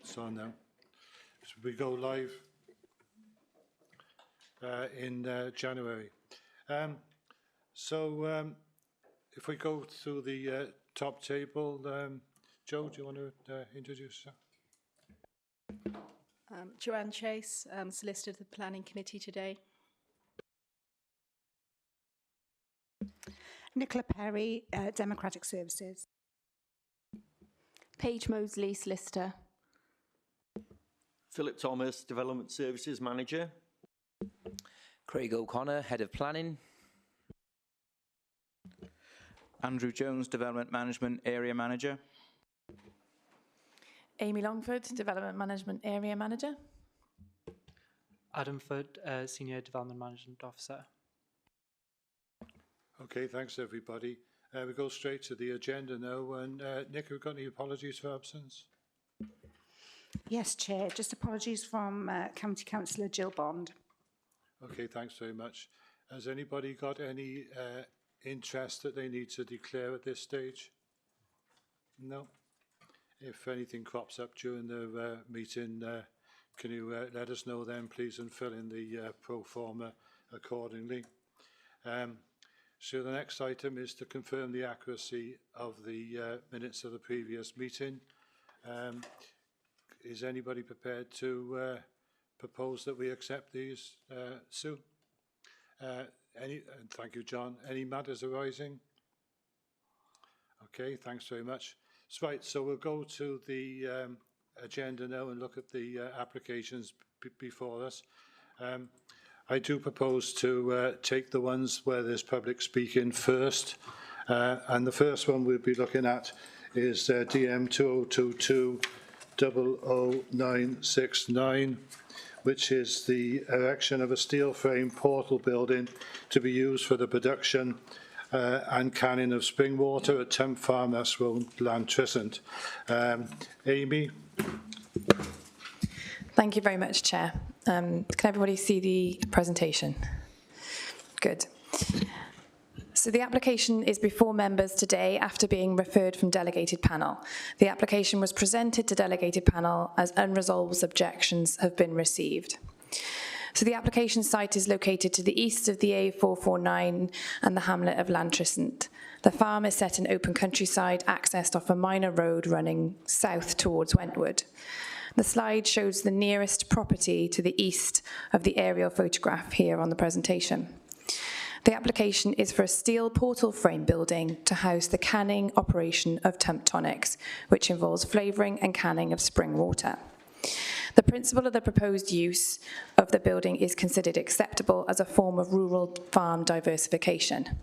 It's on now. So we go live in January. If we go through the top table, Joe, do you want to introduce yourself? Joanne Chase, Solicitor to the Planning Committee today. Nicola Perry, Democratic Services. Paige Mosley, Solicitor. Philip Thomas, Development Services Manager. Craig O'Connor, Head of Planning. Andrew Jones, Development Management Area Manager. Amy Longford, Development Management Area Manager. Adam Foot, Senior Development Management Officer. Okay, thanks everybody. We go straight to the agenda now. And Nick, have you got any apologies for absence? Yes, Chair. Just apologies from County Councillor Jill Bond. Okay, thanks very much. Has anybody got any interest that they need to declare at this stage? No? If anything crops up during the meeting, can you let us know then, please, and fill in the pro forma accordingly. So the next item is to confirm the accuracy of the minutes of the previous meeting. Is anybody prepared to propose that we accept these, Sue? Thank you, John. Any matters arising? Okay, thanks very much. Right, so we'll go to the agenda now and look at the applications before us. I do propose to take the ones where there's public speaking first. And the first one we'll be looking at is DM 2022-00969, which is the erection of a steel frame portal building to be used for the production and canning of spring water at Temp Farmhouse Road, Lantrisant. Amy? Thank you very much, Chair. Can everybody see the presentation? Good. So the application is before members today after being referred from delegated panel. The application was presented to delegated panel as unresolved objections have been received. So the application site is located to the east of the A449 and the hamlet of Lantrisant. The farm is set in open countryside, accessed off a minor road running south towards Wentwood. The slide shows the nearest property to the east of the aerial photograph here on the presentation. The application is for a steel portal frame building to house the canning operation of Temp Tonics, which involves flavouring and canning of spring water. The principle of the proposed use of the building is considered acceptable as a form of rural farm diversification.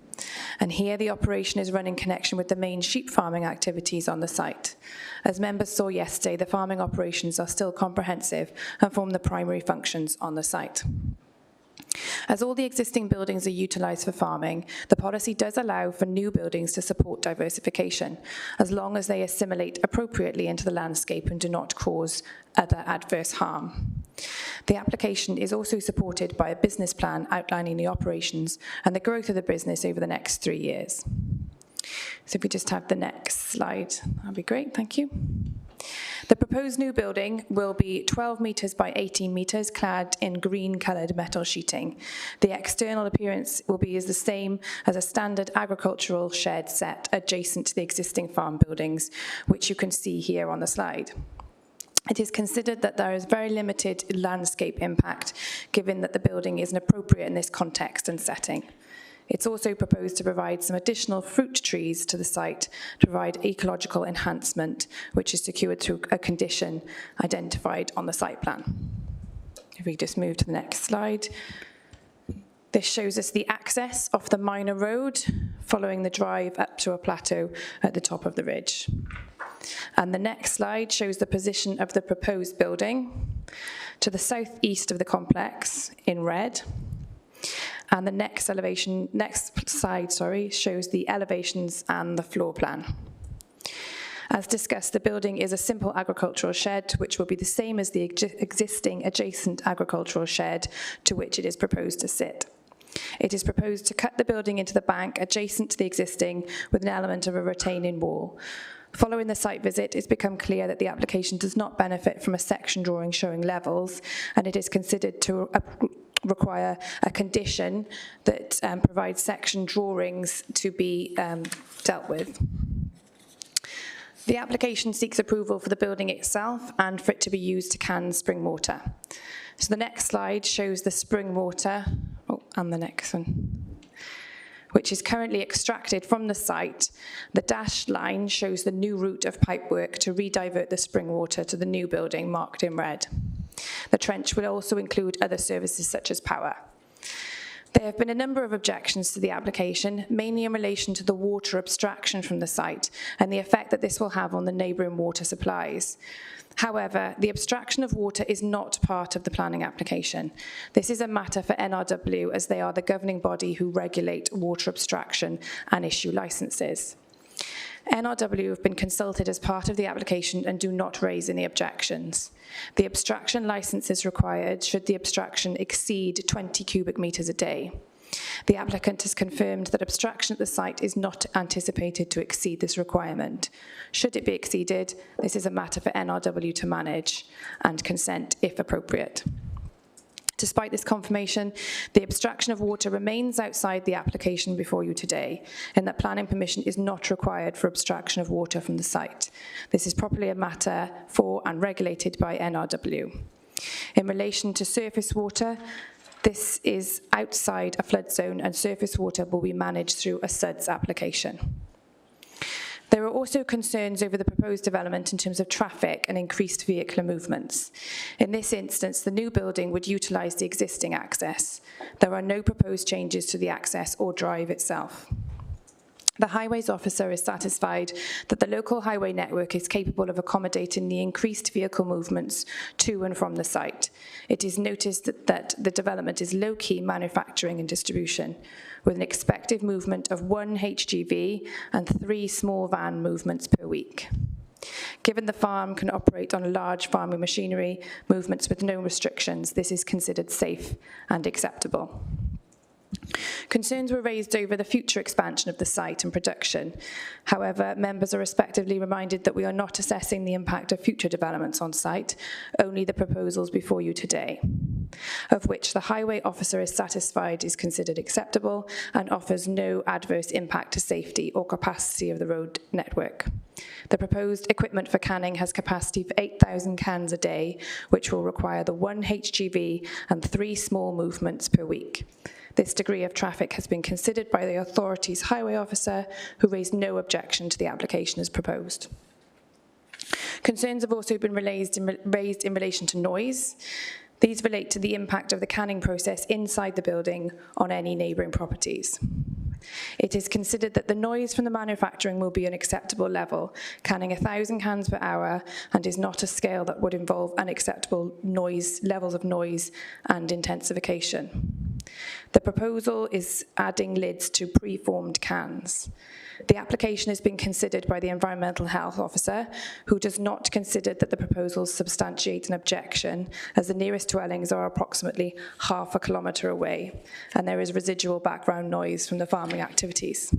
And here the operation is run in connection with the main sheep farming activities on the site. As members saw yesterday, the farming operations are still comprehensive and form the primary functions on the site. As all the existing buildings are utilised for farming, the policy does allow for new buildings to support diversification, as long as they assimilate appropriately into the landscape and do not cause other adverse harm. The application is also supported by a business plan outlining the operations and the growth of the business over the next 3 years. So if we just have the next slide, that'd be great, thank you. The proposed new building will be 12 metres by 18 metres, clad in green-coloured metal sheeting. The external appearance will be the same as a standard agricultural shed set adjacent to the existing farm buildings, which you can see here on the slide. It is considered that there is very limited landscape impact, given that the building isn't appropriate in this context and setting. It's also proposed to provide some additional fruit trees to the site to provide ecological enhancement, which is secured through a condition identified on the site plan. If we just move to the next slide. This shows us the access off the minor road, following the drive up to a plateau at the top of the ridge. And the next slide shows the position of the proposed building to the southeast of the complex in red. And the next slide shows the elevations and the floor plan. As discussed, the building is a simple agricultural shed, which will be the same as the existing adjacent agricultural shed to which it is proposed to sit. It is proposed to cut the building into the bank adjacent to the existing with an element of a retaining wall. Following the site visit, it's become clear that the application does not benefit from a section drawing showing levels, and it is considered to require a condition that provides section drawings to be dealt with. The application seeks approval for the building itself and for it to be used to can spring water. So the next slide shows the spring water, and the next one, which is currently extracted from the site. The dashed line shows the new route of pipework to redivert the spring water to the new building marked in red. The trench will also include other services such as power. There have been a number of objections to the application, mainly in relation to the water abstraction from the site and the effect that this will have on the neighbouring water supplies. However, the abstraction of water is not part of the planning application. This is a matter for NRW, as they are the governing body who regulate water abstraction and issue licences. NRW have been consulted as part of the application and do not raise any objections. The abstraction licence is required should the abstraction exceed 20 cubic metres a day. The applicant has confirmed that abstraction at the site is not anticipated to exceed this requirement. Should it be exceeded, this is a matter for NRW to manage and consent if appropriate. Despite this confirmation, the abstraction of water remains outside the application before you today, in that planning permission is not required for abstraction of water from the site. This is properly a matter for and regulated by NRW. In relation to surface water, this is outside a flood zone and surface water will be managed through a SUDS application. There are also concerns over the proposed development in terms of traffic and increased vehicular movements. In this instance, the new building would utilise the existing access. There are no proposed changes to the access or drive itself. The Highways Officer is satisfied that the local highway network is capable of accommodating the increased vehicle movements to and from the site. It is noticed that the development is low-key manufacturing and distribution, with an expected movement of 1 HGV and 3 small van movements per week. Given the farm can operate on large farming machinery, movements with no restrictions, this is considered safe and acceptable. Concerns were raised over the future expansion of the site and production. However, members are respectively reminded that we are not assessing the impact of future developments on site, only the proposals before you today, of which the Highway Officer is satisfied is considered acceptable and offers no adverse impact to safety or capacity of the road network. The proposed equipment for canning has capacity for 8,000 cans a day, which will require the 1 HGV and 3 small movements per week. This degree of traffic has been considered by the authority's highway officer, who raised no objection to the application as proposed. Concerns have also been raised in relation to noise. These relate to the impact of the canning process inside the building on any neighbouring properties. It is considered that the noise from the manufacturing will be an acceptable level, canning 1,000 cans per hour, and is not a scale that would involve unacceptable noise, levels of noise and intensification. The proposal is adding lids to preformed cans. The application has been considered by the Environmental Health Officer, who does not consider that the proposals substantiate an objection, as the nearest dwellings are approximately half a kilometre away, and there is residual background noise from the farming activities.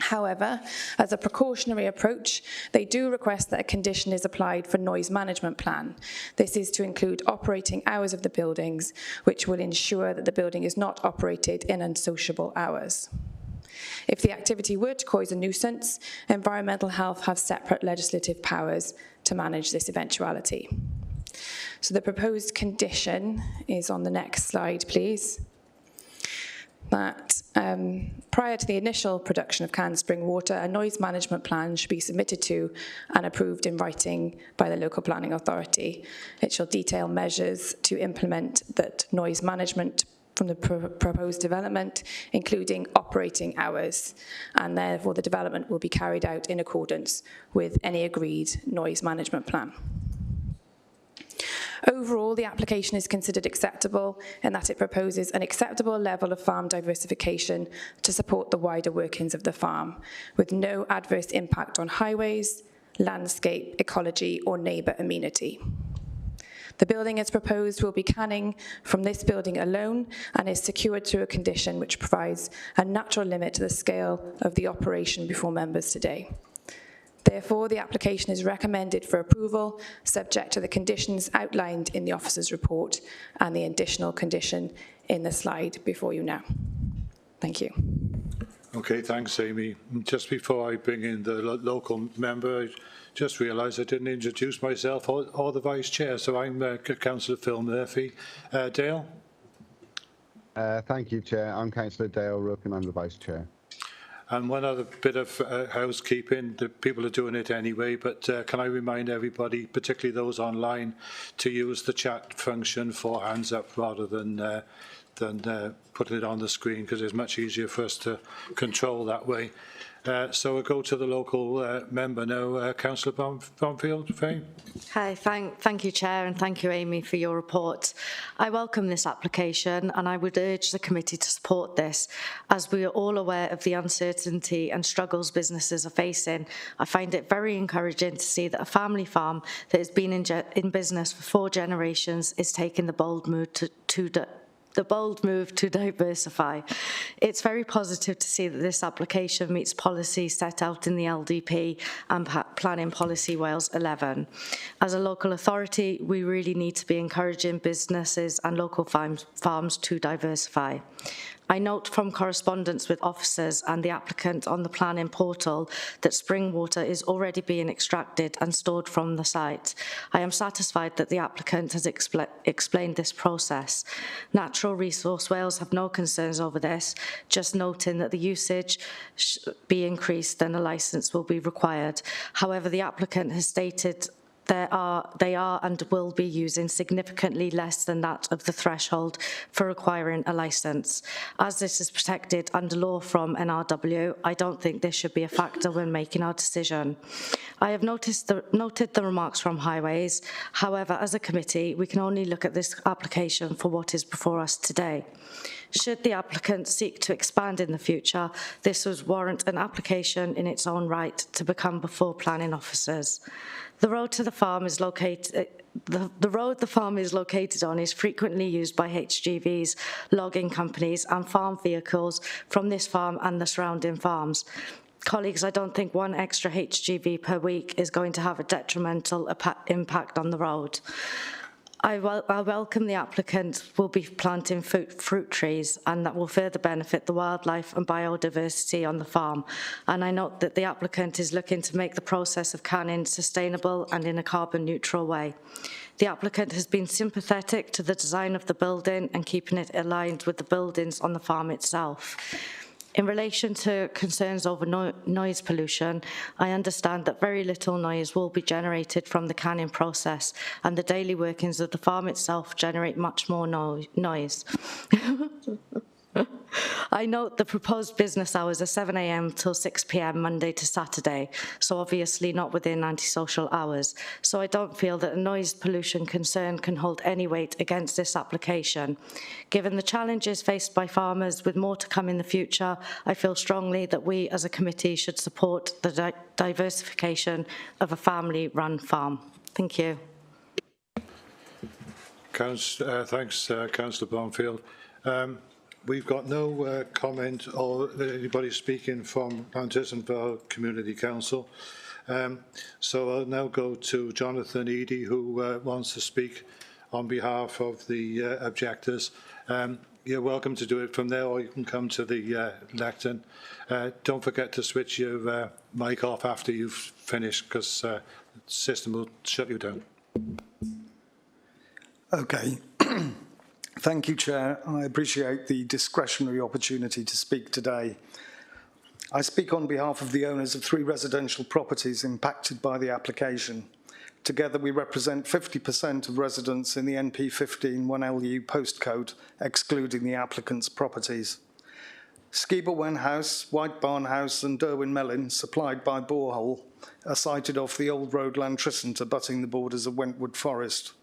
However, as a precautionary approach, they do request that a condition is applied for noise management plan. This is to include operating hours of the buildings, which will ensure that the building is not operated in unsociable hours. If the activity were to cause a nuisance, Environmental Health have separate legislative powers to manage this eventuality. So the proposed condition is on the next slide, please. That prior to the initial production of canned spring water, a noise management plan should be submitted to and approved in writing by the local planning authority. It shall detail measures to implement that noise management from the proposed development, including operating hours, and therefore the development will be carried out in accordance with any agreed noise management plan. Overall, the application is considered acceptable in that it proposes an acceptable level of farm diversification to support the wider workings of the farm, with no adverse impact on highways, landscape, ecology, or neighbour amenity. The building as proposed will be canning from this building alone and is secured through a condition which provides a natural limit to the scale of the operation before members today. Therefore, the application is recommended for approval, subject to the conditions outlined in the officer's report and the additional condition in the slide before you now. Thank you. Okay, thanks, Amy. Just before I bring in the local member, I just realised I didn't introduce myself or the Vice Chair, so I'm Councillor Phil Murphy. Dale? Thank you, Chair. I'm Councillor Dale Rook and I'm the Vice Chair. And one other bit of housekeeping, the people are doing it anyway, but can I remind everybody, particularly those online, to use the chat function for hands up rather than putting it on the screen, because it's much easier for us to control that way. So we'll go to the local member now, Councillor Bonfield. Faye? Hi, thank you, Chair, and thank you, Amy, for your report. I welcome this application and I would urge the committee to support this. As we are all aware of the uncertainty and struggles businesses are facing, I find it very encouraging to see that a family farm that has been in business for 4 generations is taking the bold move to diversify. It's very positive to see that this application meets policies set out in the LDP and Planning Policy Wales 11. As a local authority, we really need to be encouraging businesses and local farms to diversify. I note from correspondence with officers and the applicant on the planning portal that spring water is already being extracted and stored from the site. I am satisfied that the applicant has explained this process. Natural Resource Wales have no concerns over this, just noting that the usage be increased and a licence will be required. However, the applicant has stated they are and will be using significantly less than that of the threshold for requiring a licence. As this is protected under law from NRW, I don't think this should be a factor when making our decision. I have noted the remarks from Highways. However, as a committee, we can only look at this application for what is before us today. Should the applicant seek to expand in the future, this would warrant an application in its own right to become before planning officers. The road to the farm is located. The road the farm is located on is frequently used by HGVs, logging companies and farm vehicles from this farm and the surrounding farms. Colleagues, I don't think one extra HGV per week is going to have a detrimental impact on the road. I welcome the applicant will be planting fruit trees, and that will further benefit the wildlife and biodiversity on the farm. And I note that the applicant is looking to make the process of canning sustainable and in a carbon neutral way. The applicant has been sympathetic to the design of the building and keeping it aligned with the buildings on the farm itself. In relation to concerns over noise pollution, I understand that very little noise will be generated from the canning process, and the daily workings of the farm itself generate much more noise. I note the proposed business hours are 7 a.m. till 6 p.m. Monday to Saturday, so obviously not within antisocial hours. So I don't feel that a noise pollution concern can hold any weight against this application. Given the challenges faced by farmers with more to come in the future, I feel strongly that we as a committee should support the diversification of a family-run farm. Thank you. Thanks, Councillor Bonfield. We've got no comment or anybody speaking from Llantriston Vale Community Council. So I'll now go to Jonathan Eady, who wants to speak on behalf of the objectors. You're welcome to do it from there, or you can come to the lectern. Don't forget to switch your mic off after you've finished, because the system will shut you down. Okay. Thank you, Chair. I appreciate the discretionary opportunity to speak today. I speak on behalf of the owners of 3 residential properties impacted by the application. Together, we represent 50% of residents in the NP15 1LU postcode, excluding the applicant's properties. Skeeber Wen House, White Barn House and Derwin Mellin, supplied by Borehole, are sited off the old road Llantriston, abutting the borders of Wentwood Forest.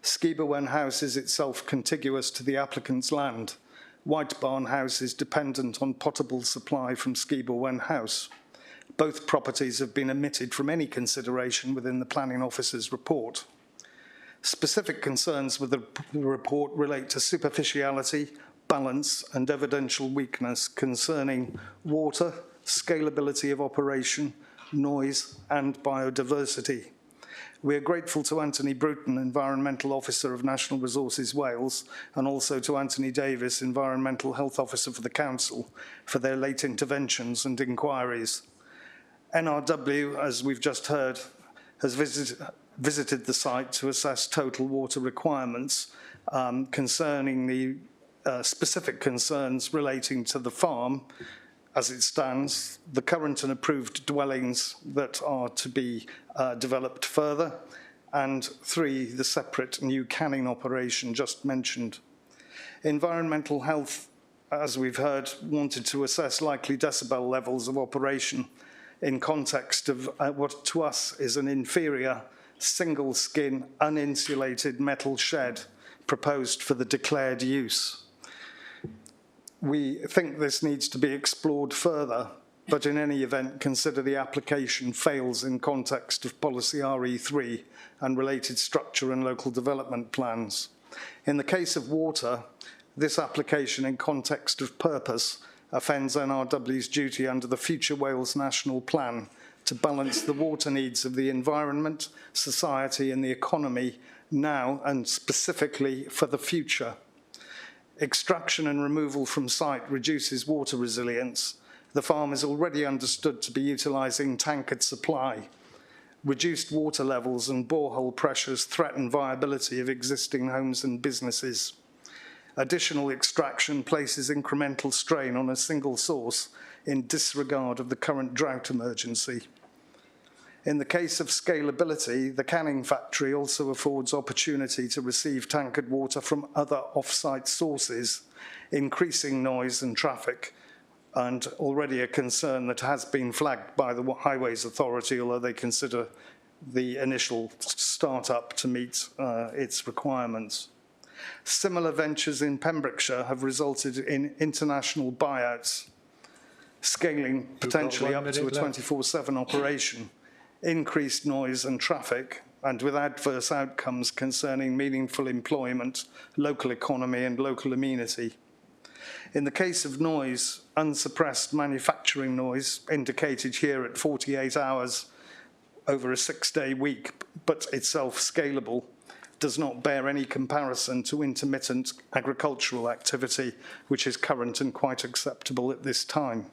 Skeeber Wen House is itself contiguous to the applicant's land. White Barn House is dependent on potable supply from Skeeber Wen House. Both properties have been omitted from any consideration within the planning officer's report. Specific concerns with the report relate to superficiality, balance and evidential weakness concerning water, scalability of operation, noise and biodiversity. We are grateful to Anthony Bruton, Environmental Officer of National Resources Wales, and also to Anthony Davis, Environmental Health Officer for the Council, for their late interventions and inquiries. NRW, as we've just heard, has visited the site to assess total water requirements concerning the specific concerns relating to the farm as it stands, the current and approved dwellings that are to be developed further, and 3, the separate new canning operation just mentioned. Environmental Health, as we've heard, wanted to assess likely decibel levels of operation in context of what to us is an inferior single skin uninsulated metal shed proposed for the declared use. We think this needs to be explored further, but in any event, consider the application fails in context of Policy RE3 and related structure and local development plans. In the case of water, this application in context of purpose offends NRW's duty under the Future Wales National Plan to balance the water needs of the environment, society and the economy now and specifically for the future. Extraction and removal from site reduces water resilience. The farm is already understood to be utilising tankered supply. Reduced water levels and borehole pressures threaten viability of existing homes and businesses. Additional extraction places incremental strain on a single source in disregard of the current drought emergency. In the case of scalability, the canning factory also affords opportunity to receive tankered water from other off-site sources, increasing noise and traffic, and already a concern that has been flagged by the Highways Authority, although they consider the initial start-up to meet its requirements. Similar ventures in Pembrokeshire have resulted in international buyouts, scaling potentially up to a 24/7 operation, increased noise and traffic, and with adverse outcomes concerning meaningful employment, local economy and local amenity. In the case of noise, unsuppressed manufacturing noise, indicated here at 48 hours over a 6-day week, but itself scalable, does not bear any comparison to intermittent agricultural activity, which is current and quite acceptable at this time.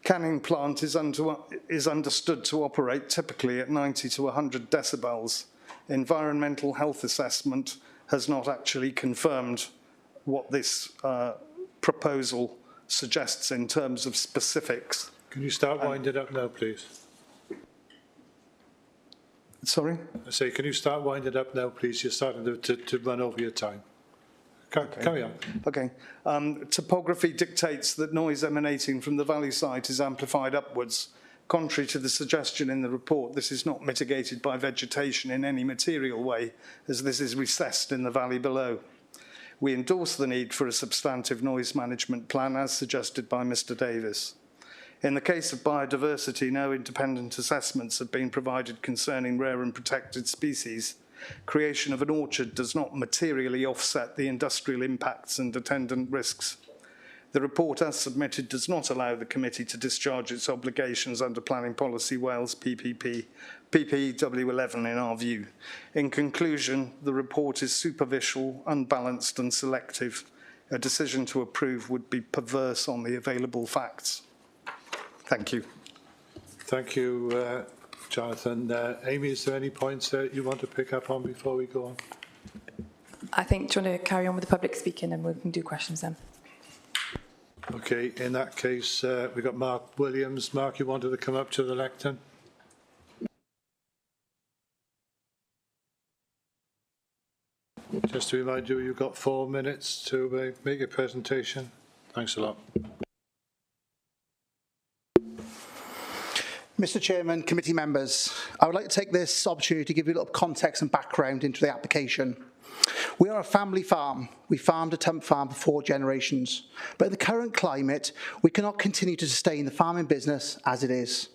Canning plant is understood to operate typically at 90 to 100 decibels. Environmental health assessment has not actually confirmed what this proposal suggests in terms of specifics. Can you start winding up now, please? Sorry? I say, can you start winding up now, please? You're starting to run over your time. Carry on. Okay. Topography dictates that noise emanating from the valley site is amplified upwards. Contrary to the suggestion in the report, this is not mitigated by vegetation in any material way, as this is recessed in the valley below. We endorse the need for a substantive noise management plan as suggested by Mr. Davis. In the case of biodiversity, no independent assessments have been provided concerning rare and protected species. Creation of an orchard does not materially offset the industrial impacts and attendant risks. The report as submitted does not allow the committee to discharge its obligations under Planning Policy Wales PPW11 in our view. In conclusion, the report is superficial, unbalanced and selective. A decision to approve would be perverse on the available facts. Thank you. Thank you, Jonathan. Amy, is there any points that you want to pick up on before we go on? I think, do you want to carry on with the public speaking and we can do questions then? Okay, in that case, we've got Mark Williams. Mark, you wanted to come up to the lectern? Just to remind you, you've got 4 minutes to make your presentation. Thanks a lot. Mr. Chairman, committee members, I would like to take this opportunity to give you a little context and background into the application. We are a family farm. We farmed a Tump farm for 4 generations. But in the current climate, we cannot continue to sustain the farming business as it is.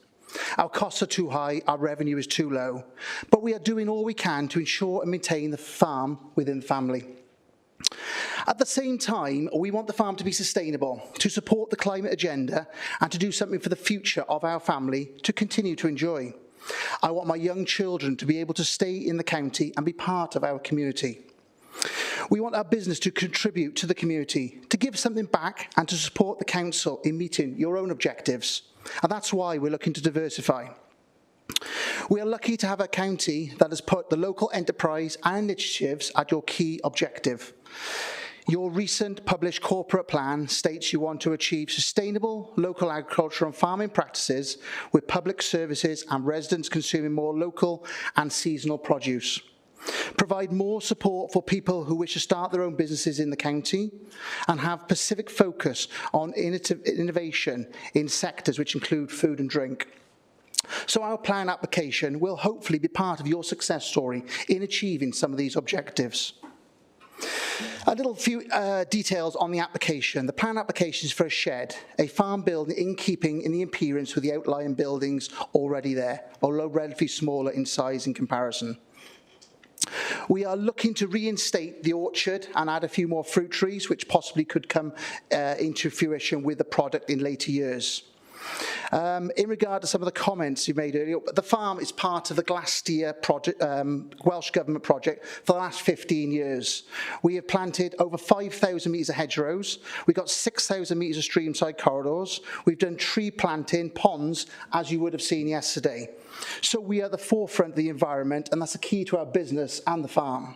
Our costs are too high, our revenue is too low. But we are doing all we can to ensure and maintain the farm within the family. At the same time, we want the farm to be sustainable, to support the climate agenda, and to do something for the future of our family to continue to enjoy. I want my young children to be able to stay in the county and be part of our community. We want our business to contribute to the community, to give something back and to support the council in meeting your own objectives. And that's why we're looking to diversify. We are lucky to have a county that has put the local enterprise and initiatives at your key objective. Your recent published corporate plan states you want to achieve sustainable local agriculture and farming practices with public services and residents consuming more local and seasonal produce. Provide more support for people who wish to start their own businesses in the county and have specific focus on innovation in sectors which include food and drink. So our plan application will hopefully be part of your success story in achieving some of these objectives. A little few details on the application. The plan application is for a shed, a farm building in keeping in the appearance with the outlying buildings already there, although relatively smaller in size in comparison. We are looking to reinstate the orchard and add a few more fruit trees, which possibly could come into fruition with the product in later years. In regard to some of the comments you made earlier, the farm is part of the Glastier project, Welsh Government project for the last 15 years. We have planted over 5,000 metres of hedgerows. We've got 6,000 metres of streamside corridors. We've done tree planting, ponds, as you would have seen yesterday. So we are at the forefront of the environment, and that's the key to our business and the farm.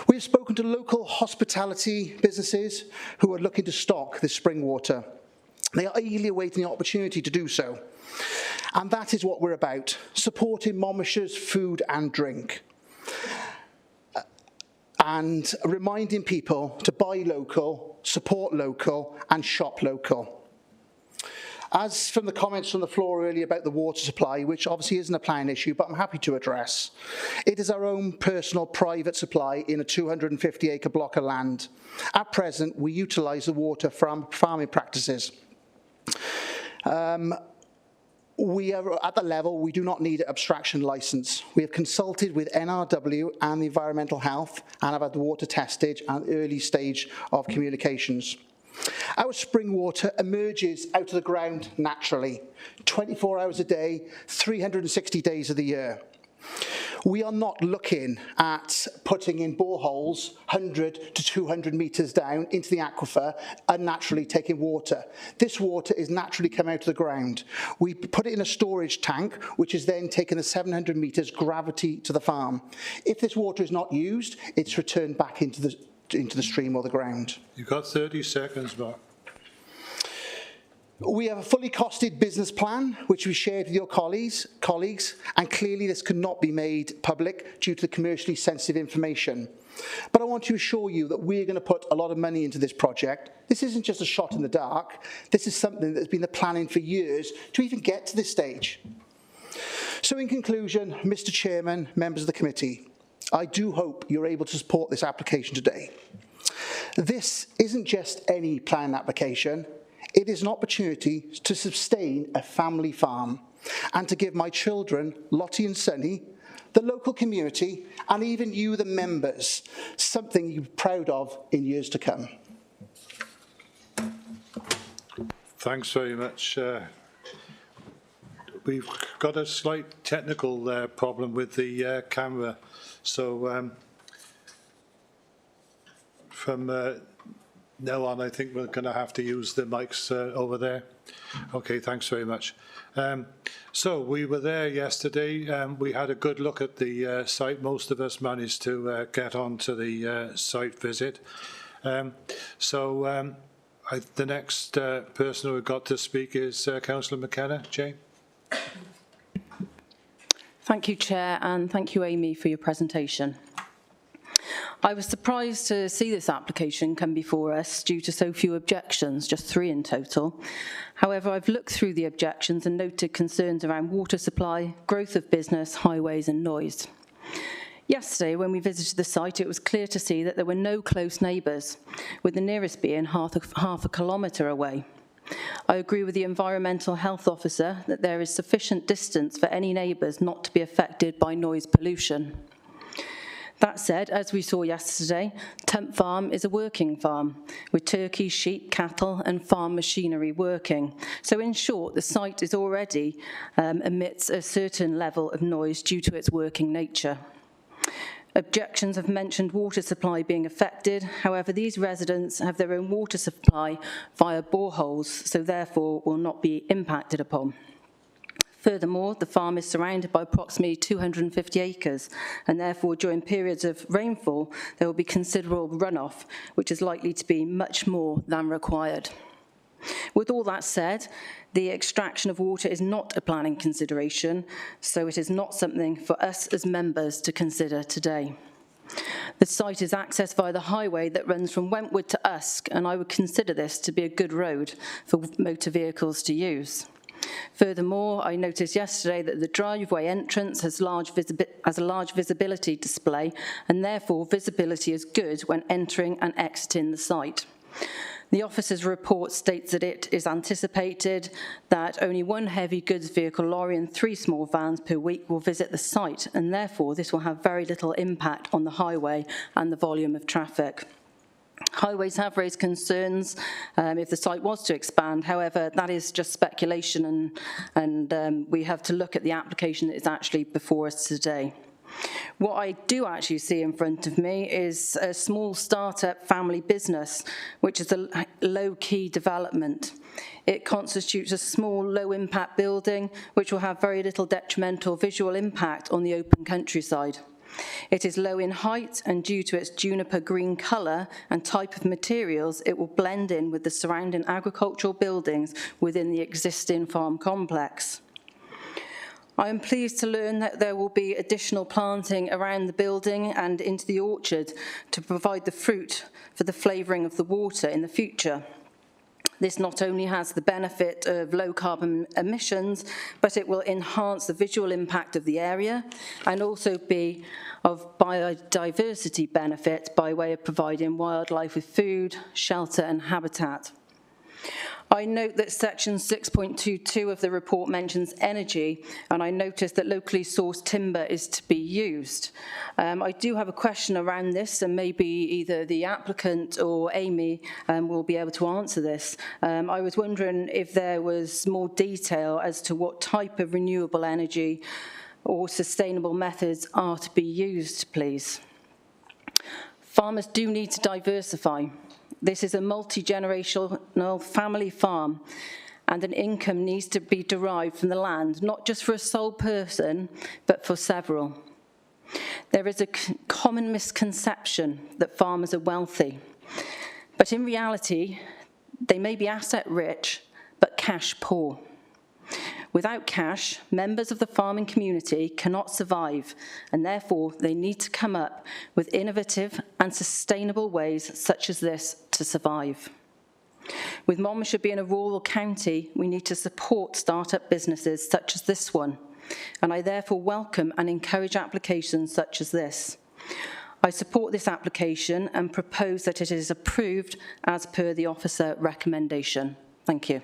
We have spoken to local hospitality businesses who are looking to stock this spring water. They are eagerly awaiting the opportunity to do so. And that is what we're about, supporting Monmouthshire's food and drink. And reminding people to buy local, support local, and shop local. As from the comments from the floor earlier about the water supply, which obviously isn't a planning issue, but I'm happy to address, it is our own personal private supply in a 250-acre block of land. At present, we utilise the water from farming practices. We are at the level we do not need an abstraction licence. We have consulted with NRW and the Environmental Health and have had the water tested and early stage of communications. Our spring water emerges out of the ground naturally, 24 hours a day, 360 days of the year. We are not looking at putting in boreholes 100 to 200 metres down into the aquifer and naturally taking water. This water is naturally coming out of the ground. We put it in a storage tank, which is then taking the 700 metres gravity to the farm. If this water is not used, it's returned back into the stream or the ground. You've got 30 seconds, Mark. We have a fully costed business plan, which we shared with your colleagues, and clearly this could not be made public due to the commercially sensitive information. But I want to assure you that we're going to put a lot of money into this project. This isn't just a shot in the dark. This is something that's been the planning for years to even get to this stage. So in conclusion, Mr. Chairman, members of the committee, I do hope you're able to support this application today. This isn't just any plan application. It is an opportunity to sustain a family farm and to give my children, Lottie and Sonny, the local community, and even you, the members, something you're proud of in years to come. Thanks very much. We've got a slight technical problem with the camera, so from now on, I think we're going to have to use the mics over there. Okay, thanks very much. So we were there yesterday. We had a good look at the site. Most of us managed to get onto the site visit. The next person who got to speak is Councillor McKenna. Jane. Thank you, Chair, and thank you, Amy, for your presentation. I was surprised to see this application come before us due to so few objections, just 3 in total. However, I've looked through the objections and noted concerns around water supply, growth of business, highways and noise. Yesterday, when we visited the site, it was clear to see that there were no close neighbours, with the nearest being half a kilometre away. I agree with the Environmental Health Officer that there is sufficient distance for any neighbours not to be affected by noise pollution. That said, as we saw yesterday, Tump Farm is a working farm with turkeys, sheep, cattle and farm machinery working. So in short, the site is already emits a certain level of noise due to its working nature. Objections have mentioned water supply being affected. However, these residents have their own water supply via boreholes, so therefore will not be impacted upon. Furthermore, the farm is surrounded by approximately 250 acres, and therefore during periods of rainfall, there will be considerable runoff, which is likely to be much more than required. With all that said, the extraction of water is not a planning consideration, so it is not something for us as members to consider today. The site is accessed via the highway that runs from Wentwood to Usk, and I would consider this to be a good road for motor vehicles to use. Furthermore, I noticed yesterday that the driveway entrance has a large visibility display, and therefore visibility is good when entering and exiting the site. The officer's report states that it is anticipated that only one heavy goods vehicle lorry and 3 small vans per week will visit the site, and therefore this will have very little impact on the highway and the volume of traffic. Highways have raised concerns if the site was to expand. However, that is just speculation, and we have to look at the application that is actually before us today. What I do actually see in front of me is a small startup family business, which is a low-key development. It constitutes a small, low-impact building, which will have very little detrimental visual impact on the open countryside. It is low in height, and due to its juniper green colour and type of materials, it will blend in with the surrounding agricultural buildings within the existing farm complex. I am pleased to learn that there will be additional planting around the building and into the orchard to provide the fruit for the flavouring of the water in the future. This not only has the benefit of low carbon emissions, but it will enhance the visual impact of the area and also be of biodiversity benefit by way of providing wildlife with food, shelter and habitat. I note that section 6.22 of the report mentions energy, and I noticed that locally sourced timber is to be used. I do have a question around this, and maybe either the applicant or Amy will be able to answer this. I was wondering if there was more detail as to what type of renewable energy or sustainable methods are to be used, please. Farmers do need to diversify. This is a multi-generational family farm, and an income needs to be derived from the land, not just for a sole person, but for several. There is a common misconception that farmers are wealthy, but in reality, they may be asset rich, but cash poor. Without cash, members of the farming community cannot survive, and therefore they need to come up with innovative and sustainable ways such as this to survive. With Monmouthshire being a rural county, we need to support start-up businesses such as this one, and I therefore welcome and encourage applications such as this. I support this application and propose that it is approved as per the officer recommendation. Thank you.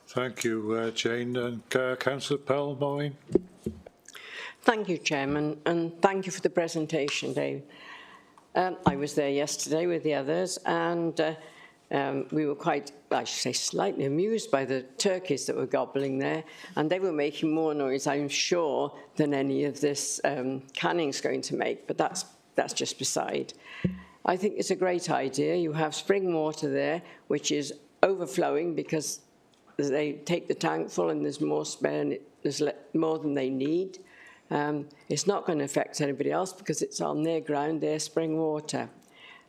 Thank you, Jane. And Councillor Pearl, Maureen. Thank you, Chairman, and thank you for the presentation, Dave. I was there yesterday with the others, and we were quite, I should say, slightly amused by the turkeys that were gobbling there, and they were making more noise, I'm sure, than any of this canning's going to make, but that's just beside. I think it's a great idea. You have spring water there, which is overflowing because they take the tank full and there's more spare and there's more than they need. It's not going to affect anybody else because it's on their ground, their spring water.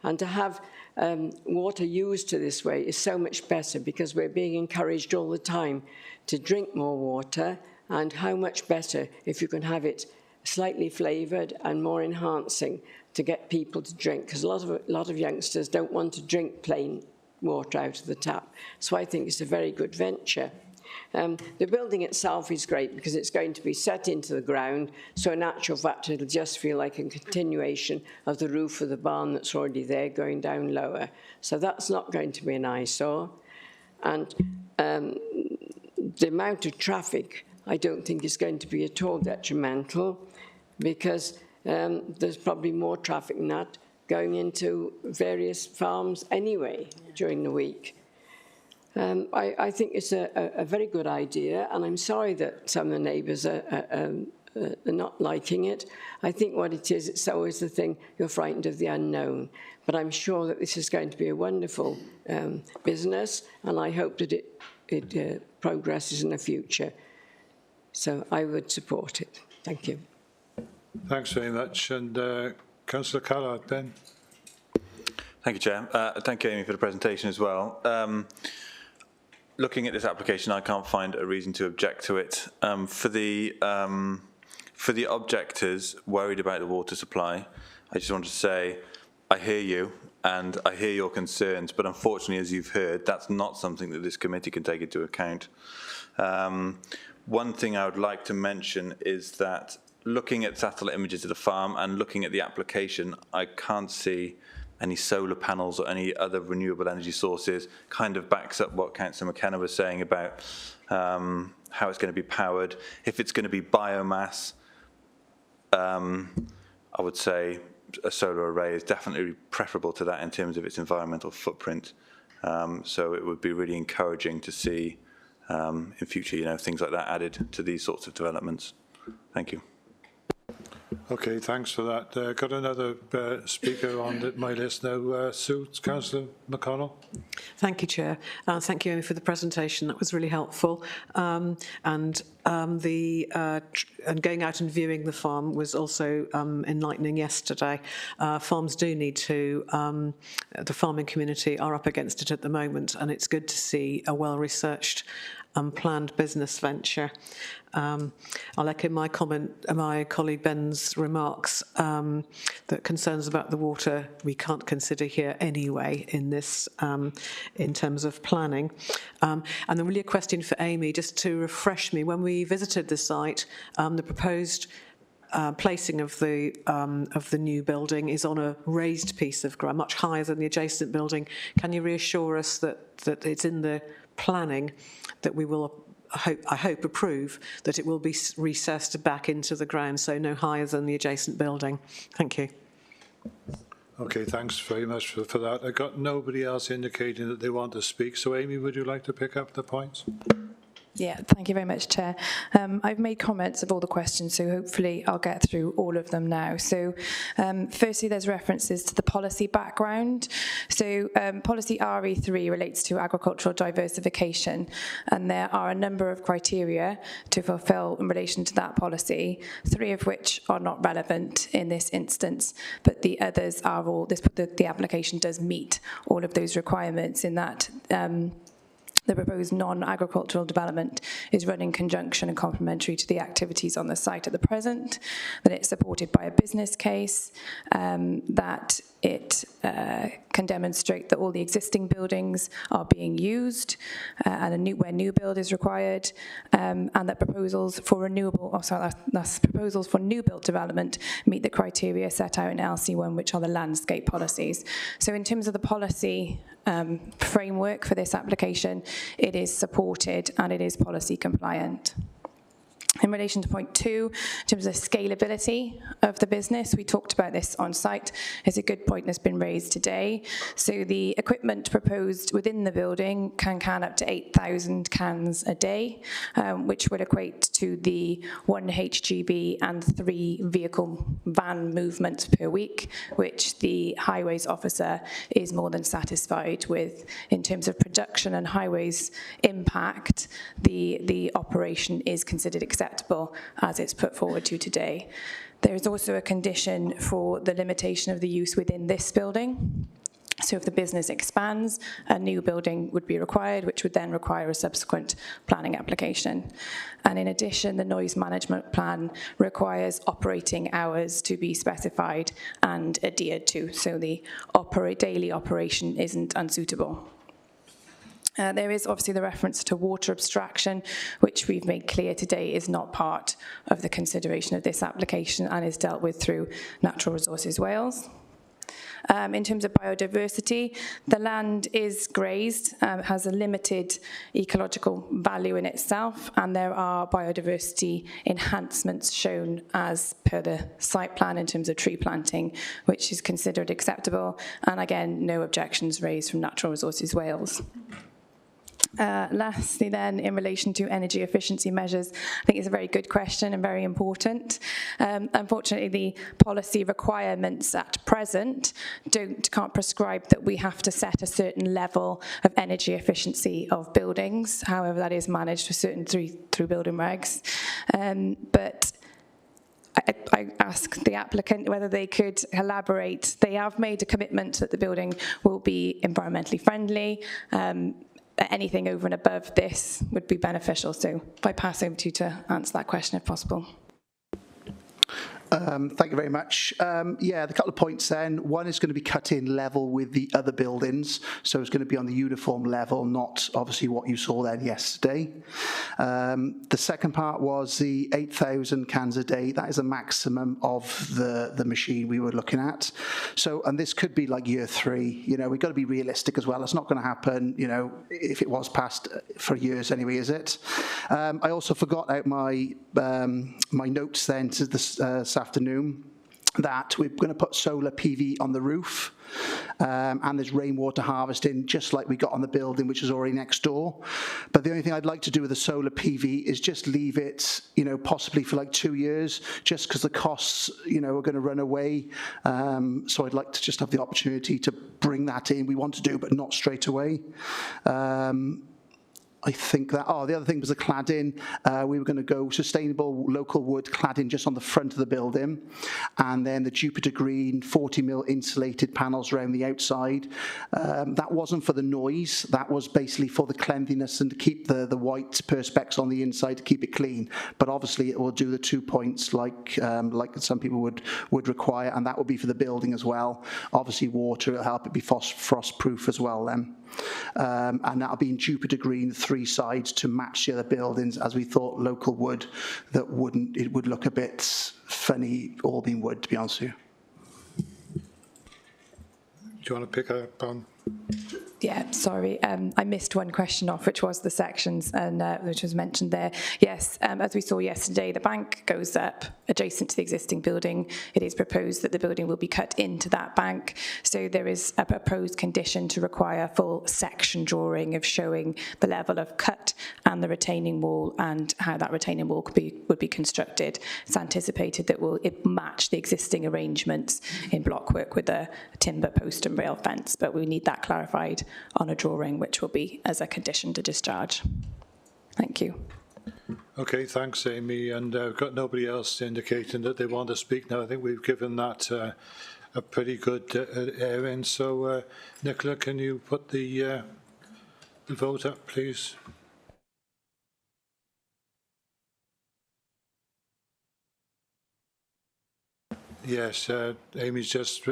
And to have water used to this way is so much better because we're being encouraged all the time to drink more water, and how much better if you can have it slightly flavoured and more enhancing to get people to drink, because a lot of youngsters don't want to drink plain water out of the tap. So I think it's a very good venture. The building itself is great because it's going to be set into the ground, so in actual fact it'll just feel like a continuation of the roof of the barn that's already there going down lower. So that's not going to be an eyesore. And the amount of traffic I don't think is going to be at all detrimental, because there's probably more traffic than that going into various farms anyway during the week. I think it's a very good idea, and I'm sorry that some of the neighbours are not liking it. I think what it is, it's always the thing, you're frightened of the unknown. But I'm sure that this is going to be a wonderful business, and I hope that it progresses in the future. So I would support it. Thank you. Thanks very much. And Councillor Callard, then. Thank you, Chair. Thank you, Amy, for the presentation as well. Looking at this application, I can't find a reason to object to it. For the objectors worried about the water supply, I just wanted to say, I hear you and I hear your concerns, but unfortunately, as you've heard, that's not something that this committee can take into account. One thing I would like to mention is that looking at satellite images of the farm and looking at the application, I can't see any solar panels or any other renewable energy sources. Kind of backs up what Councillor McKenna was saying about how it's going to be powered. If it's going to be biomass, I would say a solar array is definitely preferable to that in terms of its environmental footprint. So it would be really encouraging to see in future, things like that added to these sorts of developments. Thank you. Okay, thanks for that. Got another speaker on my list now. Sue, Councillor McConnell. Thank you, Chair. Thank you, Amy, for the presentation. That was really helpful. And going out and viewing the farm was also enlightening yesterday. Farms do need to, the farming community are up against it at the moment, and it's good to see a well-researched planned business venture. I'll echo my colleague Ben's remarks that concerns about the water we can't consider here anyway in this, in terms of planning. And then really a question for Amy, just to refresh me. When we visited the site, the proposed placing of the new building is on a raised piece of ground, much higher than the adjacent building. Can you reassure us that it's in the planning that we will, I hope, approve that it will be recessed back into the ground, so no higher than the adjacent building? Thank you. Okay, thanks very much for that. I got nobody else indicating that they want to speak. So, Amy, would you like to pick up the points? Yeah, thank you very much, Chair. I've made comments of all the questions, so hopefully I'll get through all of them now. So firstly, there's references to the policy background. So policy RE3 relates to agricultural diversification, and there are a number of criteria to fulfil in relation to that policy, 3 of which are not relevant in this instance, but the others are all, the application does meet all of those requirements in that the proposed non-agricultural development is run in conjunction and complementary to the activities on the site at the present, that it's supported by a business case, that it can demonstrate that all the existing buildings are being used and where new build is required, and that proposals for proposals for new build development meet the criteria set out in LC1, which are the landscape policies. So in terms of the policy framework for this application, it is supported and it is policy compliant. In relation to point 2, in terms of scalability of the business, we talked about this on site. It's a good point that's been raised today. So the equipment proposed within the building can can up to 8,000 cans a day, which would equate to the 1 HGV and 3 vehicle van movements per week, which the highways officer is more than satisfied with. In terms of production and highways impact, the operation is considered acceptable as it's put forward to today. There is also a condition for the limitation of the use within this building. So if the business expands, a new building would be required, which would then require a subsequent planning application. And in addition, the noise management plan requires operating hours to be specified and adhered to, so the daily operation isn't unsuitable. There is obviously the reference to water abstraction, which we've made clear today is not part of the consideration of this application and is dealt with through Natural Resources Wales. In terms of biodiversity, the land is grazed, has a limited ecological value in itself, and there are biodiversity enhancements shown as per the site plan in terms of tree planting, which is considered acceptable, and again, no objections raised from Natural Resources Wales. Lastly then, in relation to energy efficiency measures, I think it's a very good question and very important. Unfortunately, the policy requirements at present can't prescribe that we have to set a certain level of energy efficiency of buildings. However, that is managed through building regs. But I ask the applicant whether they could elaborate. They have made a commitment that the building will be environmentally friendly. Anything over and above this would be beneficial. So if I pass over to you to answer that question if possible. Thank you very much. Yeah, the couple of points then. One is going to be cut in level with the other buildings, so it's going to be on the uniform level, not obviously what you saw then yesterday. The second part was the 8,000 cans a day. That is a maximum of the machine we were looking at. So, and this could be like year 3. You know, we've got to be realistic as well. It's not going to happen, you know, if it was passed for years anyway, is it? I also forgot out my my notes then to this afternoon that we're going to put solar PV on the roof, and there's rainwater harvesting just like we got on the building, which is already next door. But the only thing I'd like to do with the solar PV is just leave it, you know, possibly for like 2 years, just because the costs, you know, are going to run away. So I'd like to just have the opportunity to bring that in. We want to do, but not straight away. I think that, the other thing was the cladding. We were going to go sustainable local wood cladding just on the front of the building, and then the Jupiter Green 40mm insulated panels around the outside. That wasn't for the noise, that was basically for the cleanliness and to keep the white perspex on the inside to keep it clean. But obviously it will do the 2 points like some people would require, and that will be for the building as well. Obviously water will help it be frost proof as well then. And that'll be in Jupiter Green 3 sides to match the other buildings, as we thought local wood that it would look a bit funny all being wood, to be honest with you. Do you want to pick up on? Yeah, sorry, I missed one question off, which was the sections, and which was mentioned there. Yes, as we saw yesterday, the bank goes up adjacent to the existing building. It is proposed that the building will be cut into that bank. So there is a proposed condition to require full section drawing of showing the level of cut and the retaining wall and how that retaining wall would be constructed. It's anticipated that it match the existing arrangements in blockwork with a timber post and rail fence, but we need that clarified on a drawing, which will be as a condition to discharge. Thank you. Okay, thanks, Amy. And I've got nobody else indicating that they want to speak now. I think we've given that a pretty good airing. So, Nicola, can you put the vote up, please? Yes, Amy's just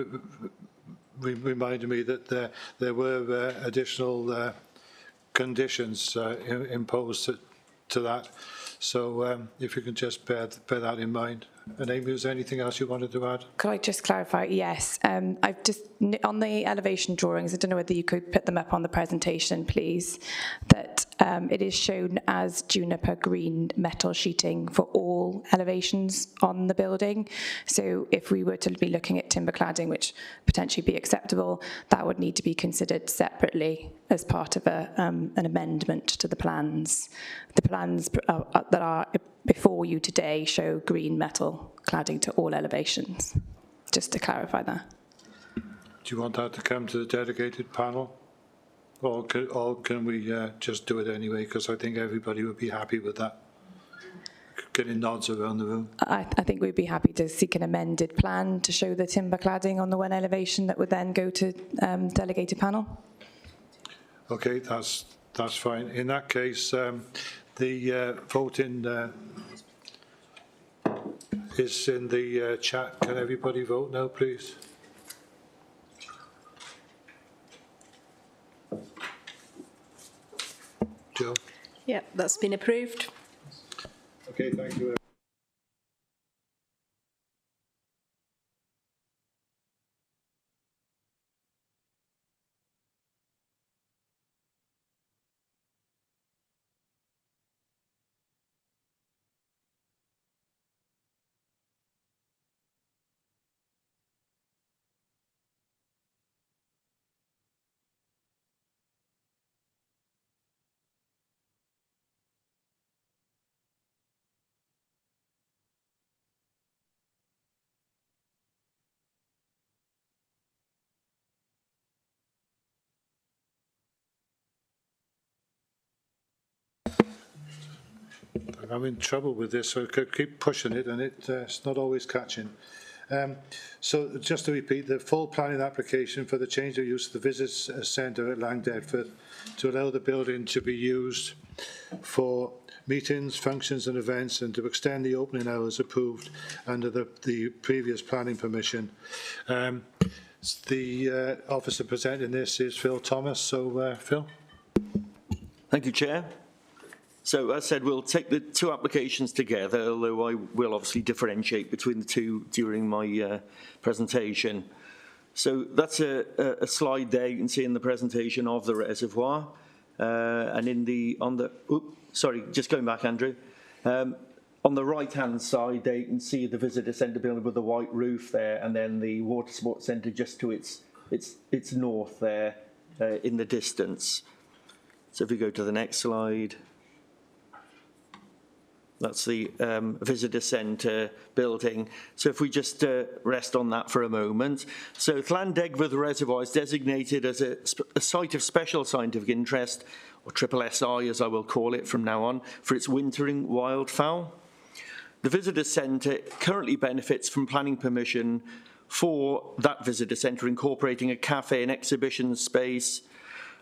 reminded me that there were additional conditions imposed to that. So if you can just bear that in mind. And Amy, was there anything else you wanted to add? Could I just clarify? Yes. I've just, on the elevation drawings, I don't know whether you could put them up on the presentation, please, that it is shown as juniper green metal sheeting for all elevations on the building. So if we were to be looking at timber cladding, which potentially be acceptable, that would need to be considered separately as part of an amendment to the plans. The plans that are before you today show green metal cladding to all elevations, just to clarify that. Do you want that to come to the dedicated panel? Or can we just do it anyway? Because I think everybody would be happy with that. Getting nods around the room. I think we'd be happy to seek an amended plan to show the timber cladding on the one elevation that would then go to delegated panel. Okay, that's fine. In that case, the voting is in the chat. Can everybody vote now, please? Joe? Yeah, that's been approved. Okay, thank you. I'm in trouble with this, so I could keep pushing it, and it's not always catching. So just to repeat, the full planning application for the change of use of the Visitors Centre at Langdedford to allow the building to be used for meetings, functions and events, and to extend the opening hours approved under the previous planning permission. The officer presenting this is Phil Thomas. So, Phil. Thank you, Chair. So, as said, we'll take the two applications together, although I will obviously differentiate between the two during my presentation. So that's a slide there you can see in the presentation of the reservoir. And just going back, Andrew. On the right-hand side there you can see the visitor centre building with the white roof there, and then the water sports centre just to its north there in the distance. So if we go to the next slide. That's the visitor centre building. So if we just rest on that for a moment. So Llandegford Reservoir is designated as a site of special scientific interest, or SSSI as I will call it from now on, for its wintering wildfowl. The visitor centre currently benefits from planning permission for that visitor centre, incorporating a cafe and exhibition space,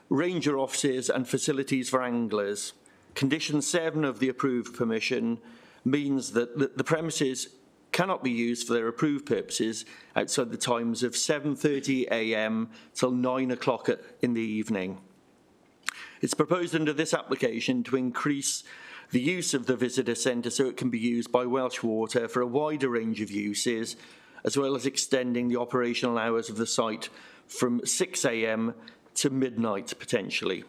ranger offices and facilities for anglers. Condition 7 of the approved permission means that the premises cannot be used for their approved purposes outside the times of 7:30 a.m. till 9 o'clock in the evening. It's proposed under this application to increase the use of the visitor centre so it can be used by Welsh Water for a wider range of uses, as well as extending the operational hours of the site from 6 a.m. to midnight potentially.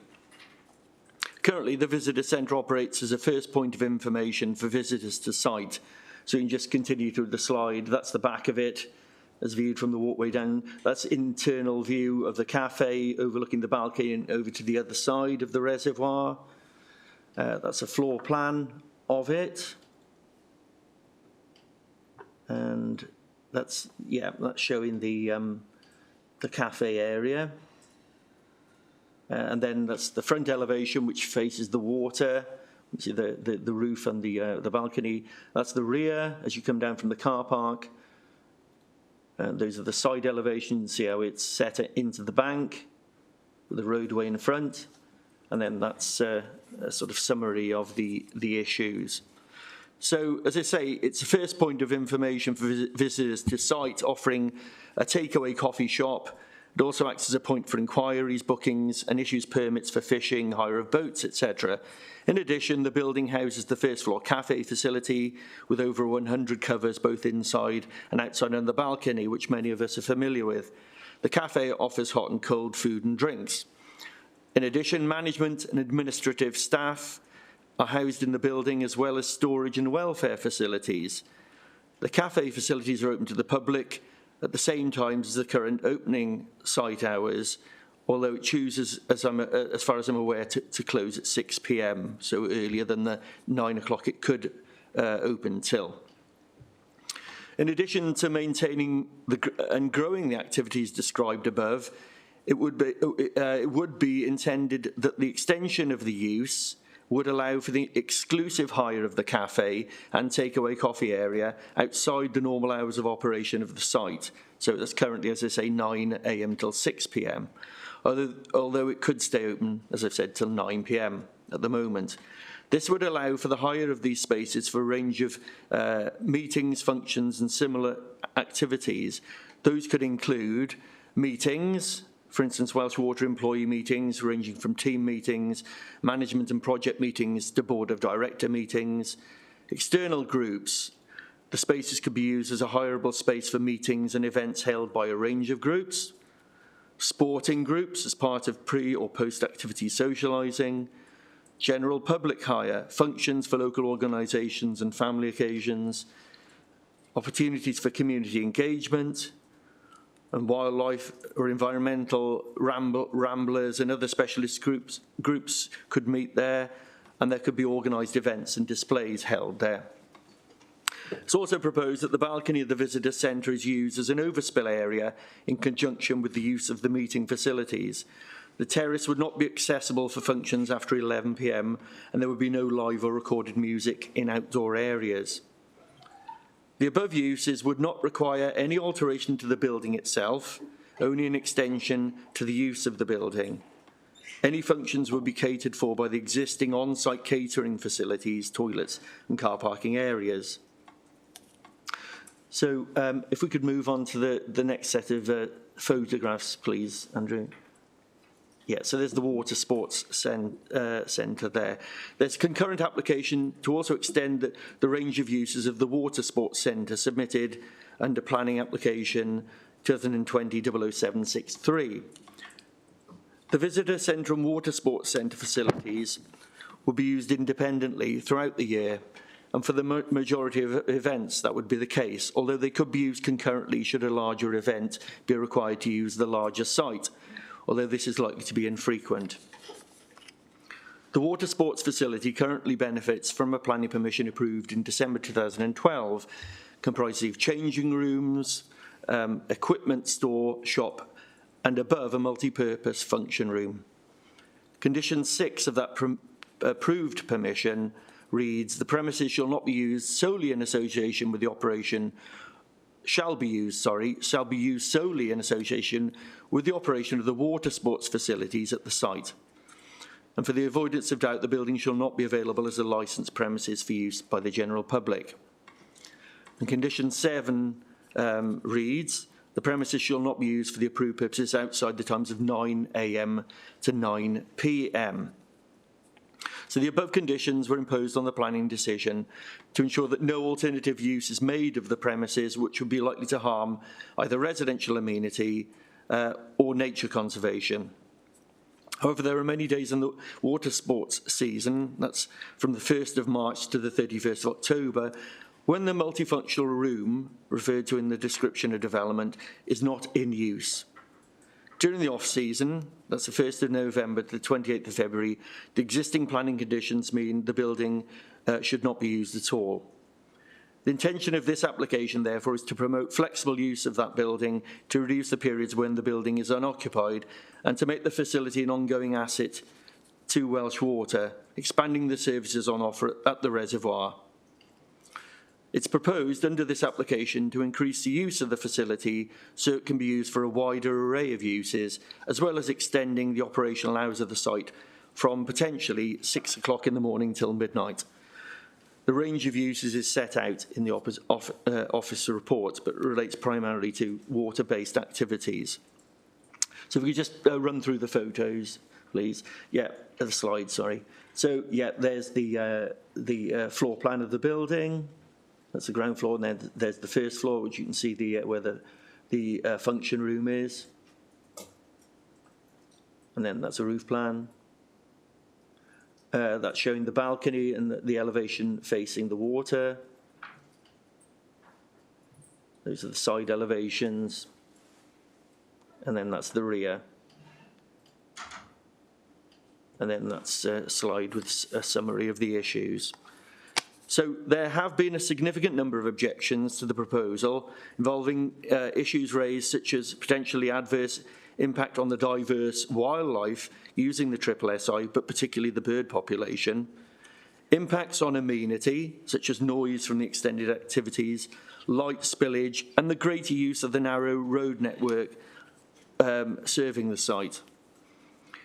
Currently, the visitor centre operates as a first point of information for visitors to site. So you can just continue through the slide. That's the back of it, as viewed from the walkway down. That's internal view of the cafe, overlooking the balcony and over to the other side of the reservoir. That's a floor plan of it. And that's showing the cafe area. And then that's the front elevation, which faces the water. You see the roof and the balcony. That's the rear as you come down from the car park. Those are the side elevations. See how it's set into the bank with the roadway in front. And then that's a sort of summary of the issues. So, as I say, it's a first point of information for visitors to site, offering a takeaway coffee shop. It also acts as a point for inquiries, bookings, and issues permits for fishing, hire of boats, etc. In addition, the building houses the first floor cafe facility with over 100 covers both inside and outside on the balcony, which many of us are familiar with. The cafe offers hot and cold food and drinks. In addition, management and administrative staff are housed in the building, as well as storage and welfare facilities. The cafe facilities are open to the public at the same time as the current opening site hours, although it chooses, as far as I'm aware, to close at 6 p.m, so earlier than the 9 o'clock it could open till. In addition to maintaining and growing the activities described above, it would be intended that the extension of the use would allow for the exclusive hire of the cafe and takeaway coffee area outside the normal hours of operation of the site. So that's currently, as I say, 9 a.m. till 6 p.m, although it could stay open, as I've said, till 9 p.m. at the moment. This would allow for the hire of these spaces for a range of meetings, functions, and similar activities. Those could include meetings, for instance, Welsh Water employee meetings, ranging from team meetings, management and project meetings to board of director meetings. External groups. The spaces could be used as a hireable space for meetings and events held by a range of groups. Sporting groups as part of pre- or post-activity socialising. General public hire, functions for local organisations and family occasions. Opportunities for community engagement. And wildlife or environmental ramblers and other specialist groups could meet there, and there could be organised events and displays held there. It's also proposed that the balcony of the visitor centre is used as an overspill area in conjunction with the use of the meeting facilities. The terrace would not be accessible for functions after 11 p.m, and there would be no live or recorded music in outdoor areas. The above uses would not require any alteration to the building itself, only an extension to the use of the building. Any functions would be catered for by the existing on-site catering facilities, toilets and car parking areas. So if we could move on to the next set of photographs, please, Andrew. Yeah, so there's the Water Sports Centre there. There's a concurrent application to also extend the range of uses of the Water Sports Centre submitted under planning application 2020-00763. The Visitor Centre and Water Sports Centre facilities will be used independently throughout the year, and for the majority of events that would be the case, although they could be used concurrently should a larger event be required to use the larger site, although this is likely to be infrequent. The water sports facility currently benefits from a planning permission approved in December 2012, comprising of changing rooms, equipment store, shop, and above a multi-purpose function room. Condition 6 of that approved permission reads, the premises shall not be used solely in association with the operation shall be used solely in association with the operation of the water sports facilities at the site. And for the avoidance of doubt, the building shall not be available as a licensed premises for use by the general public. And condition 7 reads, the premises shall not be used for the approved purposes outside the times of 9 a.m. to 9 p.m. So the above conditions were imposed on the planning decision to ensure that no alternative use is made of the premises which would be likely to harm either residential amenity or nature conservation. However, there are many days in the water sports season, that's from the 1st of March to the 31st of October, when the multifunctional room, referred to in the description of development, is not in use. During the off-season, that's the 1st of November to the 28th of February, the existing planning conditions mean the building should not be used at all. The intention of this application, therefore, is to promote flexible use of that building to reduce the periods when the building is unoccupied and to make the facility an ongoing asset to Welsh Water, expanding the services on offer at the reservoir. It's proposed under this application to increase the use of the facility so it can be used for a wider array of uses, as well as extending the operational hours of the site from potentially 6 o'clock in the morning till midnight. The range of uses is set out in the office report, but relates primarily to water-based activities. So if we could just run through the photos, please. Yeah, the slide, sorry. So yeah, there's the floor plan of the building. That's the ground floor, and then there's the first floor, which you can see where the function room is. And then that's a roof plan. That's showing the balcony and the elevation facing the water. Those are the side elevations. And then that's the rear. And then that's a slide with a summary of the issues. So there have been a significant number of objections to the proposal involving issues raised such as potentially adverse impact on the diverse wildlife using the SSSI, but particularly the bird population, impacts on amenity such as noise from the extended activities, light spillage, and the greater use of the narrow road network serving the site.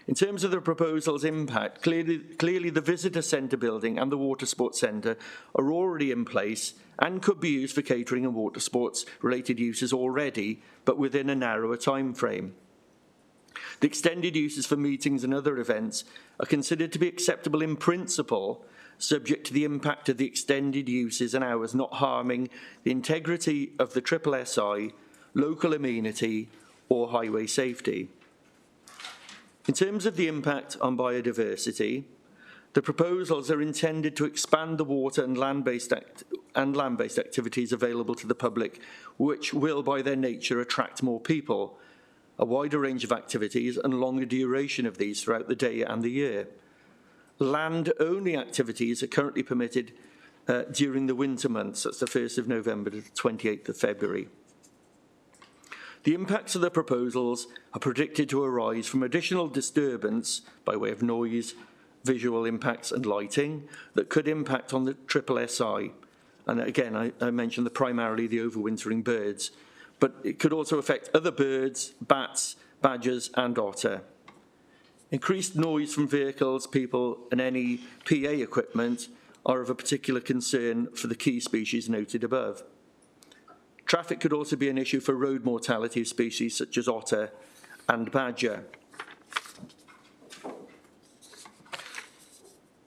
In terms of the proposal's impact, clearly the visitor centre building and the water sports centre are already in place and could be used for catering and water sports related uses already, but within a narrower time frame. The extended uses for meetings and other events are considered to be acceptable in principle, subject to the impact of the extended uses and hours not harming the integrity of the SSSI, local amenity or highway safety. In terms of the impact on biodiversity, the proposals are intended to expand the water and land-based activities available to the public, which will, by their nature, attract more people, a wider range of activities and longer duration of these throughout the day and the year. Land-only activities are currently permitted during the winter months, that's the 1st of November to the 28th of February. The impacts of the proposals are predicted to arise from additional disturbance by way of noise, visual impacts and lighting that could impact on the SSSI. And again, I mentioned primarily the overwintering birds, but it could also affect other birds, bats, badgers and otter. Increased noise from vehicles, people and any PA equipment are of a particular concern for the key species noted above. Traffic could also be an issue for road mortality of species such as otter and badger.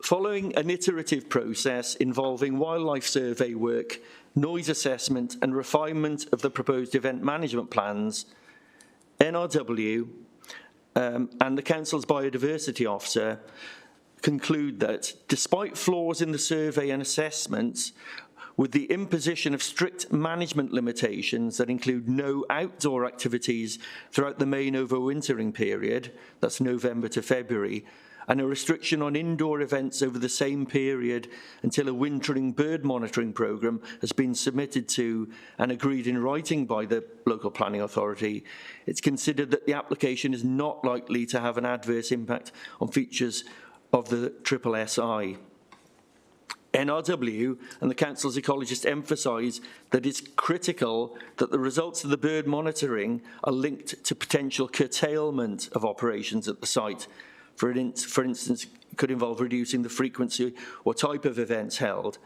Following an iterative process involving wildlife survey work, noise assessment and refinement of the proposed event management plans, NRW and the Council's Biodiversity Officer conclude that despite flaws in the survey and assessments, with the imposition of strict management limitations that include no outdoor activities throughout the main overwintering period, that's November to February, and a restriction on indoor events over the same period until a wintering bird monitoring programme has been submitted to and agreed in writing by the local planning authority, it's considered that the application is not likely to have an adverse impact on features of the SSSI. NRW and the Council's ecologists emphasise that it's critical that the results of the bird monitoring are linked to potential curtailment of operations at the site. For instance, could involve reducing the frequency or type of events held.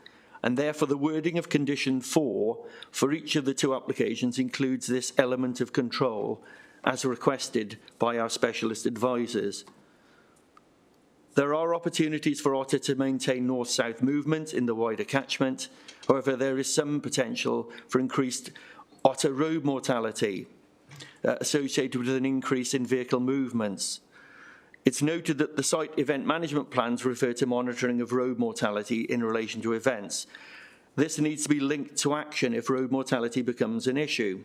And therefore, the wording of condition 4 for each of the two applications includes this element of control as requested by our specialist advisors. There are opportunities for otter to maintain north-south movement in the wider catchment. However, there is some potential for increased otter road mortality associated with an increase in vehicle movements. It's noted that the site event management plans refer to monitoring of road mortality in relation to events. This needs to be linked to action if road mortality becomes an issue.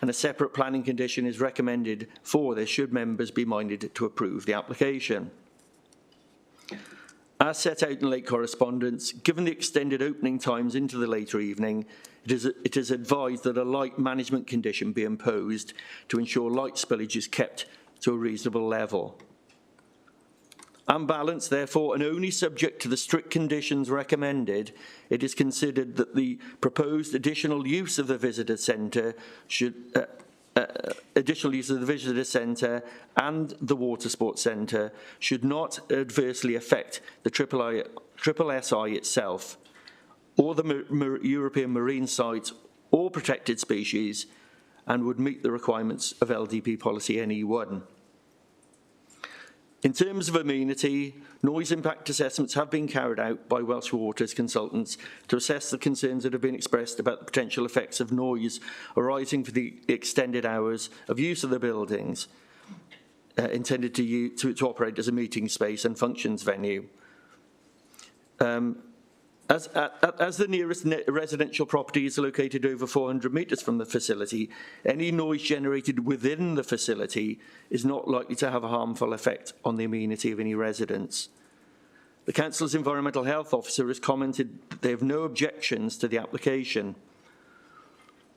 And a separate planning condition is recommended for this should members be minded to approve the application. As set out in late correspondence, given the extended opening times into the later evening, it is advised that a light management condition be imposed to ensure light spillage is kept to a reasonable level. Unbalanced, therefore, and only subject to the strict conditions recommended, it is considered that the proposed additional use of the visitor centre and the water sports centre should not adversely affect the SSSI itself, or the European marine sites or protected species, and would meet the requirements of LDP policy NE1. In terms of amenity, noise impact assessments have been carried out by Welsh Waters consultants to assess the concerns that have been expressed about the potential effects of noise arising from the extended hours of use of the buildings intended to operate as a meeting space and functions venue. As the nearest residential property is located over 400 metres from the facility, any noise generated within the facility is not likely to have a harmful effect on the amenity of any residents. The Council's Environmental Health Officer has commented that they have no objections to the application.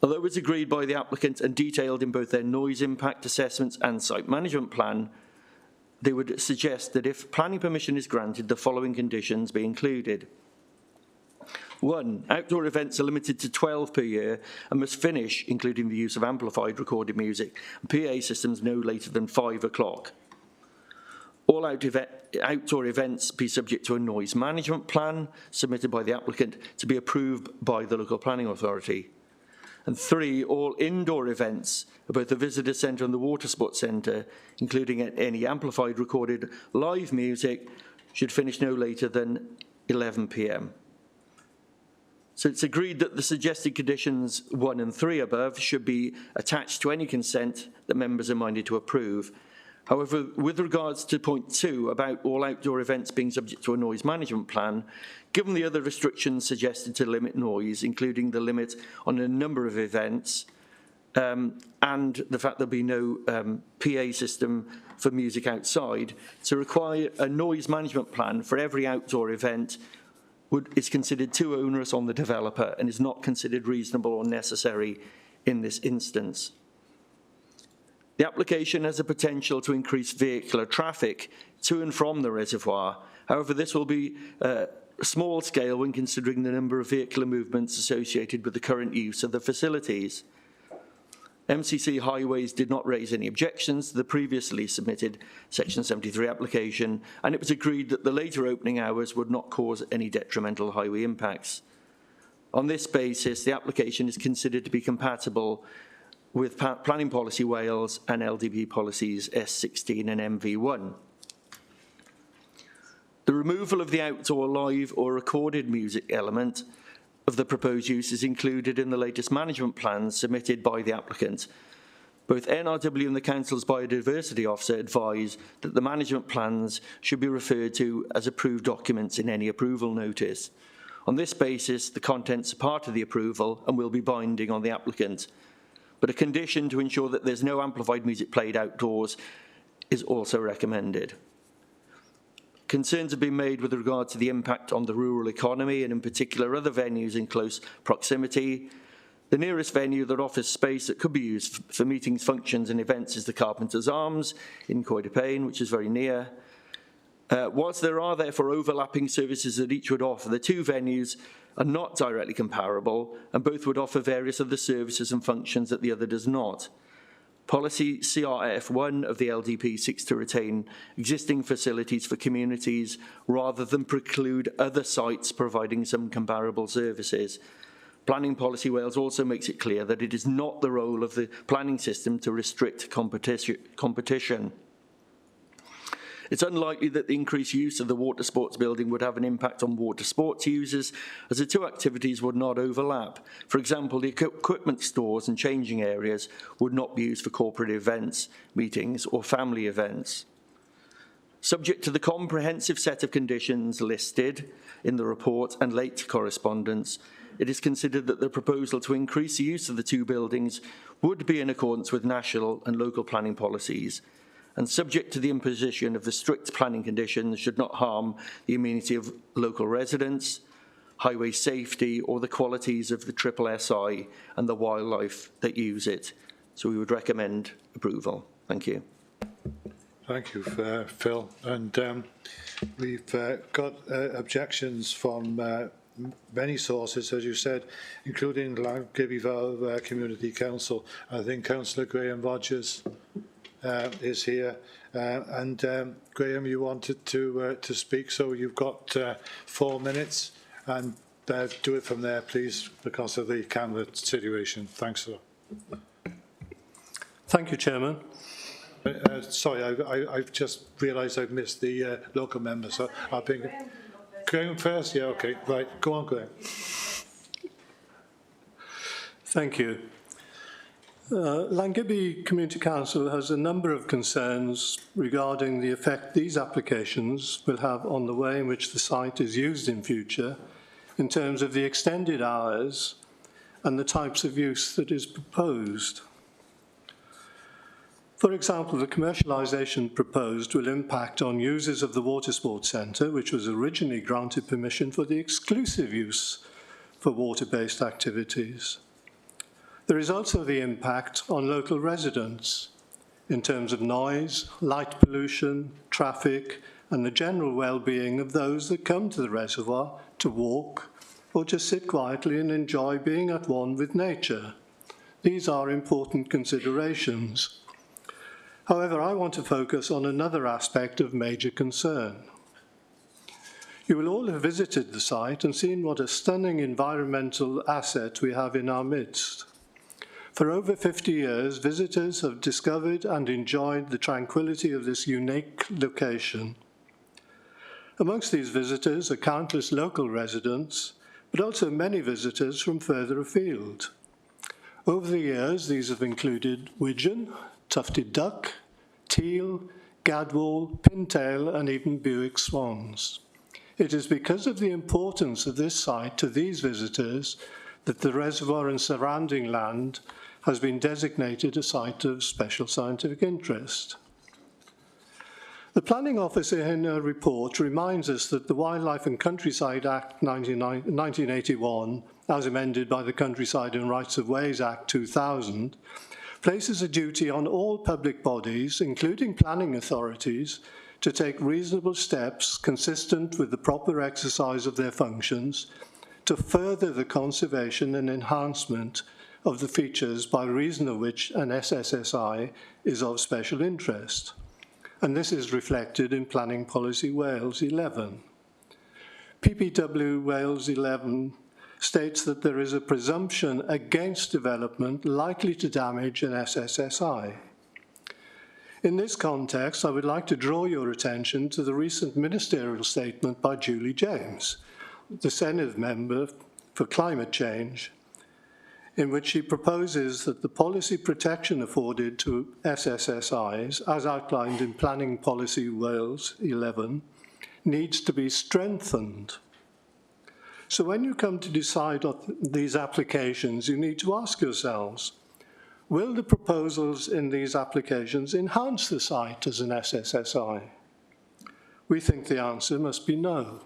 Although it's agreed by the applicant and detailed in both their noise impact assessments and site management plan, they would suggest that if planning permission is granted, the following conditions be included. 1. Outdoor events are limited to 12 per year and must finish, including the use of amplified recorded music, and PA systems no later than 5 o'clock. All outdoor events be subject to a noise management plan submitted by the applicant to be approved by the local planning authority. And 3. All indoor events at both the visitor centre and the water sports centre, including any amplified recorded live music, should finish no later than 11 p.m. So it's agreed that the suggested conditions 1 and 3 above should be attached to any consent that members are minded to approve. However, with regards to point 2 about all outdoor events being subject to a noise management plan, given the other restrictions suggested to limit noise, including the limit on a number of events, and the fact there'll be no PA system for music outside, to require a noise management plan for every outdoor event is considered too onerous on the developer and is not considered reasonable or necessary in this instance. The application has a potential to increase vehicular traffic to and from the reservoir. However, this will be small scale when considering the number of vehicular movements associated with the current use of the facilities. MCC Highways did not raise any objections to the previously submitted Section 73 application, and it was agreed that the later opening hours would not cause any detrimental highway impacts. On this basis, the application is considered to be compatible with Planning Policy Wales and LDP policies S16 and MV1. The removal of the outdoor live or recorded music element of the proposed use is included in the latest management plans submitted by the applicant. Both NRW and the Council's Biodiversity Officer advise that the management plans should be referred to as approved documents in any approval notice. On this basis, the contents are part of the approval and will be binding on the applicant. But a condition to ensure that there's no amplified music played outdoors is also recommended. Concerns have been made with regard to the impact on the rural economy and in particular other venues in close proximity. The nearest venue that offers space that could be used for meetings, functions and events is the Carpenter's Arms in Coed-y-Pain, which is very near. Whilst there are therefore overlapping services that each would offer, the two venues are not directly comparable and both would offer various other services and functions that the other does not. Policy CRF1 of the LDP seeks to retain existing facilities for communities rather than preclude other sites providing some comparable services. Planning Policy Wales also makes it clear that it is not the role of the planning system to restrict competition. It's unlikely that the increased use of the water sports building would have an impact on water sports users, as the two activities would not overlap. For example, the equipment stores and changing areas would not be used for corporate events, meetings, or family events. Subject to the comprehensive set of conditions listed in the report and late correspondence, it is considered that the proposal to increase the use of the two buildings would be in accordance with national and local planning policies, and subject to the imposition of the strict planning conditions should not harm the amenity of local residents, highway safety, or the qualities of the SSSI and the wildlife that use it. So we would recommend approval. Thank you. Thank you, Phil. And we've got objections from many sources, as you said, including Llangibby Vale Community Council. I think Councillor Graham Rogers is here, and Graham, you wanted to speak, so you've got 4 minutes, and do it from there, please, because of the camera situation. Thanks, sir. Thank you, Chairman. Sorry, I've just realised I've missed the local member, so I'll bring Graham first. Yeah, okay, right. Go on, Graham. Thank you. Llangibby Community Council has a number of concerns regarding the effect these applications will have on the way in which the site is used in future in terms of the extended hours and the types of use that is proposed. For example, the commercialisation proposed will impact on users of the Water Sports Centre, which was originally granted permission for the exclusive use for water-based activities. There is also the impact on local residents in terms of noise, light pollution, traffic, and the general well-being of those that come to the reservoir to walk or just sit quietly and enjoy being at one with nature. These are important considerations. However, I want to focus on another aspect of major concern. You will all have visited the site and seen what a stunning environmental asset we have in our midst. For over 50 years, visitors have discovered and enjoyed the tranquility of this unique location. Amongst these visitors are countless local residents, but also many visitors from further afield. Over the years, these have included widgeon, tufted duck, teal, gadwall, pintail, and even Buick swans. It is because of the importance of this site to these visitors that the reservoir and surrounding land has been designated a site of special scientific interest. The Planning Officer in her report reminds us that the Wildlife and Countryside Act 1981, as amended by the Countryside and Rights of Ways Act 2000, places a duty on all public bodies, including planning authorities, to take reasonable steps consistent with the proper exercise of their functions to further the conservation and enhancement of the features by reason of which an SSSI is of special interest. And this is reflected in Planning Policy Wales 11. PPW Wales 11 states that there is a presumption against development likely to damage an SSSI. In this context, I would like to draw your attention to the recent ministerial statement by Julie James, the Senedd member for climate change, in which she proposes that the policy protection afforded to SSSIs, as outlined in Planning Policy Wales 11, needs to be strengthened. So when you come to decide on these applications, you need to ask yourselves, will the proposals in these applications enhance the site as an SSSI? We think the answer must be no.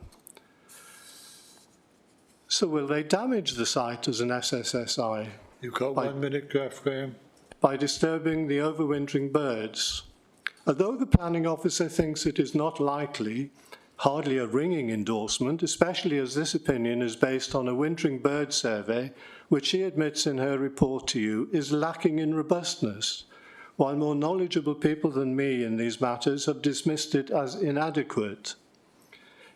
So will they damage the site as an SSSI? You've got 1 minute, Graham. By disturbing the overwintering birds. Although the planning officer thinks it is not likely, hardly a ringing endorsement, especially as this opinion is based on a wintering bird survey, which she admits in her report to you is lacking in robustness, while more knowledgeable people than me in these matters have dismissed it as inadequate.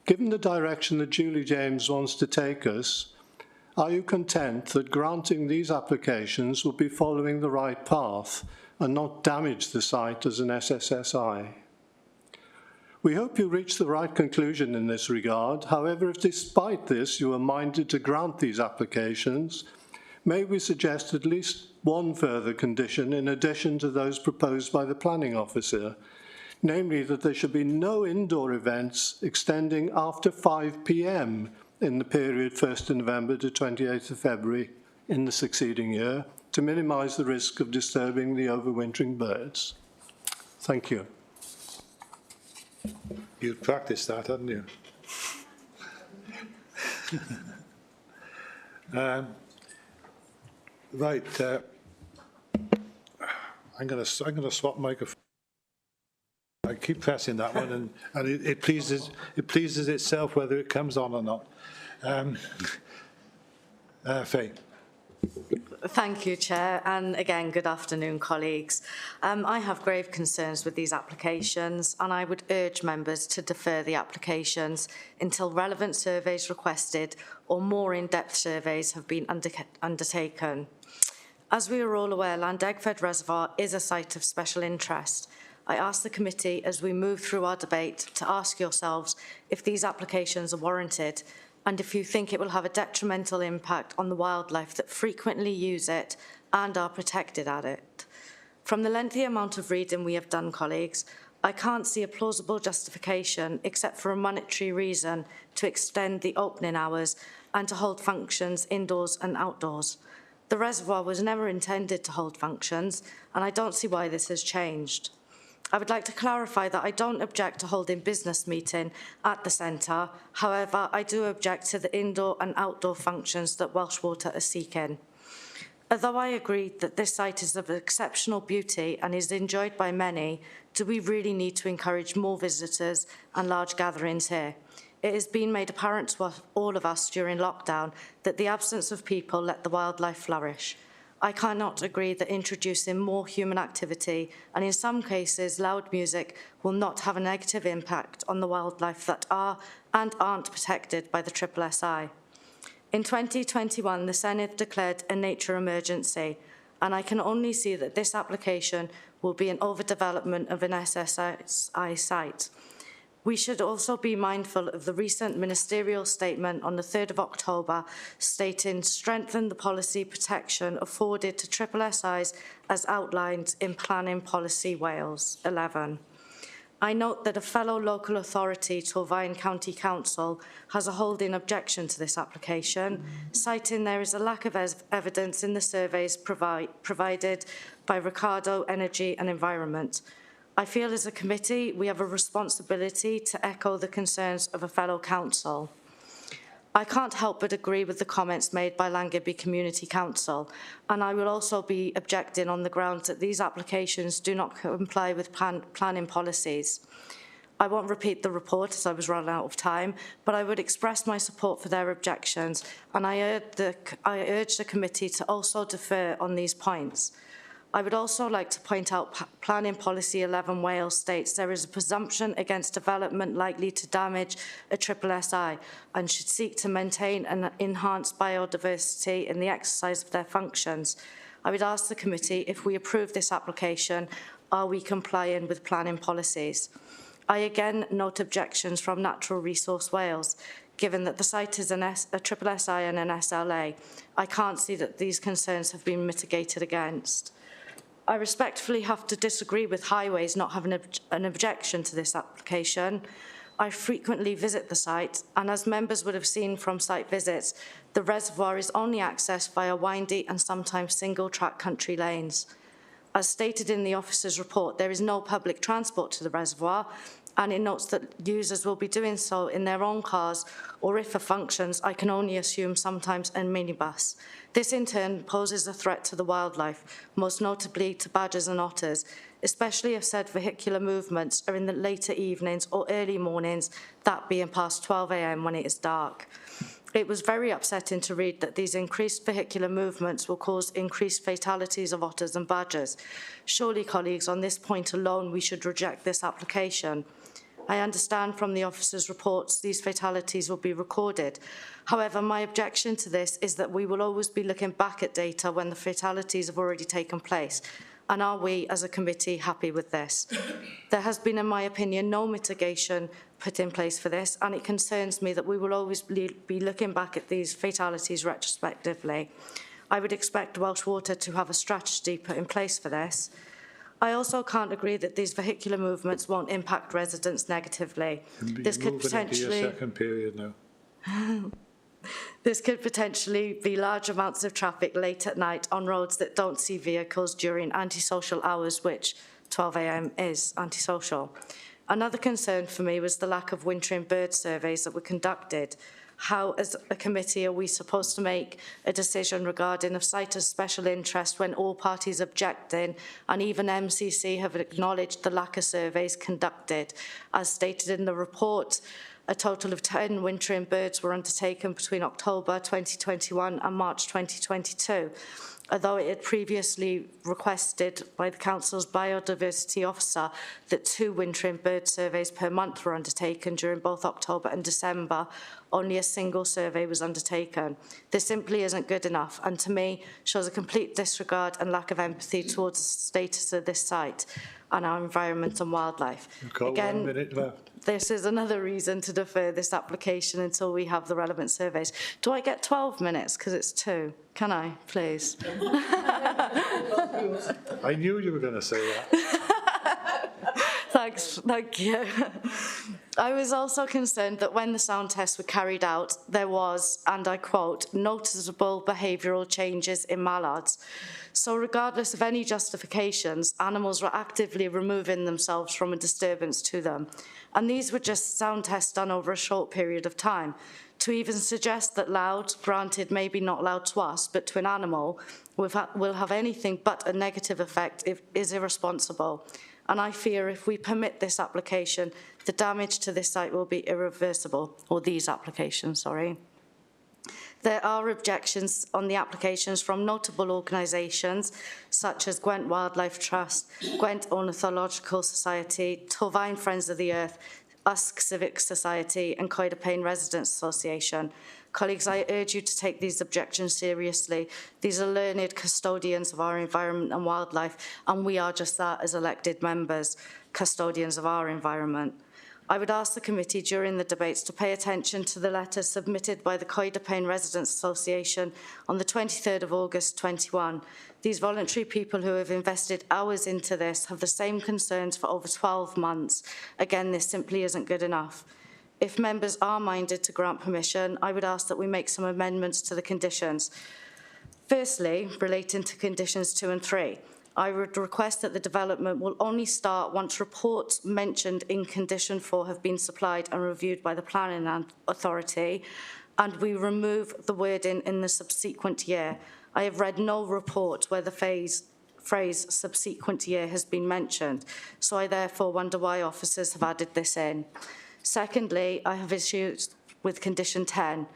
Given the direction that Julie James wants to take us, are you content that granting these applications will be following the right path and not damage the site as an SSSI? We hope you reach the right conclusion in this regard. However, if despite this you are minded to grant these applications, may we suggest at least one further condition in addition to those proposed by the planning officer, namely that there should be no indoor events extending after 5 p.m. in the period 1st of November to 28th of February in the succeeding year to minimise the risk of disturbing the overwintering birds. Thank you. You've practiced that, haven't you? Right. I'm going to swap microphone. I keep pressing that one, and it pleases itself whether it comes on or not. Faye. Thank you, Chair, and again, good afternoon, colleagues. I have grave concerns with these applications, and I would urge members to defer the applications until relevant surveys requested or more in-depth surveys have been undertaken. As we are all aware, Llandegfed Reservoir is a site of special interest. I ask the committee, as we move through our debate, to ask yourselves if these applications are warranted and if you think it will have a detrimental impact on the wildlife that frequently use it and are protected at it. From the lengthy amount of reading we have done, colleagues, I can't see a plausible justification except for a monetary reason to extend the opening hours and to hold functions indoors and outdoors. The reservoir was never intended to hold functions, and I don't see why this has changed. I would like to clarify that I don't object to holding business meeting at the centre. However, I do object to the indoor and outdoor functions that Welsh Water are seeking. Although I agree that this site is of exceptional beauty and is enjoyed by many, do we really need to encourage more visitors and large gatherings here? It has been made apparent to all of us during lockdown that the absence of people let the wildlife flourish. I cannot agree that introducing more human activity and in some cases loud music will not have a negative impact on the wildlife that are and aren't protected by the SSSI. In 2021, the Senedd declared a nature emergency, and I can only see that this application will be an overdevelopment of an SSSI site. We should also be mindful of the recent ministerial statement on the 3rd of October stating strengthen the policy protection afforded to SSSIs as outlined in Planning Policy Wales 11. I note that a fellow local authority, Torfaen County Council, has a holding objection to this application, citing there is a lack of evidence in the surveys provided by Ricardo Energy and Environment. I feel as a committee we have a responsibility to echo the concerns of a fellow council. I can't help but agree with the comments made by Llangibby Community Council, and I will also be objecting on the grounds that these applications do not comply with planning policies. I won't repeat the report as I was running out of time, but I would express my support for their objections, and I urge the committee to also defer on these points. I would also like to point out Planning Policy 11 Wales states there is a presumption against development likely to damage a SSSI and should seek to maintain and enhance biodiversity in the exercise of their functions. I would ask the committee, if we approve this application, are we complying with planning policies? I again note objections from Natural Resource Wales. Given that the site is a SSSI and an SLA, I can't see that these concerns have been mitigated against. I respectfully have to disagree with Highways not having an objection to this application. I frequently visit the site, and as members would have seen from site visits, the reservoir is only accessed via windy and sometimes single-track country lanes. As stated in the officer's report, there is no public transport to the reservoir, and it notes that users will be doing so in their own cars, or if for functions, I can only assume sometimes a minibus. This in turn poses a threat to the wildlife, most notably to badgers and otters, especially if said vehicular movements are in the later evenings or early mornings, that being past 12 AM when it is dark. It was very upsetting to read that these increased vehicular movements will cause increased fatalities of otters and badgers. Surely, colleagues, on this point alone, we should reject this application. I understand from the officer's reports these fatalities will be recorded. However, my objection to this is that we will always be looking back at data when the fatalities have already taken place. And are we, as a committee, happy with this? There has been, in my opinion, no mitigation put in place for this, and it concerns me that we will always be looking back at these fatalities retrospectively. I would expect Welsh Water to have a strategy put in place for this. I also can't agree that these vehicular movements won't impact residents negatively. This could potentially... Your second period now. This could potentially be large amounts of traffic late at night on roads that don't see vehicles during antisocial hours, which 12 AM is antisocial. Another concern for me was the lack of wintering bird surveys that were conducted. How, as a committee, are we supposed to make a decision regarding a site of special interest when all parties objecting, and even MCC have acknowledged the lack of surveys conducted? As stated in the report, a total of 10 wintering birds were undertaken between October 2021 and March 2022. Although it had previously requested by the Council's biodiversity officer that 2 wintering bird surveys per month were undertaken during both October and December, only a single survey was undertaken. This simply isn't good enough, and to me shows a complete disregard and lack of empathy towards the status of this site and our environment and wildlife. You've got 1 minute left. This is another reason to defer this application until we have the relevant surveys. Do I get 12 minutes? Because it's 2. Can I, please? I knew you were going to say that. Thanks, thank you. I was also concerned that when the sound tests were carried out, there was, and I quote, noticeable behavioural changes in mallards. So regardless of any justifications, animals were actively removing themselves from a disturbance to them. And these were just sound tests done over a short period of time. To even suggest that loud, granted maybe not loud to us, but to an animal, will have anything but a negative effect is irresponsible. And I fear if we permit this application, the damage to this site will be irreversible, or these applications, sorry. There are objections on the applications from notable organisations such as Gwent Wildlife Trust, Gwent Ornithological Society, Torfaen Friends of the Earth, Usk Civic Society and Coed Pain Residents Association. Colleagues, I urge you to take these objections seriously. These are learned custodians of our environment and wildlife, and we are just that as elected members, custodians of our environment. I would ask the committee during the debates to pay attention to the letter submitted by the Coed Pain Residents Association on the 23rd of August 21. These voluntary people who have invested hours into this have the same concerns for over 12 months. Again, this simply isn't good enough. If members are minded to grant permission, I would ask that we make some amendments to the conditions. Firstly, relating to conditions 2 and 3, I would request that the development will only start once reports mentioned in condition 4 have been supplied and reviewed by the planning authority, and we remove the wording in the subsequent year. I have read no report where the phrase subsequent year has been mentioned, so I therefore wonder why officers have added this in. Secondly, I have issues with condition 10.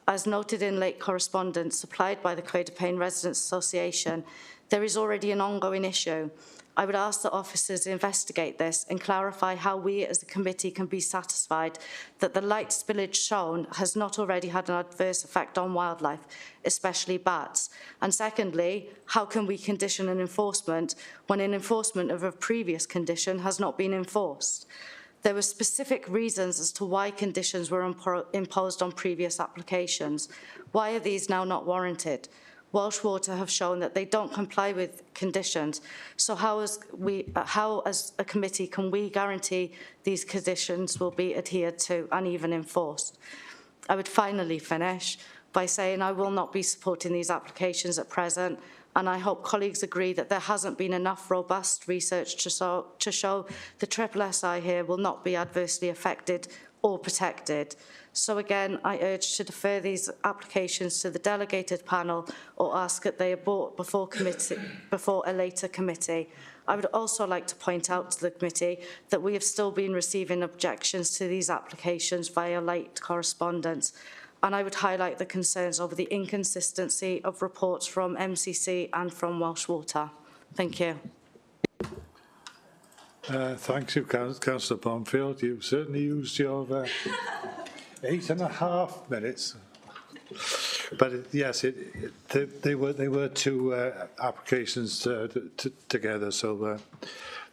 As noted in late correspondence supplied by the Craig Payne Residents Association, there is already an ongoing issue. I would ask that officers investigate this and clarify how we as a committee can be satisfied that the light spillage shown has not already had an adverse effect on wildlife, especially bats. And secondly, how can we condition an enforcement when an enforcement of a previous condition has not been enforced? There were specific reasons as to why conditions were imposed on previous applications. Why are these now not warranted? Welsh Water have shown that they don't comply with conditions. So how as a committee can we guarantee these conditions will be adhered to and even enforced? I would finally finish by saying I will not be supporting these applications at present, and I hope colleagues agree that there hasn't been enough robust research to show the SSSI here will not be adversely affected or protected. So again, I urge to defer these applications to the delegated panel or ask that they are brought before a later committee. I would also like to point out to the committee that we have still been receiving objections to these applications via late correspondence, and I would highlight the concerns over the inconsistency of reports from MCC and from Welsh Water. Thank you. Thank you, Councillor Bonfield. You certainly used your 8.5 minutes. But yes, they were two applications together, so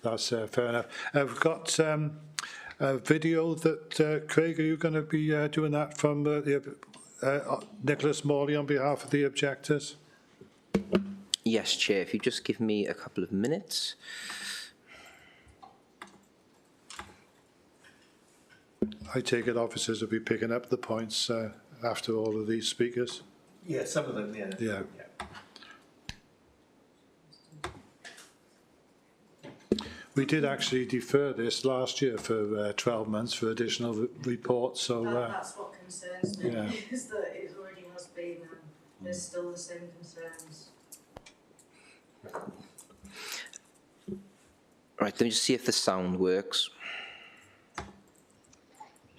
that's fair enough. I've got a video that, Craig, are you going to be doing that from Nicholas Morley on behalf of the objectors? Yes, Chair, if you just give me a couple of minutes. I take it officers will be picking up the points after all of these speakers. Yeah, some of them, yeah. Yeah. We did actually defer this last year for 12 months for additional reports. So that's what concerns me, yeah. is that it already has been, there's still the same concerns. Right, let me just see if the sound works.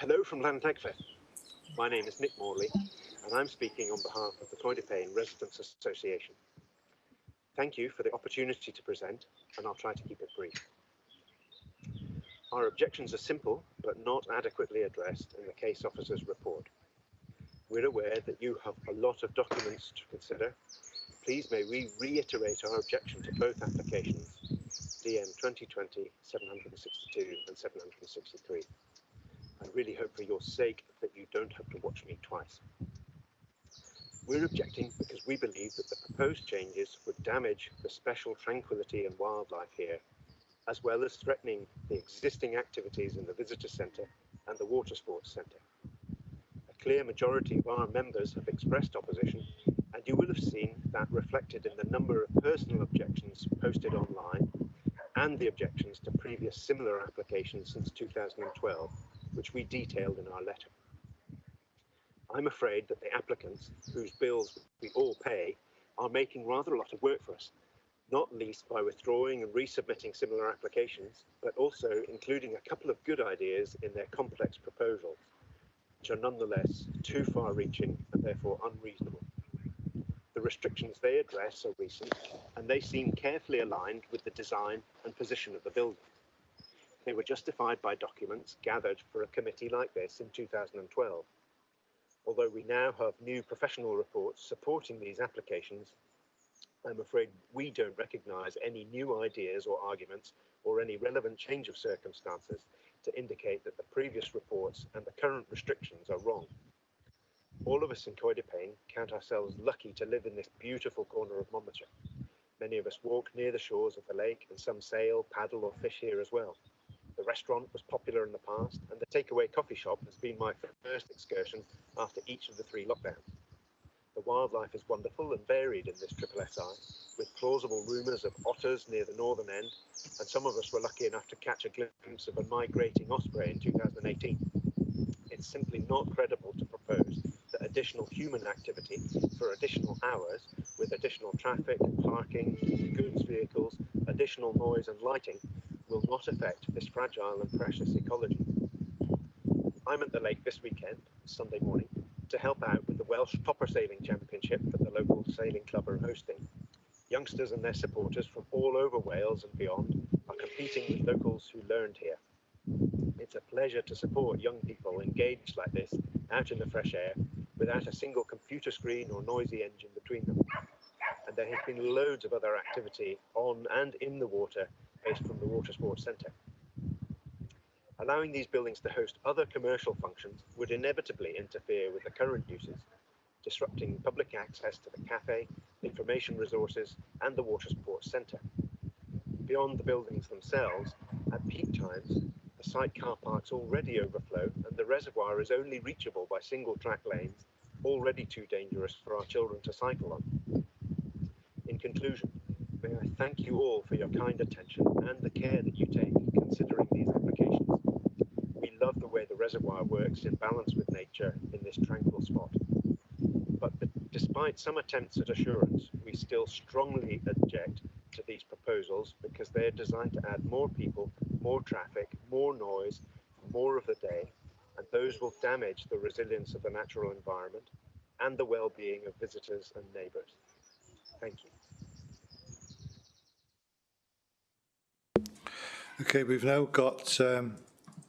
Hello from Llantegfeth. My name is Nick Morley, and I'm speaking on behalf of the Craig Payne Residents Association. Thank you for the opportunity to present, and I'll try to keep it brief. Our objections are simple, but not adequately addressed in the case officer's report. We're aware that you have a lot of documents to consider. Please may we reiterate our objection to both applications, DM 2020 762 and 763. I really hope for your sake that you don't have to watch me twice. We're objecting because we believe that the proposed changes would damage the special tranquility and wildlife here, as well as threatening the existing activities in the visitor centre and the water sports centre. A clear majority of our members have expressed opposition, and you will have seen that reflected in the number of personal objections posted online and the objections to previous similar applications since 2012, which we detailed in our letter. I'm afraid that the applicants, whose bills we all pay, are making rather a lot of work for us, not least by withdrawing and resubmitting similar applications, but also including a couple of good ideas in their complex proposals, which are nonetheless too far-reaching and therefore unreasonable. The restrictions they address are recent, and they seem carefully aligned with the design and position of the building. They were justified by documents gathered for a committee like this in 2012. Although we now have new professional reports supporting these applications, I'm afraid we don't recognise any new ideas or arguments or any relevant change of circumstances to indicate that the previous reports and the current restrictions are wrong. All of us in Craig Payne count ourselves lucky to live in this beautiful corner of Monmouthshire. Many of us walk near the shores of the lake, and some sail, paddle or fish here as well. The restaurant was popular in the past, and the takeaway coffee shop has been my first excursion after each of the 3 lockdowns. The wildlife is wonderful and varied in this SSSI, with plausible rumours of otters near the northern end, and some of us were lucky enough to catch a glimpse of a migrating osprey in 2018. It's simply not credible to propose that additional human activity for additional hours with additional traffic, parking, goods vehicles, additional noise and lighting will not affect this fragile and precious ecology. I'm at the lake this weekend, Sunday morning, to help out with the Welsh Topper Sailing Championship that the local sailing club are hosting. Youngsters and their supporters from all over Wales and beyond are competing with locals who learned here. It's a pleasure to support young people engaged like this out in the fresh air without a single computer screen or noisy engine between them. And there has been loads of other activity on and in the water based from the Water Sports Centre. Allowing these buildings to host other commercial functions would inevitably interfere with the current uses, disrupting public access to the cafe, information resources and the Water Sports Centre. Beyond the buildings themselves, at peak times, the site car parks already overflow and the reservoir is only reachable by single track lanes, already too dangerous for our children to cycle on. In conclusion, may I thank you all for your kind attention and the care that you take considering these applications. We love the way the reservoir works in balance with nature in this tranquil spot. But despite some attempts at assurance, we still strongly object to these proposals because they are designed to add more people, more traffic, more noise, more of the day, and those will damage the resilience of the natural environment and the well-being of visitors and neighbours. Thank you. Okay, we've now got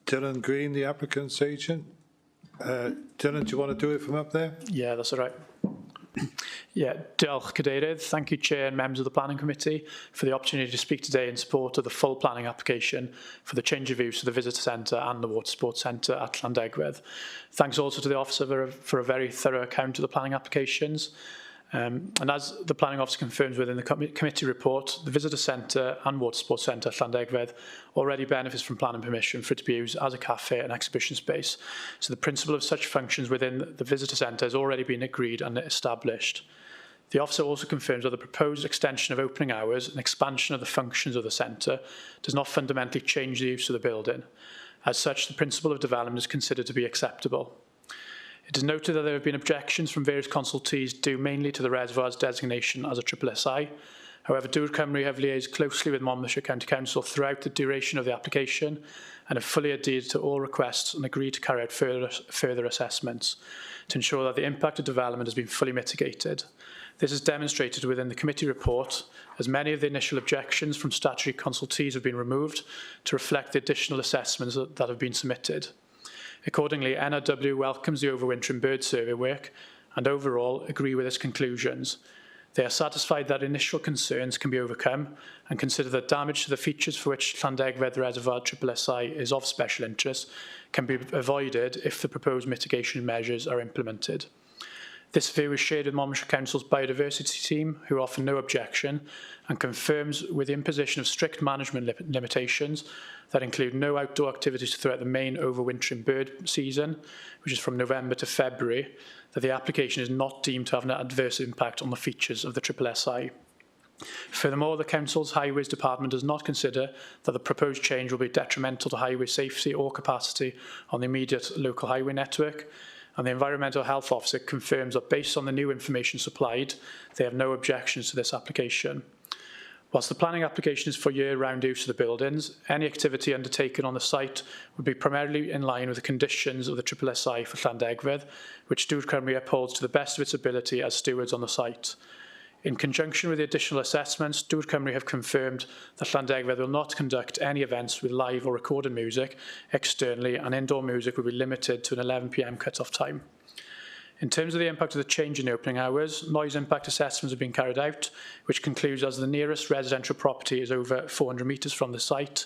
Dylan Green, the applicant's agent. Dylan, do you want to do it from up there? Yeah, that's all right. Yeah, diolch Cadeirydd. Thank you, Chair and members of the Planning Committee, for the opportunity to speak today in support of the full planning application for the change of use of the Visitor Centre and the Water Sports Centre at Llandegfedd. Thanks also to the Officer for a very thorough account of the planning applications. And as the Planning Officer confirms within the committee report, the Visitor Centre and Water Sports Centre at Llandegfedd already benefits from planning permission for it to be used as a cafe and exhibition space. So the principle of such functions within the Visitor Centre has already been agreed and established. The Officer also confirms that the proposed extension of opening hours and expansion of the functions of the centre does not fundamentally change the use of the building. As such, the principle of development is considered to be acceptable. It is noted that there have been objections from various consultees due mainly to the reservoir's designation as a SSSI. However, Dŵr Cymru have liaised closely with Monmouthshire County Council throughout the duration of the application and have fully adhered to all requests and agreed to carry out further assessments to ensure that the impact of development has been fully mitigated. This is demonstrated within the committee report, as many of the initial objections from statutory consultees have been removed to reflect the additional assessments that have been submitted. Accordingly, NRW welcomes the overwintering bird survey work and overall agree with its conclusions. They are satisfied that initial concerns can be overcome and consider that damage to the features for which Llandegfedd Reservoir SSSI is of special interest can be avoided if the proposed mitigation measures are implemented. This view is shared with Monmouthshire Council's biodiversity team, who offer no objection, and confirms with the imposition of strict management limitations that include no outdoor activities throughout the main overwintering bird season, which is from November to February, that the application is not deemed to have an adverse impact on the features of the SSSI. Furthermore, the Council's Highways Department does not consider that the proposed change will be detrimental to highway safety or capacity on the immediate local highway network, and the Environmental Health Officer confirms that based on the new information supplied, they have no objections to this application. Whilst the planning application is for year-round use of the buildings, any activity undertaken on the site would be primarily in line with the conditions of the SSSI for Llandegfedd, which Dŵr Cymru upholds to the best of its ability as stewards on the site. In conjunction with the additional assessments, Dŵr Cymru have confirmed that Llandegfedd will not conduct any events with live or recorded music externally, and indoor music will be limited to an 11 PM cut-off time. In terms of the impact of the change in opening hours, noise impact assessments have been carried out, which concludes as the nearest residential property is over 400 metres from the site.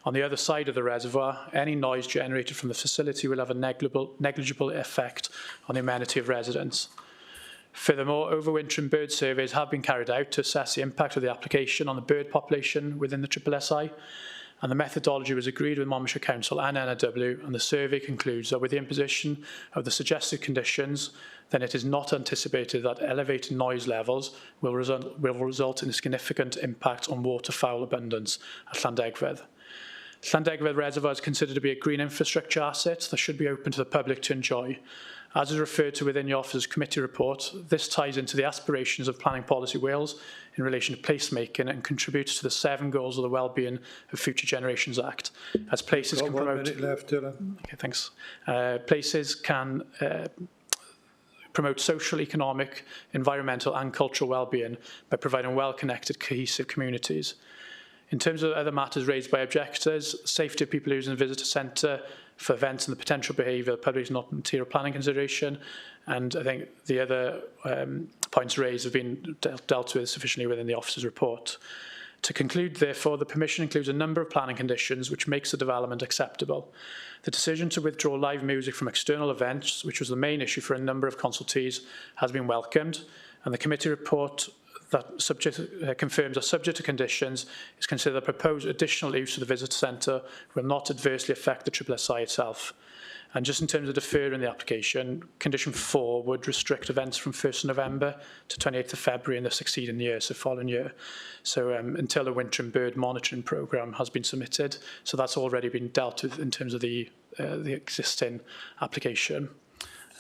On the other side of the reservoir, any noise generated from the facility will have a negligible effect on the amenity of residents. Furthermore, overwintering bird surveys have been carried out to assess the impact of the application on the bird population within the SSSI, and the methodology was agreed with Monmouthshire Council and NRW, and the survey concludes that with the imposition of the suggested conditions, then it is not anticipated that elevated noise levels will result in a significant impact on waterfowl abundance at Llandegfedd. Llandegfed Reservoir is considered to be a green infrastructure asset that should be open to the public to enjoy. As is referred to within the Officer's committee report, this ties into the aspirations of Planning Policy Wales in relation to placemaking and contributes to the 7 goals of the Wellbeing of Future Generations Act. As places can promote... 1 minute left, Dylan. Okay, thanks. Places can promote social, economic, environmental and cultural well-being by providing well-connected, cohesive communities. In terms of other matters raised by objectors, safety of people using the visitor centre for events and the potential behaviour of the public is not material planning consideration, and I think the other points raised have been dealt with sufficiently within the Officer's report. To conclude, therefore, the permission includes a number of planning conditions which makes the development acceptable. The decision to withdraw live music from external events, which was the main issue for a number of consultees, has been welcomed, and the committee report that confirms that subject to conditions is considered the proposed additional use of the visitor centre will not adversely affect the SSSI itself. And just in terms of deferring the application, condition 4 would restrict events from 1st November to 28th of February in the succeeding year, so following year. So until a winter and bird monitoring programme has been submitted. So that's already been dealt with in terms of the existing application.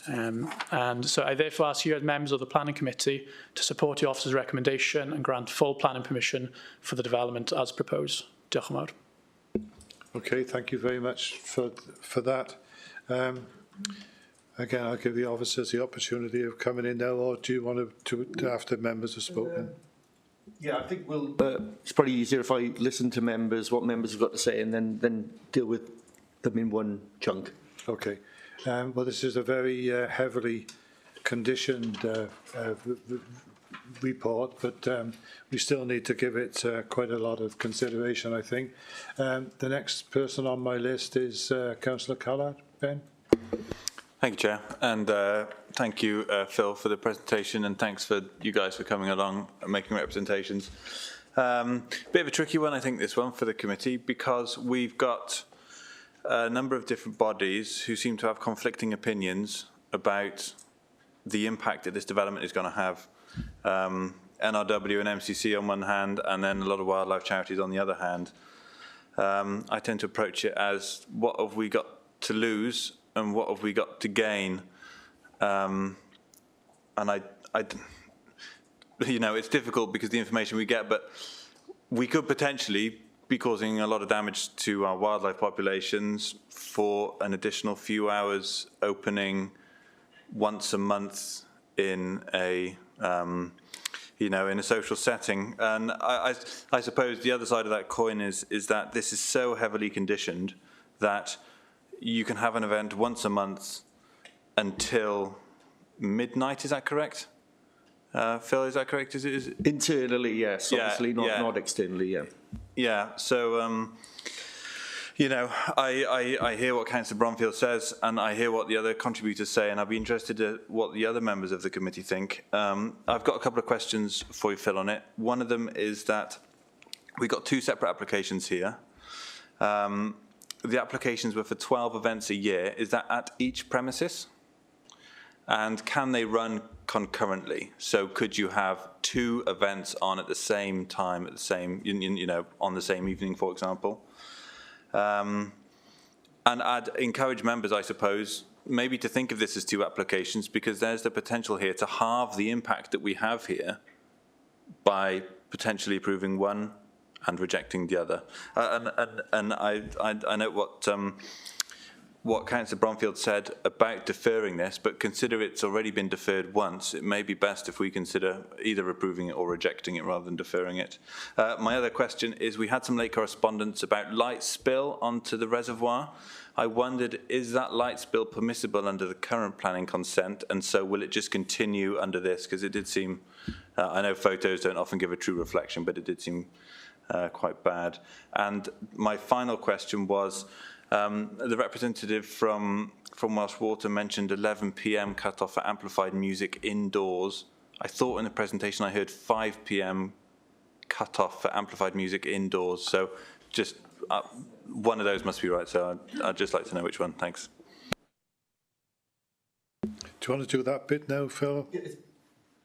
And so I therefore ask you as members of the Planning Committee to support the Officer's recommendation and grant full planning permission for the development as proposed. Diolch yn fawr. Okay, thank you very much for that. Again, I'll give the officers the opportunity of coming in now, or do you want to after members have spoken? Yeah, I think we'll. It's probably easier if I listen to members, what members have got to say, and then deal with them in one chunk. Okay. Well, this is a very heavily conditioned report, but we still need to give it quite a lot of consideration, I think. The next person on my list is Councillor Callard. Ben? Thank you, Chair. And thank you, Phil, for the presentation, and thanks for you guys for coming along and making representations. Bit of a tricky one, I think, this one for the committee, because we've got a number of different bodies who seem to have conflicting opinions about the impact that this development is going to have. NRW and MCC on one hand, and then a lot of wildlife charities on the other hand. I tend to approach it as, what have we got to lose and what have we got to gain? And you know, it's difficult because the information we get, but we could potentially be causing a lot of damage to our wildlife populations for an additional few hours opening once a month in a you know, in a social setting. And I suppose the other side of that coin is that this is so heavily conditioned that you can have an event once a month until midnight. Is that correct? Phil, is that correct? Is it? Internally, yes. Obviously, not externally. Yeah. Yeah. So, you know, I hear what Councillor Bromfield says, and I hear what the other contributors say, and I'd be interested in what the other members of the committee think. I've got a couple of questions for you, Phil, on it. One of them is that we've got 2 separate applications here. The applications were for 12 events a year. Is that at each premises? And can they run concurrently? So could you have 2 events on at the same time, at the same, you know, on the same evening, for example? And I'd encourage members, I suppose, maybe to think of this as 2 applications, because there's the potential here to halve the impact that we have here by potentially approving one and rejecting the other. And I know what Councillor Bromfield said about deferring this, but consider it's already been deferred once. It may be best if we consider either approving it or rejecting it rather than deferring it. My other question is, we had some late correspondence about light spill onto the reservoir. I wondered, is that light spill permissible under the current planning consent, and so will it just continue under this? Because it did seem, I know photos don't often give a true reflection, but it did seem quite bad. And my final question was, the representative from Welsh Water mentioned 11 p.m. cut-off for amplified music indoors. I thought in the presentation I heard 5 p.m. cut-off for amplified music indoors. So just one of those must be right. So I'd just like to know which one. Thanks. Do you want to do that bit now, Phil?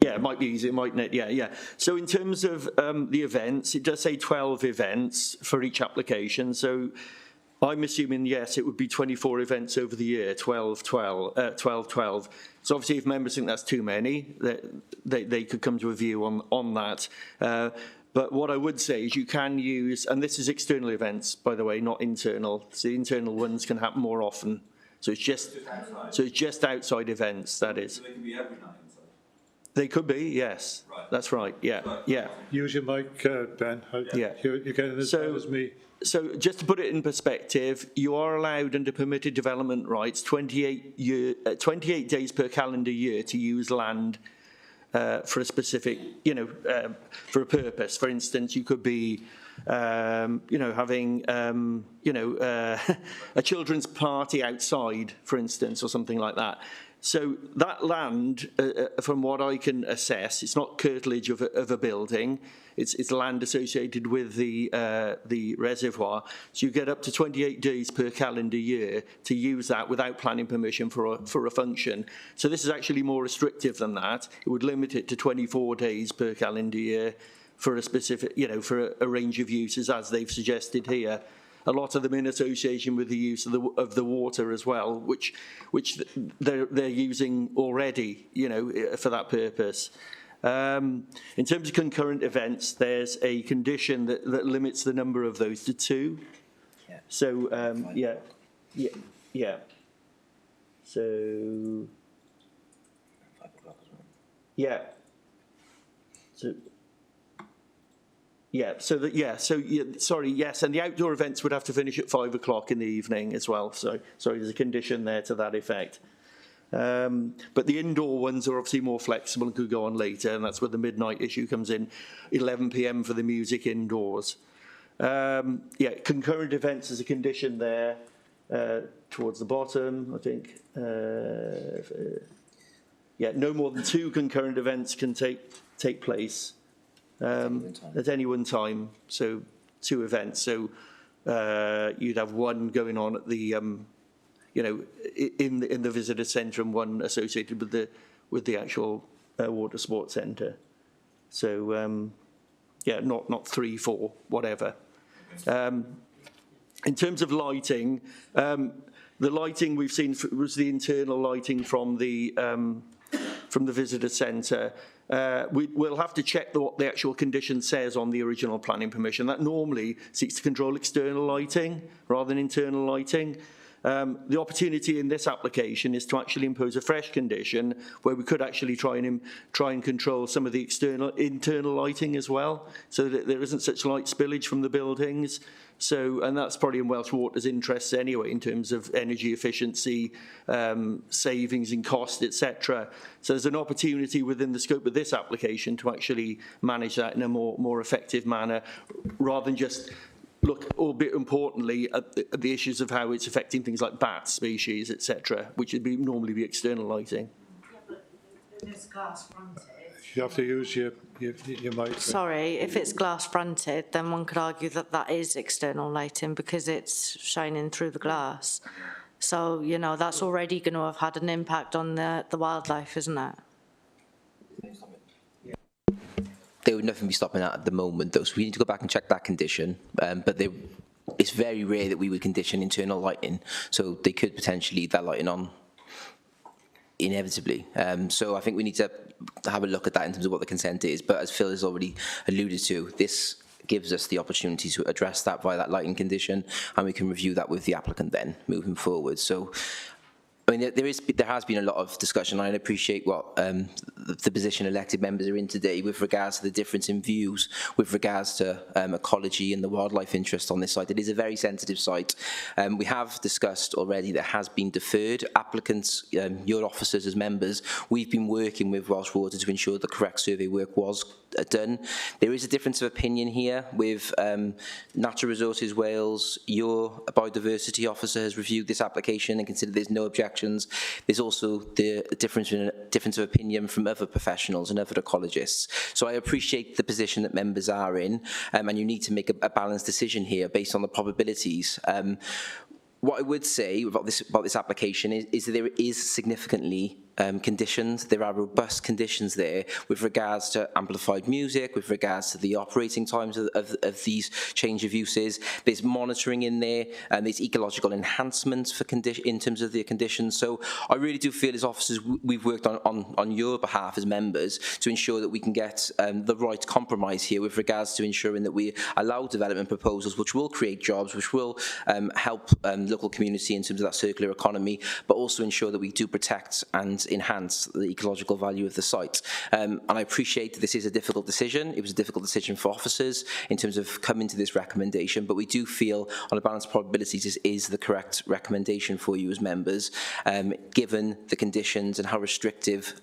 Yeah, it might be easy, mightn't it? Yeah. So in terms of the events, it does say 12 events for each application. So I'm assuming, yes, it would be 24 events over the year, 12. So obviously, if members think that's too many, they could come to a view on that. But what I would say is you can use, and this is external events, by the way, not internal. So the internal ones can happen more often. So it's just outside events, that is. So they can be every night inside? They could be, yes. Right. That's right, yeah. Use your mic, Ben. Yeah. You're getting as bad as me. So just to put it in perspective, you are allowed under permitted development rights 28 days per calendar year to use land for a specific, for a purpose. For instance, you could be, having, a children's party outside, for instance, or something like that. So that land, from what I can assess, it's not curtilage of a building. It's land associated with the reservoir. So you get up to 28 days per calendar year to use that without planning permission for a function. So this is actually more restrictive than that. It would limit it to 24 days per calendar year for a specific, for a range of uses, as they've suggested here. A lot of them in association with the use of the water as well, which they're using already, for that purpose. In terms of concurrent events, there's a condition that limits the number of those to 2. Yeah. So yeah. So 5 o'clock as well. Yeah. Yes, and the outdoor events would have to finish at 5 o'clock in the evening as well. So, sorry, there's a condition there to that effect. But the indoor ones are obviously more flexible and could go on later, and that's where the midnight issue comes in, 11 p.m. for the music indoors. Concurrent events is a condition there towards the bottom, I think. No more than 2 concurrent events can take place. At any one time, so 2 events. So you'd have one going on at the, in the visitor centre, and one associated with the actual water sports centre. So not 3, 4, whatever. In terms of lighting, the lighting we've seen was the internal lighting from the visitor centre. We'll have to check what the actual condition says on the original planning permission. That normally seeks to control external lighting rather than internal lighting. The opportunity in this application is to actually impose a fresh condition where we could actually try and control some of the internal lighting as well, so that there isn't such light spillage from the buildings. So, and that's probably in Welsh Water's interests anyway, in terms of energy efficiency, savings in cost, etc. So there's an opportunity within the scope of this application to actually manage that in a more effective manner, rather than just look, albeit importantly, at the issues of how it's affecting things like bat species, etc., which would normally be external lighting. Yeah, but there's glass fronted. You have to use your mic. Sorry, if it's glass fronted, then one could argue that that is external lighting because it's shining through the glass. So, that's already going to have had an impact on the wildlife, isn't it? There would nothing be stopping that at the moment, though, so we need to go back and check that condition. But it's very rare that we would condition internal lighting, so they could potentially leave that lighting on inevitably. So I think we need to have a look at that in terms of what the consent is. But as Phil has already alluded to, this gives us the opportunity to address that via that lighting condition, and we can review that with the applicant then moving forward. So, I mean, there has been a lot of discussion. I appreciate what the position elected members are in today with regards to the difference in views with regards to ecology and the wildlife interest on this site. It is a very sensitive site. We have discussed already that has been deferred. Applicants, your officers as members, we've been working with Welsh Water to ensure the correct survey work was done. There is a difference of opinion here with Natural Resources Wales. Your biodiversity officer has reviewed this application and considered there's no objections. There's also the difference of opinion from other professionals and other ecologists. So I appreciate the position that members are in, and you need to make a balanced decision here based on the probabilities. What I would say about this application is that there is significantly conditions. There are robust conditions there with regards to amplified music, with regards to the operating times of these change of uses. There's monitoring in there, and there's ecological enhancements for in terms of the conditions. So I really do feel as officers we've worked on your behalf as members to ensure that we can get the right compromise here with regards to ensuring that we allow development proposals which will create jobs, which will help local community in terms of that circular economy, but also ensure that we do protect and enhance the ecological value of the site. And I appreciate that this is a difficult decision. It was a difficult decision for officers in terms of coming to this recommendation, but we do feel on a balance of probabilities this is the correct recommendation for you as members, given the conditions and how restrictive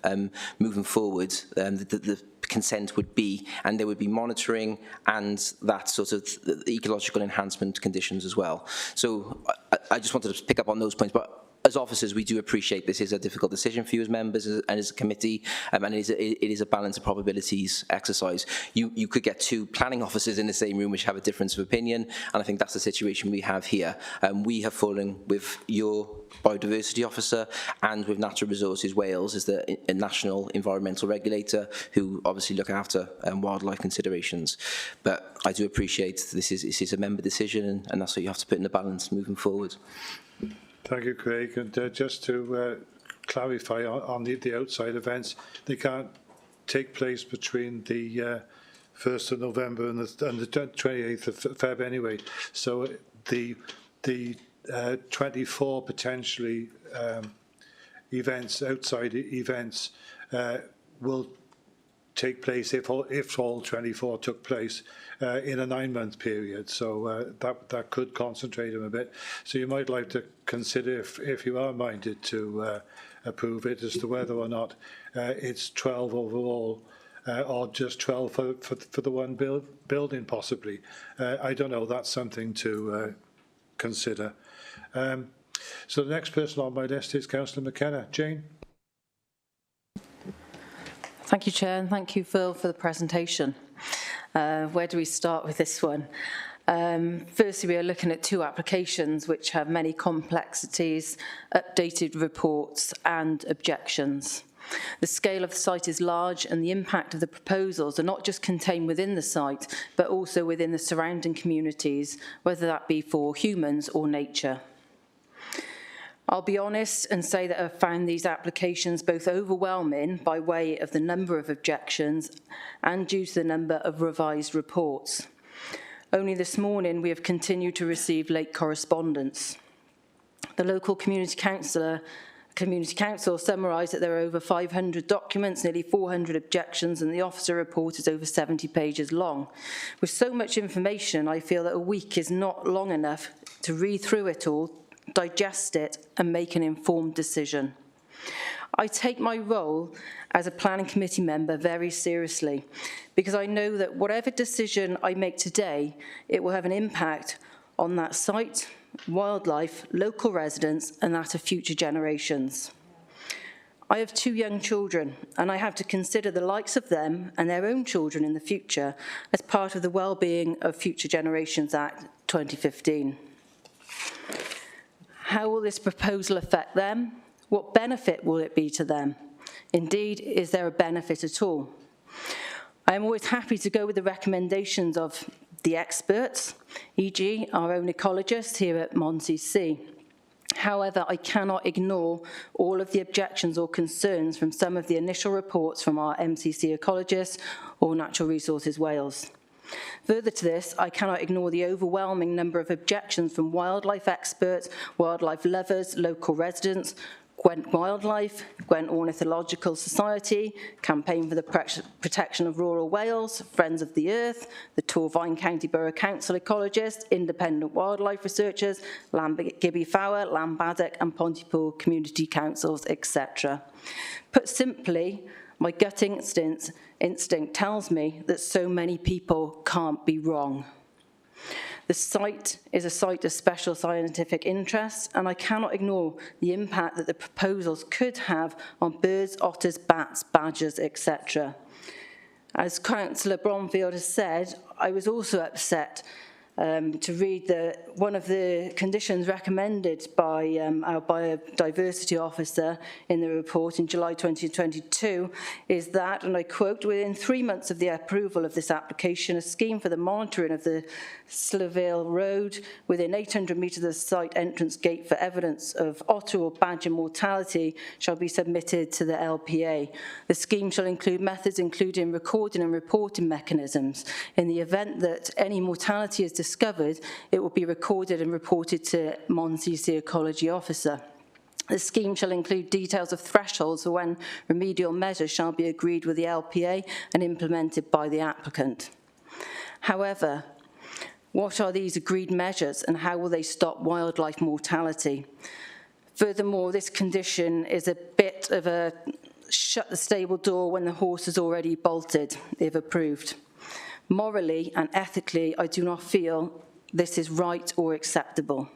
moving forward the consent would be, and there would be monitoring and that sort of the ecological enhancement conditions as well. So I just wanted to pick up on those points, but as officers, we do appreciate this is a difficult decision for you as members and as a committee, and it is a balance of probabilities exercise. You could get two planning officers in the same room which have a difference of opinion, and I think that's the situation we have here. We have fallen with your biodiversity officer and with Natural Resources Wales as the national environmental regulator who obviously look after wildlife considerations. But I do appreciate this is a member decision, and that's what you have to put in the balance moving forward. Thank you, Craig. And just to clarify on the outside events, they can't take place between the 1st of November and the 28th of Feb anyway. So the 24 potentially events, outside events, will take place if all 24 took place in a 9-month period. So that could concentrate them a bit. So you might like to consider, if you are minded to approve it, as to whether or not it's 12 overall or just 12 for the one building possibly. I don't know, that's something to consider. So the next person on my list is Councillor McKenna. Jane? Thank you, Chair, and thank you, Phil, for the presentation. Where do we start with this one? Firstly, we are looking at two applications which have many complexities, updated reports and objections. The scale of the site is large, and the impact of the proposals are not just contained within the site, but also within the surrounding communities, whether that be for humans or nature. I'll be honest and say that I've found these applications both overwhelming by way of the number of objections and due to the number of revised reports. Only this morning we have continued to receive late correspondence. The local community council summarised that there are over 500 documents, nearly 400 objections, and the officer report is over 70 pages long. With so much information, I feel that a week is not long enough to read through it all, digest it and make an informed decision. I take my role as a planning committee member very seriously because I know that whatever decision I make today, it will have an impact on that site, wildlife, local residents and that of future generations. I have 2 young children and I have to consider the likes of them and their own children in the future as part of the Wellbeing of Future Generations Act 2015. How will this proposal affect them? What benefit will it be to them? Indeed, is there a benefit at all? I am always happy to go with the recommendations of the experts, e.g. our own ecologists here at MonCC. However, I cannot ignore all of the objections or concerns from some of the initial reports from our MCC ecologists or Natural Resources Wales. Further to this, I cannot ignore the overwhelming number of objections from wildlife experts, wildlife lovers, local residents, Gwent Wildlife, Gwent Ornithological Society, Campaign for the Protection of Rural Wales, Friends of the Earth, the Torfaen County Borough Council ecologists, independent wildlife researchers, Lambgibby Fowler, Lambaddock and Pontypool Community Councils, etc. Put simply, my gut instinct tells me that so many people can't be wrong. The site is a site of special scientific interest, and I cannot ignore the impact that the proposals could have on birds, otters, bats, badgers, etc. As Councillor Bromfield has said, I was also upset to read that one of the conditions recommended by our biodiversity officer in the report in July 2022 is that, and I quote, within 3 months of the approval of this application, a scheme for the monitoring of the Slevale Road within 800 metres of the site entrance gate for evidence of otter or badger mortality shall be submitted to the LPA. The scheme shall include methods including recording and reporting mechanisms. In the event that any mortality is discovered, it will be recorded and reported to MONSE's ecology officer. The scheme shall include details of thresholds for when remedial measures shall be agreed with the LPA and implemented by the applicant. However, what are these agreed measures and how will they stop wildlife mortality? Furthermore, this condition is a bit of a shut the stable door when the horse is already bolted, if approved. Morally and ethically, I do not feel this is right or acceptable.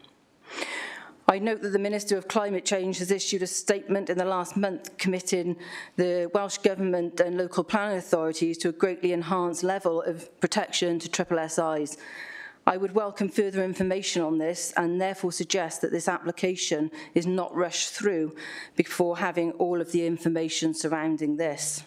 I note that the Minister of Climate Change has issued a statement in the last month committing the Welsh Government and local planning authorities to a greatly enhanced level of protection to SSSIs. I would welcome further information on this and therefore suggest that this application is not rushed through before having all of the information surrounding this.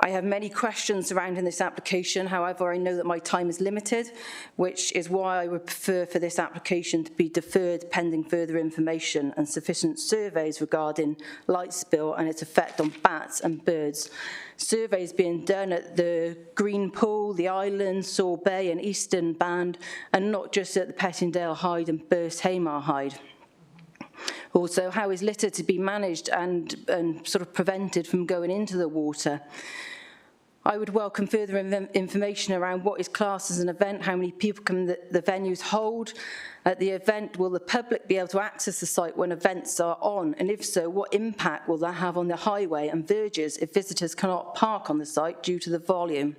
I have many questions surrounding this application. However, I know that my time is limited, which is why I would prefer for this application to be deferred pending further information and sufficient surveys regarding light spill and its effect on bats and birds. Surveys being done at the Green Pool, the Island, Saw Bay and Eastern Band, and not just at the Pettingdale Hyde and Burst-Hamar Hyde. Also, how is litter to be managed and sort of prevented from going into the water? I would welcome further information around what is classed as an event, how many people can the venues hold. At the event, will the public be able to access the site when events are on? And if so, what impact will that have on the highway and verges if visitors cannot park on the site due to the volume?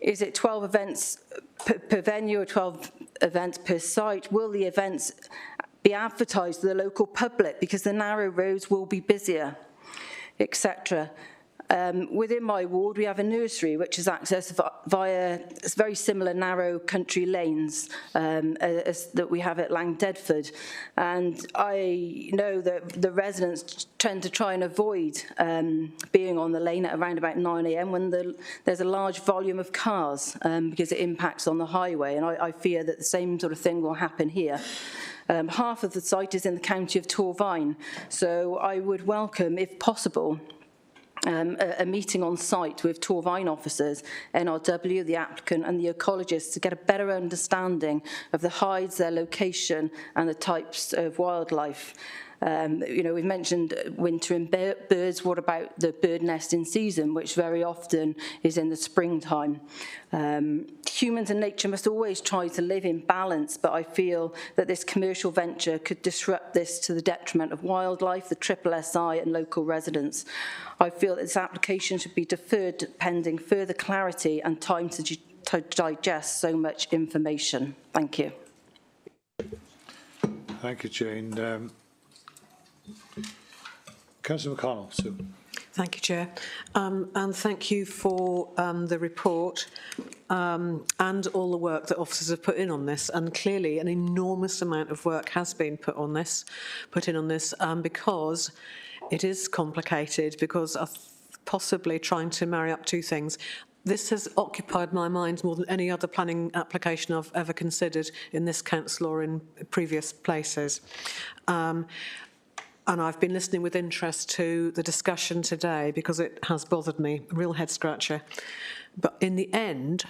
Is it 12 events per venue or 12 events per site? Will the events be advertised to the local public because the narrow roads will be busier, etc.? Within my ward, we have a nursery which is accessed via very similar narrow country lanes as that we have at Langdedford. And I know that the residents tend to try and avoid being on the lane at around about 9 a.m. when there's a large volume of cars because it impacts on the highway. And I fear that the same sort of thing will happen here. Half of the site is in the county of Torfaen, so I would welcome, if possible, a meeting on site with Torfaen officers, NRW, the applicant and the ecologists to get a better understanding of the hides, their location and the types of wildlife. You know, we've mentioned wintering birds. What about the bird nesting season, which very often is in the springtime? Humans and nature must always try to live in balance, but I feel that this commercial venture could disrupt this to the detriment of wildlife, the SSSI and local residents. I feel that this application should be deferred pending further clarity and time to digest so much information. Thank you. Thank you, Jane. Councillor McConnell. Sue. Thank you, Chair. And thank you for the report and all the work that officers have put in on this. And clearly an enormous amount of work has been put in on this because it is complicated, because of possibly trying to marry up two things. This has occupied my mind more than any other planning application I've ever considered in this council or in previous places. And I've been listening with interest to the discussion today because it has bothered me, a real head scratcher. But in the end,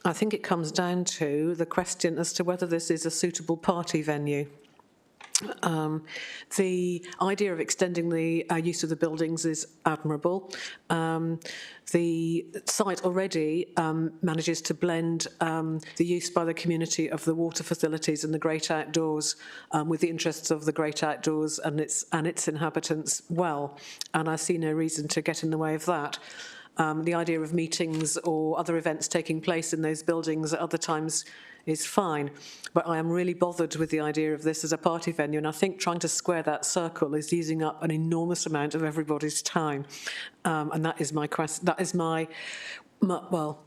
I think it comes down to the question as to whether this is a suitable party venue. The idea of extending the use of the buildings is admirable. The site already manages to blend the use by the community of the water facilities and the great outdoors with the interests of the great outdoors and its inhabitants well, and I see no reason to get in the way of that. The idea of meetings or other events taking place in those buildings at other times is fine, but I am really bothered with the idea of this as a party venue, and I think trying to square that circle is using up an enormous amount of everybody's time, and that is my question. That is well,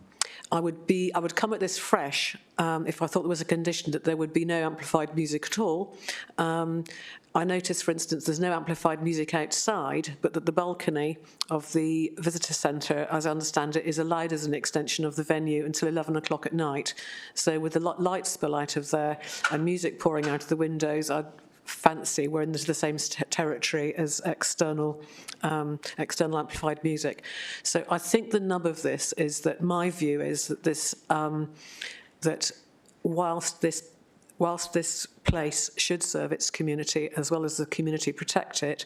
I would come at this fresh if I thought there was a condition that there would be no amplified music at all. I noticed, for instance, there's no amplified music outside, but that the balcony of the visitor centre, as I understand it, is allowed as an extension of the venue until 11 o'clock at night. So with the light spill out of there and music pouring out of the windows, I'd fancy we're in the same territory as external amplified music. So I think the nub of this is that my view is that this that whilst this place should serve its community as well as the community protect it,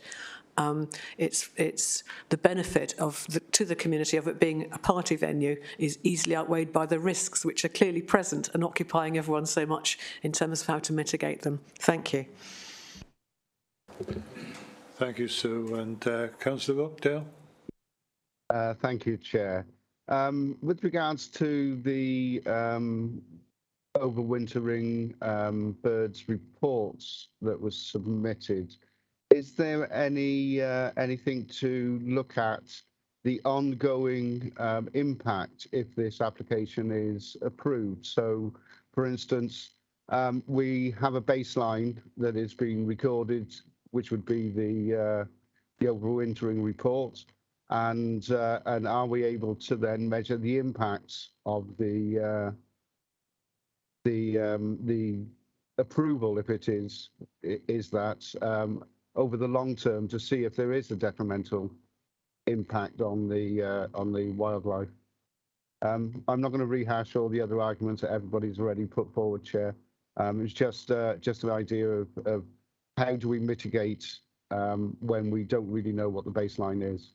it's the benefit to the community of it being a party venue is easily outweighed by the risks which are clearly present and occupying everyone so much in terms of how to mitigate them. Thank you. Thank you, Sue. And Councillor Updale. Thank you, Chair. With regards to the overwintering birds reports that was submitted, is there anything to look at the ongoing impact if this application is approved? So, for instance, we have a baseline that is being recorded, which would be the overwintering report, and are we able to then measure the impacts of the approval, if it is that over the long term, to see if there is a detrimental impact on the wildlife? I'm not going to rehash all the other arguments that everybody's already put forward, Chair. It's just an idea of how do we mitigate when we don't really know what the baseline is.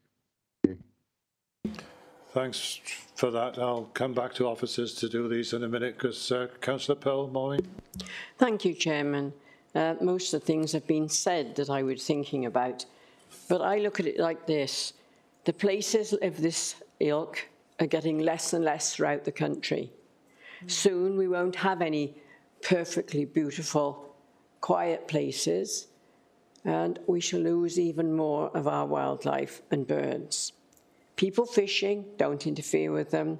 Thanks for that. I'll come back to officers to do these in a minute, because Councillor Pearl, Maureen. Thank you, Chairman. Most of the things have been said that I was thinking about, but I look at it like this. The places of this ilk are getting less and less throughout the country. Soon we won't have any perfectly beautiful, quiet places, and we shall lose even more of our wildlife and birds. People fishing, don't interfere with them,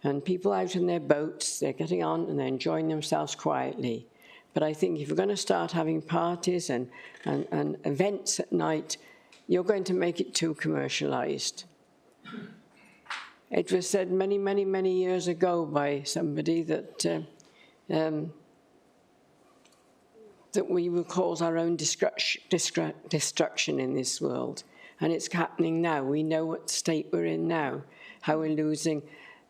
and people out in their boats, they're getting on and they're enjoying themselves quietly. But I think if we're going to start having parties and events at night, you're going to make it too commercialised. It was said many, many, many years ago by somebody that that we will cause our own destruction in this world. And it's happening now. We know what state we're in now, how we're losing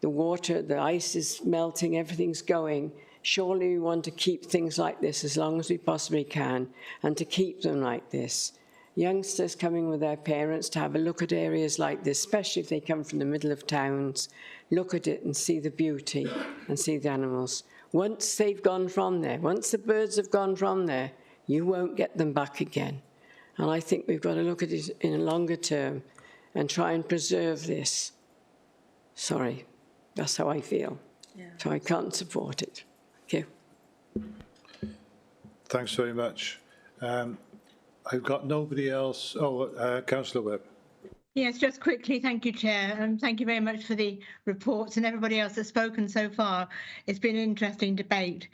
the water, the ice is melting, everything's going. Surely we want to keep things like this as long as we possibly can, and to keep them like this. Youngsters coming with their parents to have a look at areas like this, especially if they come from the middle of towns, look at it and see the beauty and see the animals. Once they've gone from there, once the birds have gone from there, you won't get them back again. And I think we've got to look at it in a longer term and try and preserve this. Sorry, that's how I feel. Yeah. So I can't support it. Thank you. Thanks very much. I've got nobody else. Oh, Councillor Webb. Yes, just quickly, thank you, Chair, and thank you very much for the reports and everybody else that's spoken so far. It's been an interesting debate.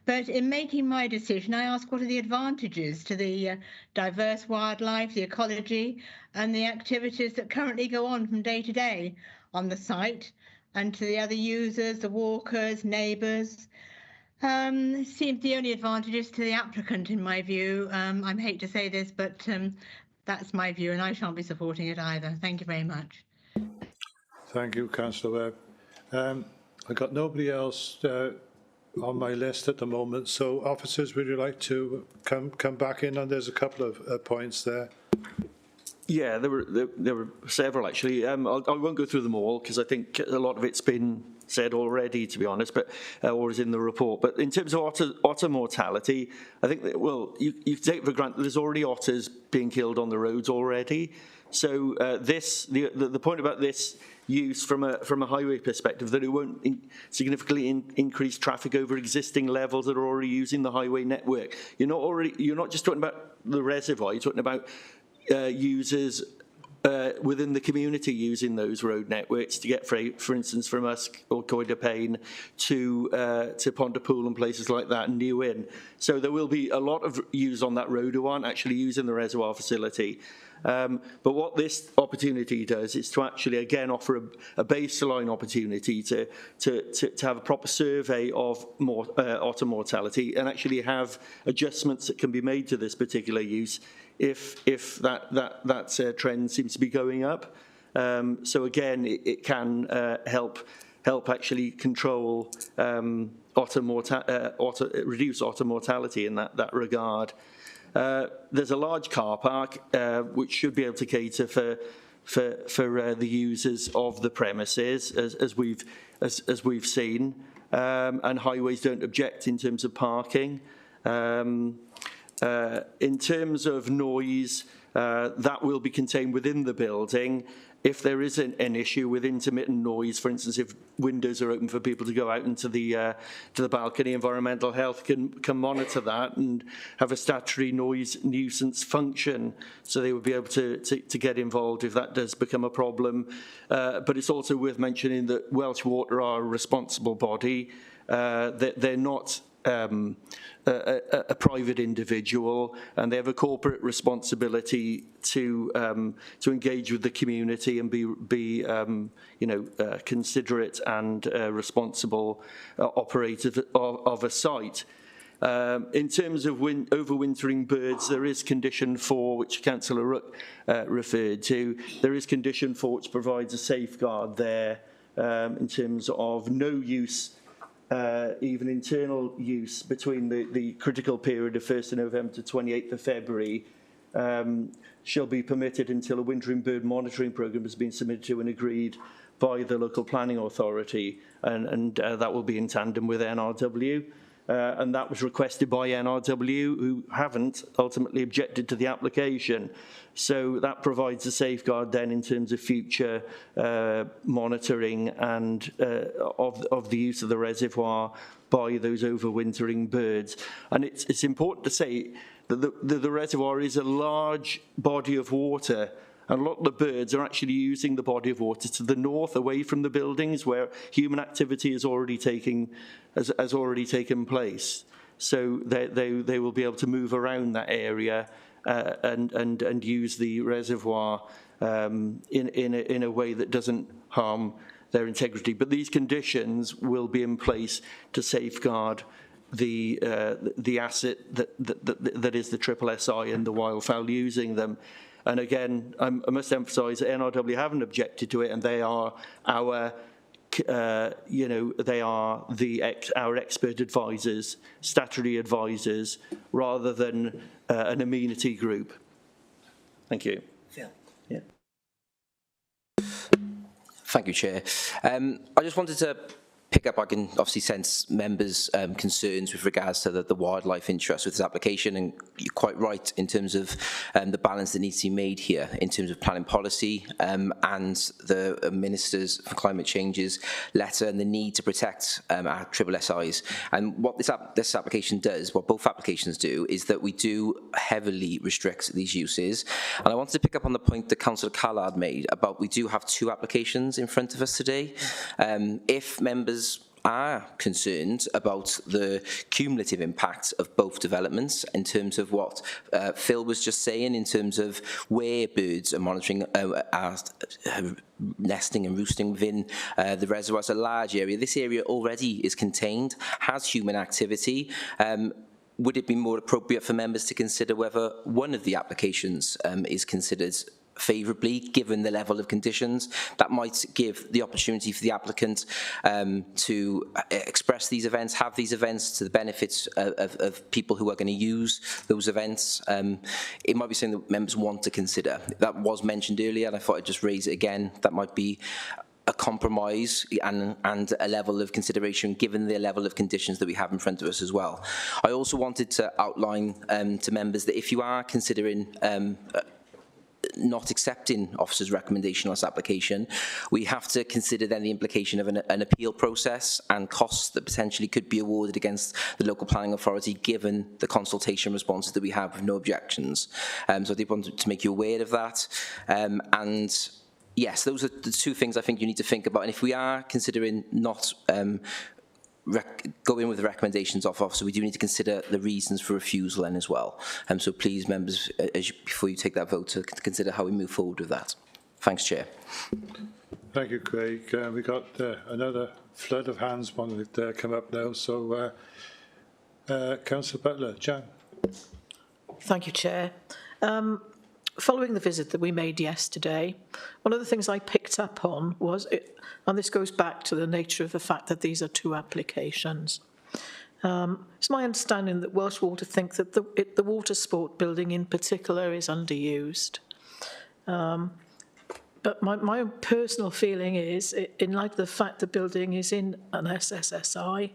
But in making my decision, I ask what are the advantages to the diverse wildlife, the ecology, and the activities that currently go on from day to day on the site, and to the other users, the walkers, neighbours. Seems the only advantage is to the applicant, in my view. I hate to say this, but that's my view, and I shan't be supporting it either. Thank you very much. Thank you, Councillor Webb. I've got nobody else on my list at the moment. So, officers, would you like to come back in? And there's a couple of points there. Yeah, there were several actually. I won't go through them all because I think a lot of it's been said already, to be honest, but or is in the report. But in terms of otter mortality, I think that, well, you take for granted there's already otters being killed on the roads already. So the point about this use from a highway perspective, that it won't significantly increase traffic over existing levels that are already using the highway network. You're not just talking about the reservoir. You're talking about users within the community using those road networks to get, for instance, from us or Coed Pain to Pontypool and places like that and New Inn. So there will be a lot of use on that road who aren't actually using the reservoir facility. But what this opportunity does is to actually, again, offer a baseline opportunity to have a proper survey of otter mortality and actually have adjustments that can be made to this particular use if that trend seems to be going up. So again, it can help actually control reduce otter mortality in that regard. There's a large car park which should be able to cater for the users of the premises, as we've seen, and highways don't object in terms of parking. In terms of noise, that will be contained within the building. If there is an issue with intermittent noise, for instance, if windows are open for people to go out into the balcony, Environmental Health can monitor that and have a statutory noise nuisance function, so they would be able to get involved if that does become a problem. But it's also worth mentioning that Welsh Water are a responsible body. They're not a private individual, and they have a corporate responsibility to engage with the community and be considerate and responsible operators of a site. In terms of overwintering birds, there is condition 4, which Councillor Rook referred to. There is condition 4, which provides a safeguard there in terms of no use, even internal use, between the critical period of 1st of November to 28th of February shall be permitted until a wintering bird monitoring programme has been submitted to and agreed by the local planning authority, and that will be in tandem with NRW. And that was requested by NRW, who haven't ultimately objected to the application. So that provides a safeguard then in terms of future monitoring and of the use of the reservoir by those overwintering birds. And it's important to say that the reservoir is a large body of water, and a lot of the birds are actually using the body of water to the north, away from the buildings, where human activity has already taken place. So they will be able to move around that area and use the reservoir in a way that doesn't harm their integrity. But these conditions will be in place to safeguard the asset that is the SSI and the wildfowl using them. And again, I must emphasise that NRW haven't objected to it, and they are our, they are our expert advisors, statutory advisors, rather than an amenity group. Thank you. Phil. Yeah. Thank you, Chair. I just wanted to pick up, I can obviously sense members' concerns with regards to the wildlife interest with this application, and you're quite right in terms of the balance that needs to be made here in terms of planning policy and the Ministers for Climate Change's letter and the need to protect our SSIs. And what this application does, what both applications do, is that we do heavily restrict these uses. And I wanted to pick up on the point that Councillor Callard made about we do have 2 applications in front of us today. If members are concerned about the cumulative impact of both developments in terms of what Phil was just saying, in terms of where birds are monitoring, are nesting and roosting within the reservoir. It's a large area. This area already is contained, has human activity. Would it be more appropriate for members to consider whether one of the applications is considered favourably, given the level of conditions? That might give the opportunity for the applicant to express these events, have these events to the benefits of people who are going to use those events. It might be something that members want to consider. That was mentioned earlier, and I thought I'd just raise it again. That might be a compromise and a level of consideration given the level of conditions that we have in front of us as well. I also wanted to outline to members that if you are considering not accepting officer's recommendation on this application, we have to consider then the implication of an appeal process and costs that potentially could be awarded against the local planning authority given the consultation responses that we have with no objections. So I did want to make you aware of that. And yes, those are the two things I think you need to think about. And if we are considering not going with the recommendations of officer, we do need to consider the reasons for refusal then as well. So please, members, before you take that vote, to consider how we move forward with that. Thanks, Chair. Thank you, Craig. We got another flood of hands wanting to come up now. So, Councillor Butler, Jan. Thank you, Chair. Following the visit that we made yesterday, one of the things I picked up on was, and this goes back to the nature of the fact that these are two applications. It's my understanding that Welsh Water think that the water sport building in particular is underused. But my own personal feeling is, in light of the fact the building is in an SSSI,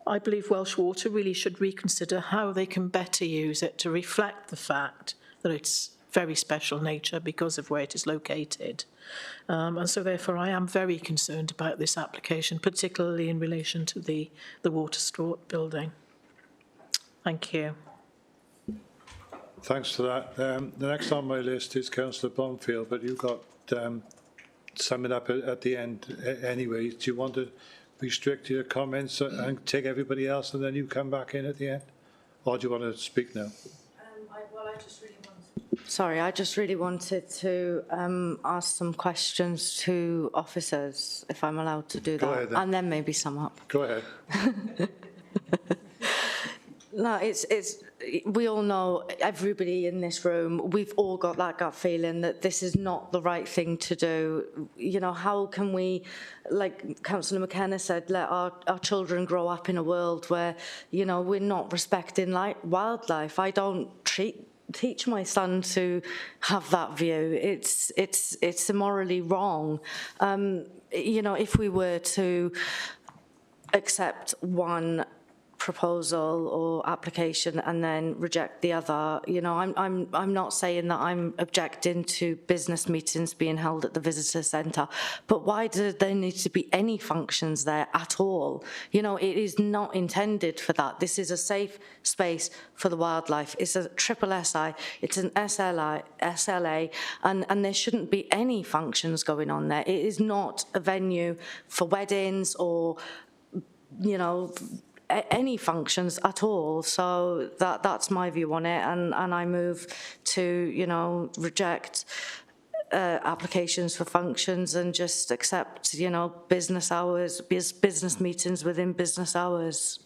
I believe Welsh Water really should reconsider how they can better use it to reflect the fact that it's very special nature because of where it is located. And so therefore I am very concerned about this application, particularly in relation to the water sport building. Thank you. Thanks for that. The next on my list is Councillor Bonfield, but you've got sum it up at the end anyway. Do you want to restrict your comments and take everybody else and then you come back in at the end? Or do you want to speak now? Sorry, I just really wanted to ask some questions to officers, if I'm allowed to do that. Go ahead, then. And then maybe sum up. Go ahead. No, we all know, everybody in this room, we've all got that gut feeling that this is not the right thing to do. You know, how can we, like Councillor McKenna said, let our children grow up in a world where, you know, we're not respecting wildlife? I don't teach my son to have that view. It's immorally wrong. You know, if we were to accept one proposal or application and then reject the other, you know, I'm not saying that I'm objecting to business meetings being held at the visitor centre, but why do there need to be any functions there at all? You know, it is not intended for that. This is a safe space for the wildlife. It's a triple SI, it's an SLA, and there shouldn't be any functions going on there. It is not a venue for weddings or, you know, any functions at all. So that's my view on it, and I move to, you know, reject applications for functions and just accept, you know, business hours, business meetings within business hours.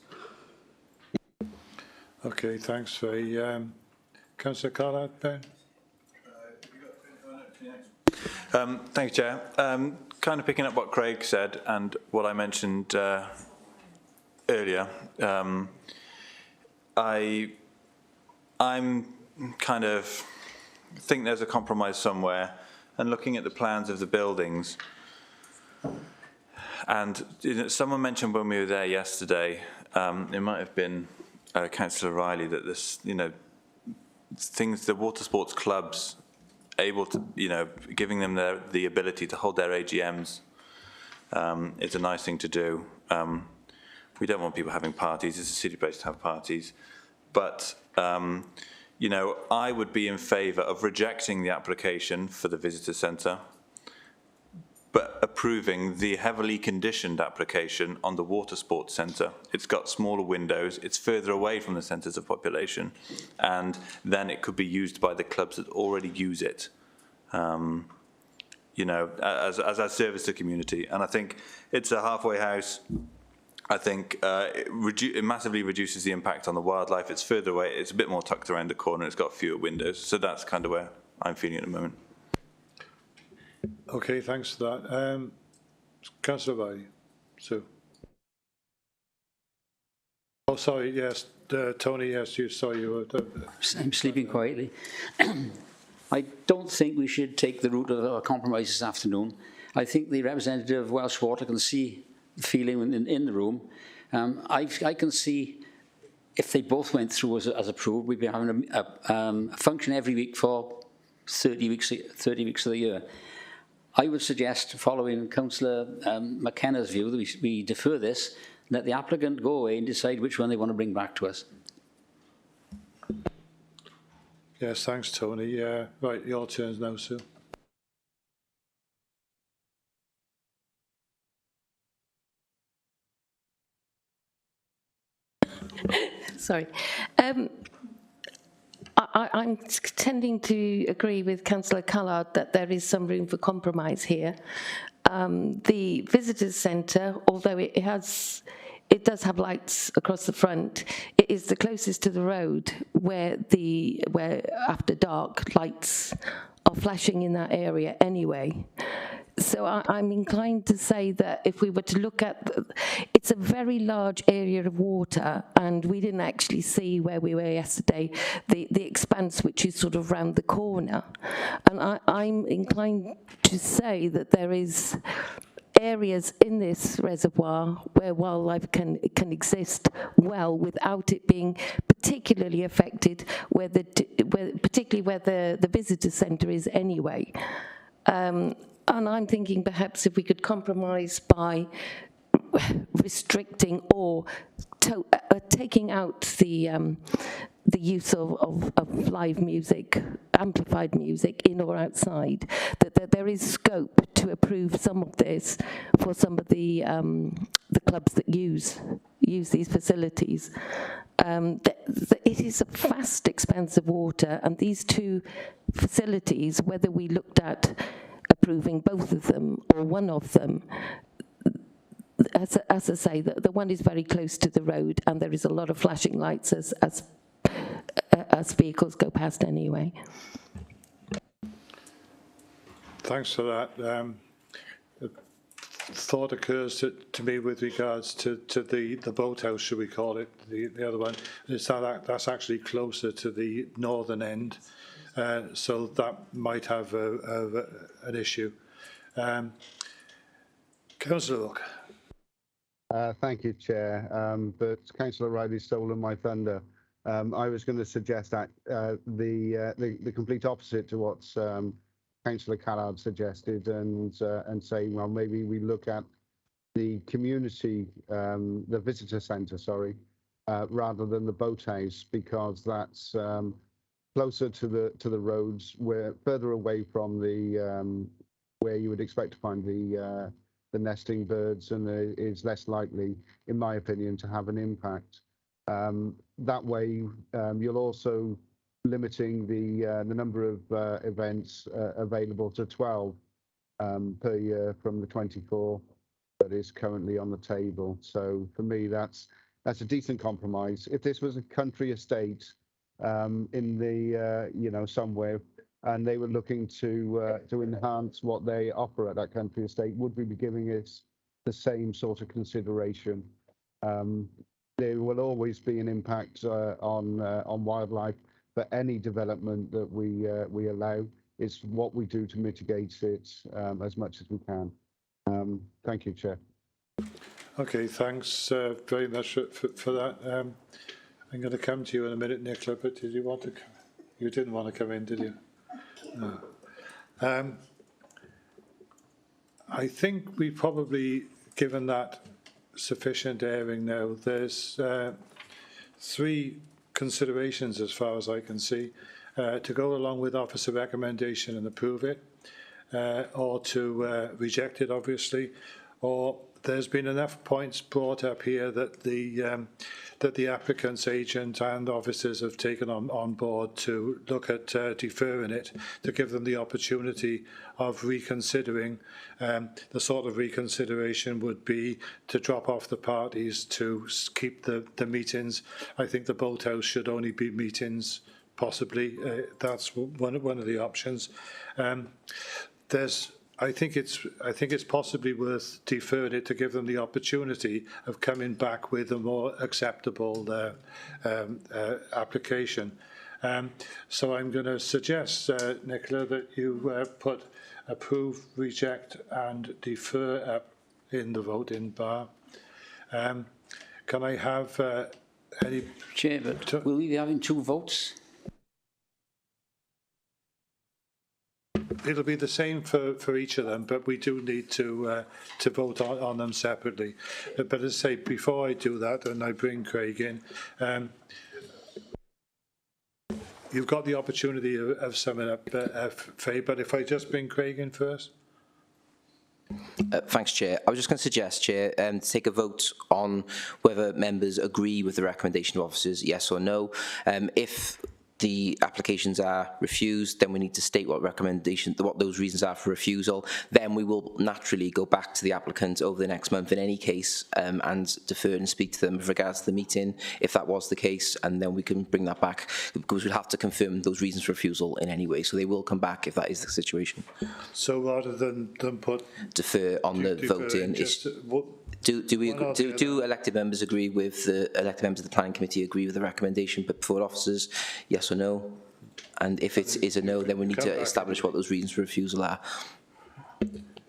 Okay, thanks very Councillor Carlard, Ben. Thank you, Chair. Kind of picking up what Craig said and what I mentioned earlier, I'm kind of think there's a compromise somewhere, and looking at the plans of the buildings, and someone mentioned when we were there yesterday, it might have been Councillor Riley, that this, you know, things, the water sports clubs able to, you know, giving them the ability to hold their AGMs is a nice thing to do. We don't want people having parties. It's a city place to have parties. But, you know, I would be in favour of rejecting the application for the visitor centre, but approving the heavily conditioned application on the water sports centre. It's got smaller windows. It's further away from the centres of population. And then it could be used by the clubs that already use it, you know, as a service to community. And I think it's a halfway house. I think it massively reduces the impact on the wildlife. It's further away. It's a bit more tucked around the corner. It's got fewer windows. So that's kind of where I'm feeling at the moment. Okay, thanks for that. Councillor Riley. Sue. Oh, sorry, yes. Tony, yes, you saw you were... I'm sleeping quietly. I don't think we should take the route of a compromise this afternoon. I think the representative of Welsh Water can see feeling in the room. I can see if they both went through as approved, we'd be having a function every week for 30 weeks of the year. I would suggest, following Councillor McKenna's view, that we defer this, let the applicant go away and decide which one they want to bring back to us. Yes, thanks, Tony. Right, your turn now, Sue. Sorry. I'm tending to agree with Councillor Callard that there is some room for compromise here. The visitors centre, although it does have lights across the front, it is the closest to the road where after dark lights are flashing in that area anyway. So I'm inclined to say that if we were to look at, it's a very large area of water, and we didn't actually see where we were yesterday, the expanse which is sort of round the corner. And I'm inclined to say that there is areas in this reservoir where wildlife can exist well without it being particularly affected, particularly where the visitor centre is anyway. And I'm thinking perhaps if we could compromise by restricting or taking out the use of live music, amplified music, in or outside, that there is scope to approve some of this for some of the clubs that use these facilities. It is a vast expanse of water, and these two facilities, whether we looked at approving both of them or one of them, as I say, the one is very close to the road, and there is a lot of flashing lights as vehicles go past anyway. Thanks for that. A thought occurs to me with regards to the boathouse, should we call it, the other one, is that's actually closer to the northern end. So that might have an issue. Councillor Rook. Thank you, Chair. But Councillor Riley's stolen my thunder. I was going to suggest that the complete opposite to what Councillor Callard suggested, and saying, well, maybe we look at the community, the visitor centre, sorry, rather than the boathouse, because that's closer to the roads, we're further away from the where you would expect to find the nesting birds, and is less likely, in my opinion, to have an impact. That way, you're also limiting the number of events available to 12 per year from the 24 that is currently on the table. So for me, that's a decent compromise. If this was a country estate, in the somewhere, and they were looking to enhance what they offer at that country estate, would we be giving us the same sort of consideration? There will always be an impact on wildlife, but any development that we allow is what we do to mitigate it as much as we can. Thank you, Chair. Okay, thanks very much for that. I'm going to come to you in a minute, Nicola, but did you want to come? You didn't want to come in, did you? No. I think we've probably given that sufficient airing now. There's 3 considerations, as far as I can see, to go along with officer recommendation and approve it, or to reject it, obviously, or there's been enough points brought up here that the applicant's agent and officers have taken on board to look at deferring it, to give them the opportunity of reconsidering. The sort of reconsideration would be to drop off the parties, to keep the meetings. I think the boathouse should only be meetings, possibly. That's one of the options. I think it's possibly worth deferring it to give them the opportunity of coming back with a more acceptable application. So I'm going to suggest, Nicola, that you put approve, reject and defer in the voting bar. Can I have any... Chair, but will we be having 2 votes? it'll be the same for each of them, but we do need to vote on them separately. But as I say, before I do that, and I bring Craig in, you've got the opportunity of summing up, Faye, but if I just bring Craig in first. Thanks, Chair. I was just going to suggest, Chair, to take a vote on whether members agree with the recommendation of officers, yes or no. If the applications are refused, then we need to state what those reasons are for refusal. Then we will naturally go back to the applicant over the next month in any case and defer and speak to them with regards to the meeting, if that was the case, and then we can bring that back, because we'll have to confirm those reasons for refusal in any way. So they will come back if that is the situation. So rather than put... Defer on the voting. Do elected members agree with the elected members of the planning committee agree with the recommendation put forward officers? Yes or no? And if it is a no, then we need to establish what those reasons for refusal are.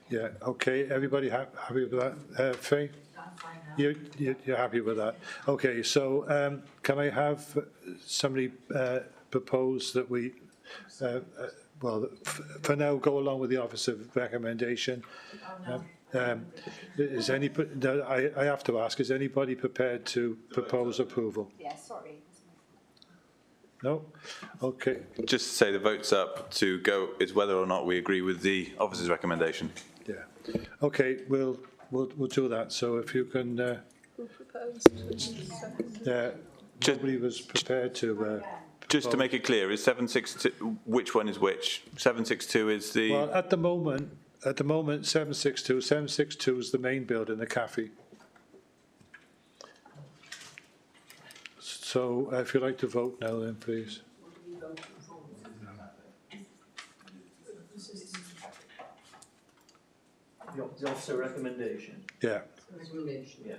Yeah. Okay. Everybody happy with that? Faye? You're happy with that? Okay. So can I have somebody propose that we, well, for now, go along with the officer recommendation? Is I have to ask, is anybody prepared to propose approval? Yeah, sorry. No? Okay. Just to say the vote's up to go is whether or not we agree with the officer's recommendation. Yeah. Okay, we'll do that. So if you can... nobody was prepared to... Just to make it clear, is 762, which one is which? 762 is the... Well, at the moment, 762 is the main building, the cafe. So if you'd like to vote now, then please. The officer recommendation. Yeah. Yeah.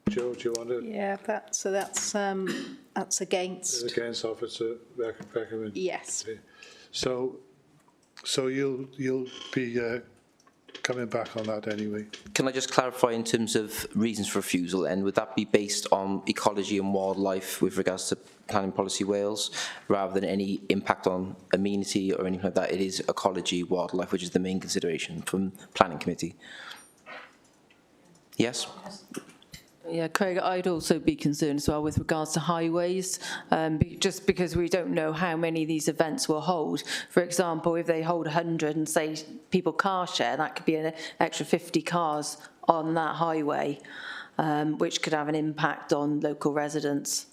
Joe, do you want to? Yeah, that's against. Against officer recommendation. Yes. So you'll be coming back on that anyway. Can I just clarify in terms of reasons for refusal, and would that be based on ecology and wildlife with regards to Planning Policy Wales, rather than any impact on amenity or anything like that? It is ecology, wildlife, which is the main consideration from Planning Committee. Yes? Yeah, Craig, I'd also be concerned as well with regards to highways, just because we don't know how many of these events will hold. For example, if they hold 100 and say people car share, that could be an extra 50 cars on that highway, which could have an impact on local residents.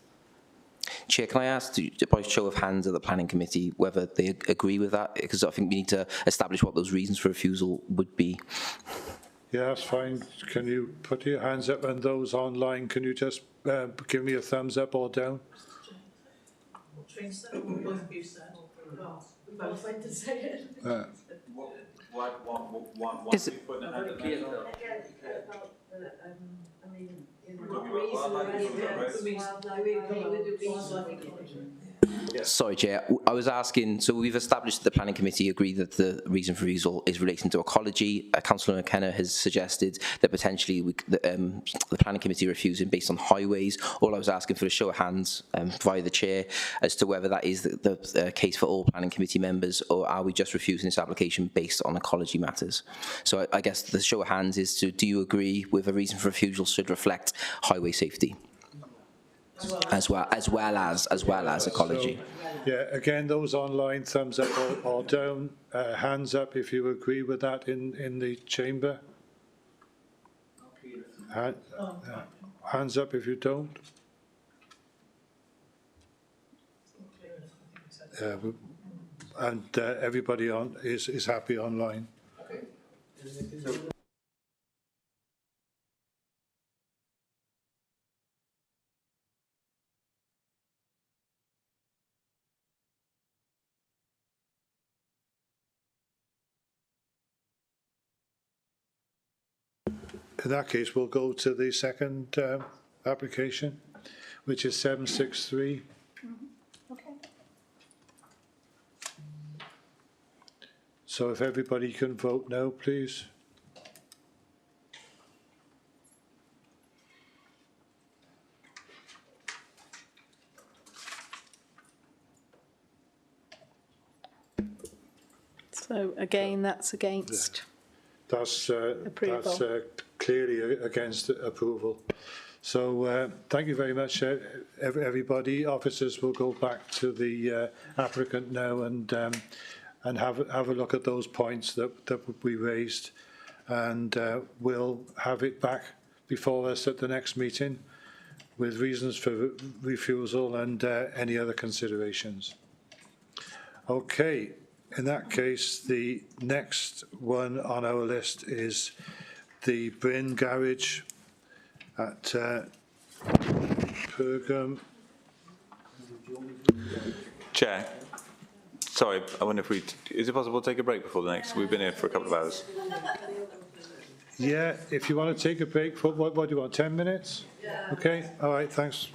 Chair, can I ask, by show of hands at the Planning Committee, whether they agree with that? Because I think we need to establish what those reasons for refusal would be. Yeah, that's fine. Can you put your hands up, and those online, can you just give me a thumbs up or down? Both went to say it. Is it? Sorry, Chair. I was asking, so we've established that the Planning Committee agreed that the reason for refusal is relating to ecology. Councillor McKenna has suggested that potentially the Planning Committee refusing based on highways. All I was asking for a show of hands via the Chair as to whether that is the case for all Planning Committee members, or are we just refusing this application based on ecology matters? So I guess the show of hands is to, do you agree with a reason for refusal should reflect highway safety? As well as ecology. So, yeah, again, those online, thumbs up or down, hands up if you agree with that in the chamber. Hands up if you don't. And everybody is happy online. Okay. In that case, we'll go to the second application, which is 763. Okay. So if everybody can vote no, please. So again, that's against. That's Approval. clearly against approval. So thank you very much, everybody. Officers will go back to the applicant now and have a look at those points that we raised, and we'll have it back before us at the next meeting with reasons for refusal and any other considerations. Okay. In that case, the next one on our list is the Bryn Garage at Pergam. Chair, sorry, I wonder if is it possible to take a break before the next? We've been here for a couple of hours. Yeah, if you want to take a break, for what do you want, 10 minutes? Yeah. Okay, all right, thanks.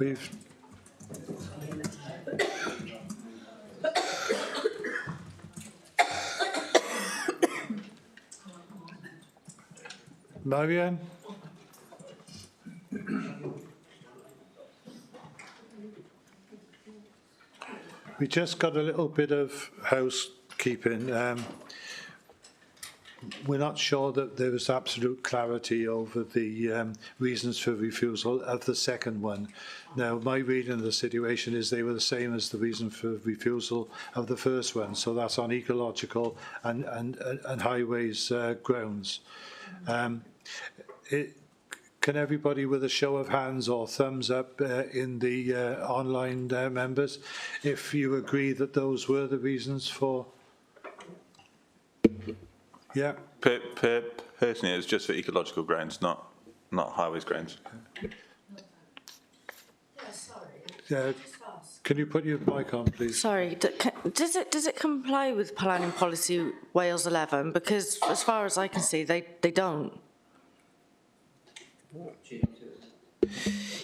We've Marianne? We just got a little bit of housekeeping. We're not sure that there is absolute clarity over the reasons for refusal of the second one. Now, my reading of the situation is they were the same as the reason for refusal of the first one, so that's on ecological and highways grounds. Can everybody with a show of hands or thumbs up in the online members, if you agree that those were the reasons for? Yeah. Personally, it's just for ecological grounds, not highways grounds. Can you put your mic on, please? Sorry, does it comply with Planning Policy Wales 11? Because as far as I can see, they don't.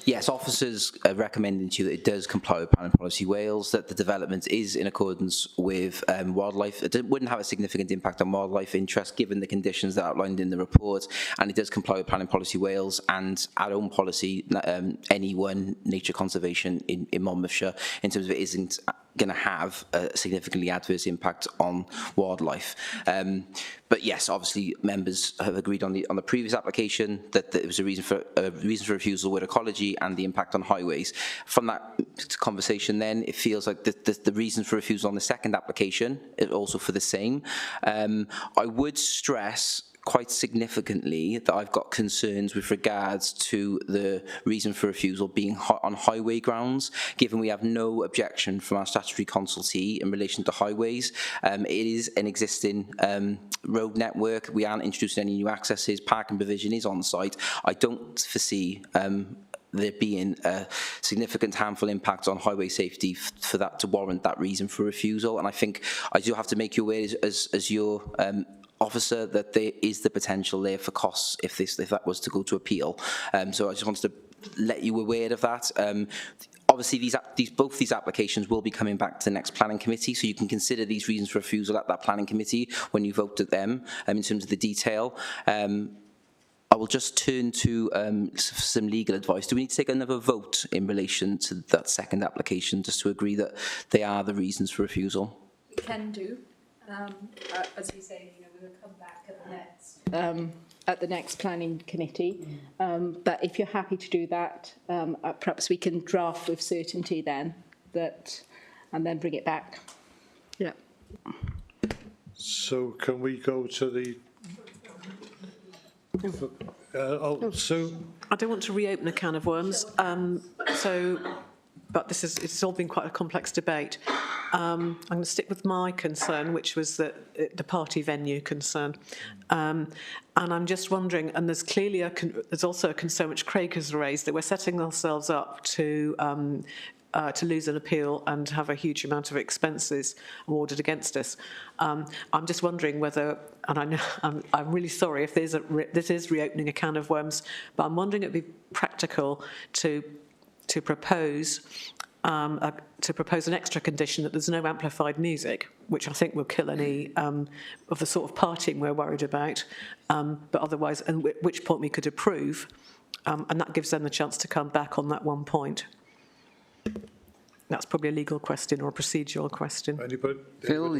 Yes, officers are recommending to you that it does comply with Planning Policy Wales, that the development is in accordance with wildlife. It wouldn't have a significant impact on wildlife interest given the conditions that are outlined in the report, and it does comply with Planning Policy Wales and our own policy, N1 nature conservation in Monmouthshire, in terms of it isn't going to have a significantly adverse impact on wildlife. But yes, obviously members have agreed on the previous application that there was a reason for refusal with ecology and the impact on highways. From that conversation then, it feels like the reason for refusal on the second application is also for the same. I would stress quite significantly that I've got concerns with regards to the reason for refusal being on highway grounds, given we have no objection from our statutory consultee in relation to highways. It is an existing road network. We aren't introducing any new accesses. Parking provision is on site. I don't foresee there being a significant harmful impact on highway safety for that to warrant that reason for refusal. And I think I do have to make you aware as your officer that there is the potential there for costs if that was to go to appeal. So I just wanted to let you aware of that. Obviously, both these applications will be coming back to the next planning committee, so you can consider these reasons for refusal at that planning committee when you vote at them in terms of the detail. I will just turn to some legal advice. Do we need to take another vote in relation to that second application just to agree that they are the reasons for refusal? We can do. As you say, we will come back at the next planning committee. But if you're happy to do that, perhaps we can draft with certainty then and then bring it back. Yeah. So can we go to the? Sue? I don't want to reopen a can of worms. But it's all been quite a complex debate. I'm going to stick with my concern, which was the party venue concern. And I'm just wondering, and there's clearly there's also a concern which Craig has raised, that we're setting ourselves up to lose an appeal and have a huge amount of expenses awarded against us. I'm just wondering whether, and I know I'm really sorry if this is reopening a can of worms, but I'm wondering it'd be practical to propose an extra condition that there's no amplified music, which I think will kill any of the sort of partying we're worried about. But otherwise, and at which point we could approve, and that gives them the chance to come back on that one point. That's probably a legal question or a procedural question. Anybody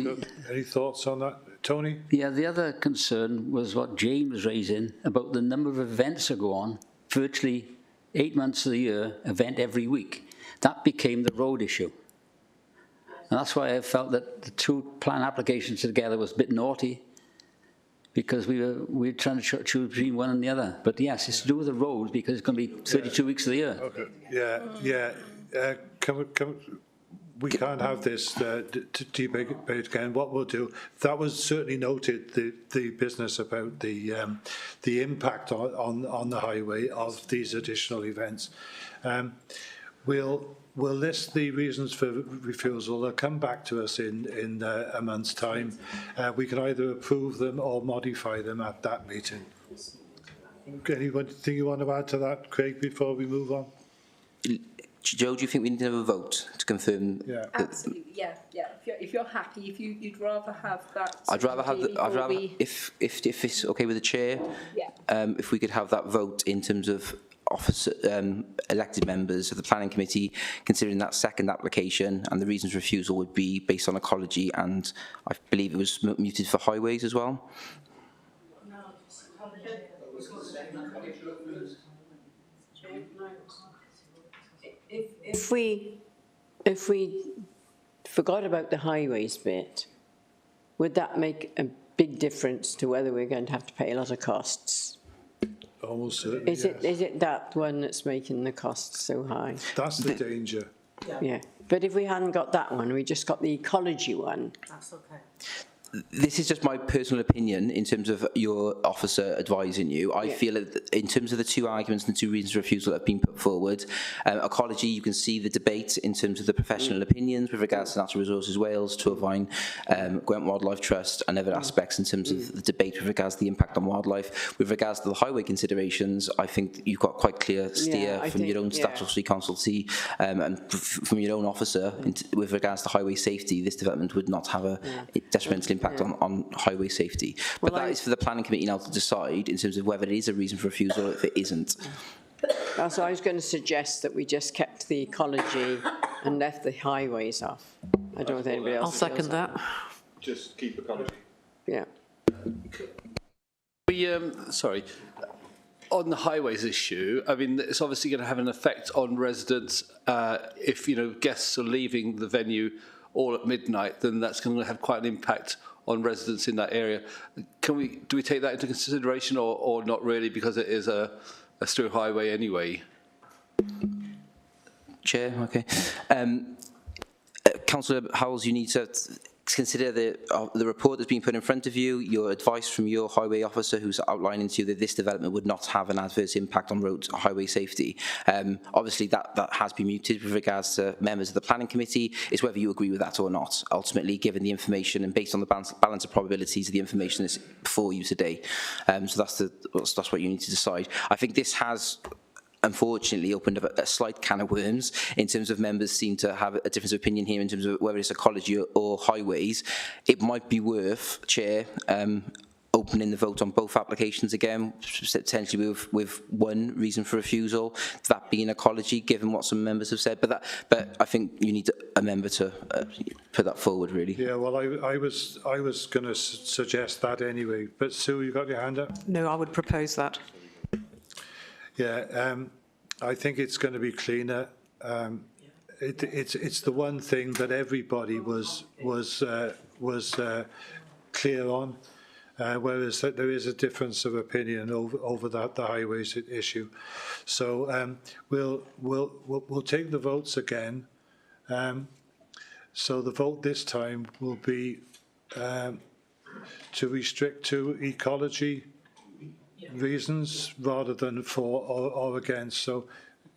got any thoughts on that? Tony? Yeah, the other concern was what Jane was raising about the number of events that go on, virtually 8 months of the year, event every week. That became the road issue. And that's why I felt that the two plan applications together was a bit naughty, because we were trying to choose between one and the other. But yes, it's to do with the roads because it's going to be 32 weeks of the year. Okay. Yeah. We can't have this debate again. What we'll do, that was certainly noted, the business about the impact on the highway of these additional events. We'll list the reasons for refusal. They'll come back to us in a month's time. We can either approve them or modify them at that meeting. Anything you want to add to that, Craig, before we move on? Joe, do you think we need to have a vote to confirm? Yeah. Absolutely, yeah. If you're happy, you'd rather have that. I'd rather have before we- if it's okay with the chair, Yeah. if we could have that vote in terms of officer, elected members of the planning committee, considering that second application, and the reasons for refusal would be based on ecology, and I believe it was muted for highways as well. If we forgot about the highways bit, would that make a big difference to whether we're going to have to pay a lot of costs? Almost certainly, Is it that one that's making the costs so high? That's the danger. Yeah, but if we hadn't got that one, we just got the ecology one. That's okay. This is just my personal opinion in terms of your officer advising you. I feel that in terms of the two arguments and the two reasons for refusal that have been put forward, ecology, you can see the debate in terms of the professional opinions with regards to Natural Resources Wales, Torfaen, Gwent Wildlife Trust, and other aspects in terms of the debate with regards to the impact on wildlife. With regards to the highway considerations, I think you've got quite clear steer from your own statutory consultancy and from your own officer with regards to highway safety. This development would not have a detrimental impact on highway safety. But that is for the planning committee now to decide in terms of whether it is a reason for refusal or if it isn't. So I was going to suggest that we just kept the ecology and left the highways off. I don't know if anybody else I'll second that. Just keep ecology. Yeah. Sorry. On the highways issue, I mean, it's obviously going to have an effect on residents. If, guests are leaving the venue all at midnight, then that's going to have quite an impact on residents in that area. Do we take that into consideration or not really, because it is a through highway anyway? Chair, okay. Councillor Howells, you need to consider the report that's been put in front of you, your advice from your highway officer who's outlining to you that this development would not have an adverse impact on road highway safety. Obviously that has been muted with regards to members of the planning committee. It's whether you agree with that or not, ultimately, given the information and based on the balance of probabilities of the information that's before you today. So that's what you need to decide. I think this has unfortunately opened up a slight can of worms in terms of members seem to have a difference of opinion here in terms of whether it's ecology or highways. It might be worth, Chair, opening the vote on both applications again, potentially with one reason for refusal, that being ecology, given what some members have said. But I think you need a member to put that forward, really. Yeah, well, I was going to suggest that anyway. But Sue, you got your hand up? No, I would propose that. Yeah, I think it's going to be cleaner. It's the one thing that everybody was clear on, whereas there is a difference of opinion over the highways issue. So we'll take the votes again. So the vote this time will be to restrict to ecology reasons rather than for or against. So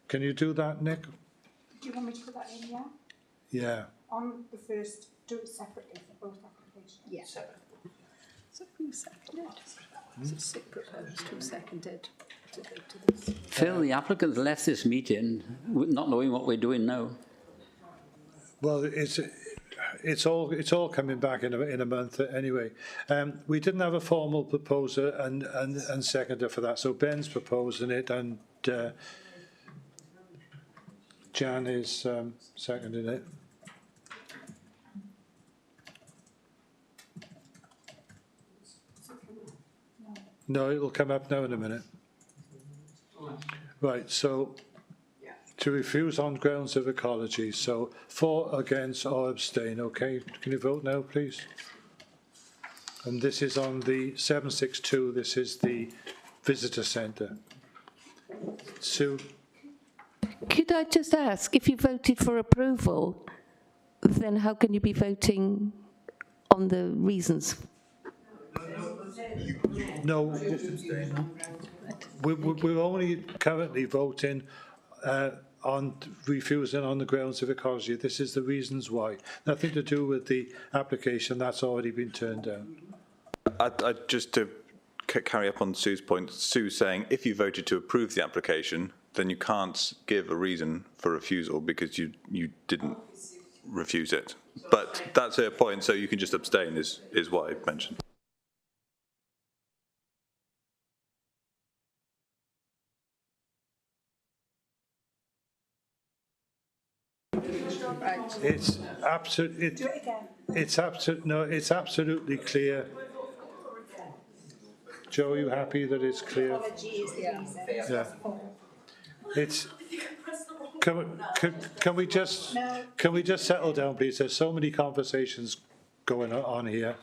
can you do that, Nick? Do you want me to put that in, yeah? Yeah. On the first, do it separately for both applications? Yeah. So who seconded? So Sick proposed, who seconded to go to this? Phil, the applicant left this meeting not knowing what we're doing now. Well, it's all coming back in a month anyway. We didn't have a formal proposer and seconder for that, so Ben's proposing it and Jan is seconding it. No, it will come up now in a minute. Right, so to refuse on grounds of ecology. So for, against or abstain, okay? Can you vote now, please? And this is on the 762, this is the visitor centre. Sue? Could I just ask, if you voted for approval, then how can you be voting on the reasons? No, we're only currently voting on refusing on the grounds of ecology. This is the reasons why. Nothing to do with the application that's already been turned down. Just to carry up on Sue's point, Sue's saying if you voted to approve the application, then you can't give a reason for refusal because you didn't refuse it. But that's her point, so you can just abstain is what I mentioned. It's absolutely clear. Joe, are you happy that it's clear? Yeah. It's. Can we just settle down, please? There's so many conversations going on here.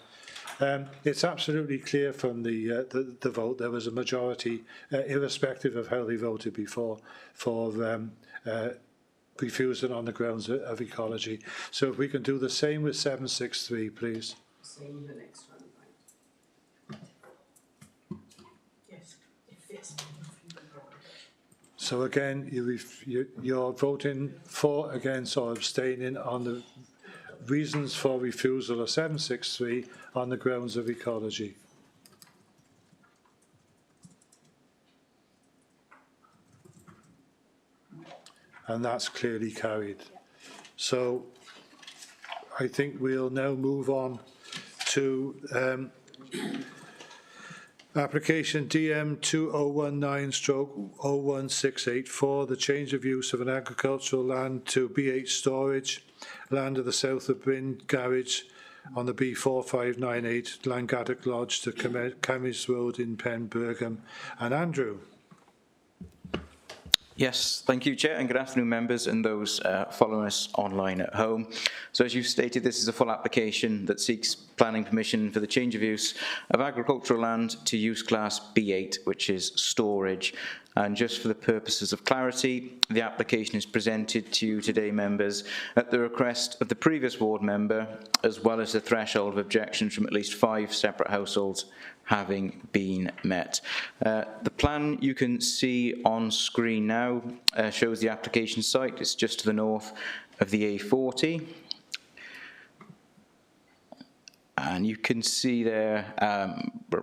It's absolutely clear from the vote there was a majority, irrespective of how they voted before, for refusal on the grounds of ecology. So if we can do the same with 763, please. Same the next one. Yes. So again, you're voting for, against, or abstaining on the reasons for refusal of 763 on the grounds of ecology. And that's clearly carried. So I think we'll now move on to application DM 2019/01684, the change of use of an agricultural land to B8 storage, land to the south of Bryn Garage on the B4598, Langaddock Lodge to Camis Road in Pen Bergham. And Andrew. Yes, thank you, Chair, and good afternoon, members and those following us online at home. So as you stated, this is a full application that seeks planning permission for the change of use of agricultural land to use class B8, which is storage. And just for the purposes of clarity, the application is presented to you today, members, at the request of the previous ward member, as well as the threshold of objections from at least 5 separate households having been met. The plan you can see on screen now shows the application site. It's just to the north of the A40. And you can see there,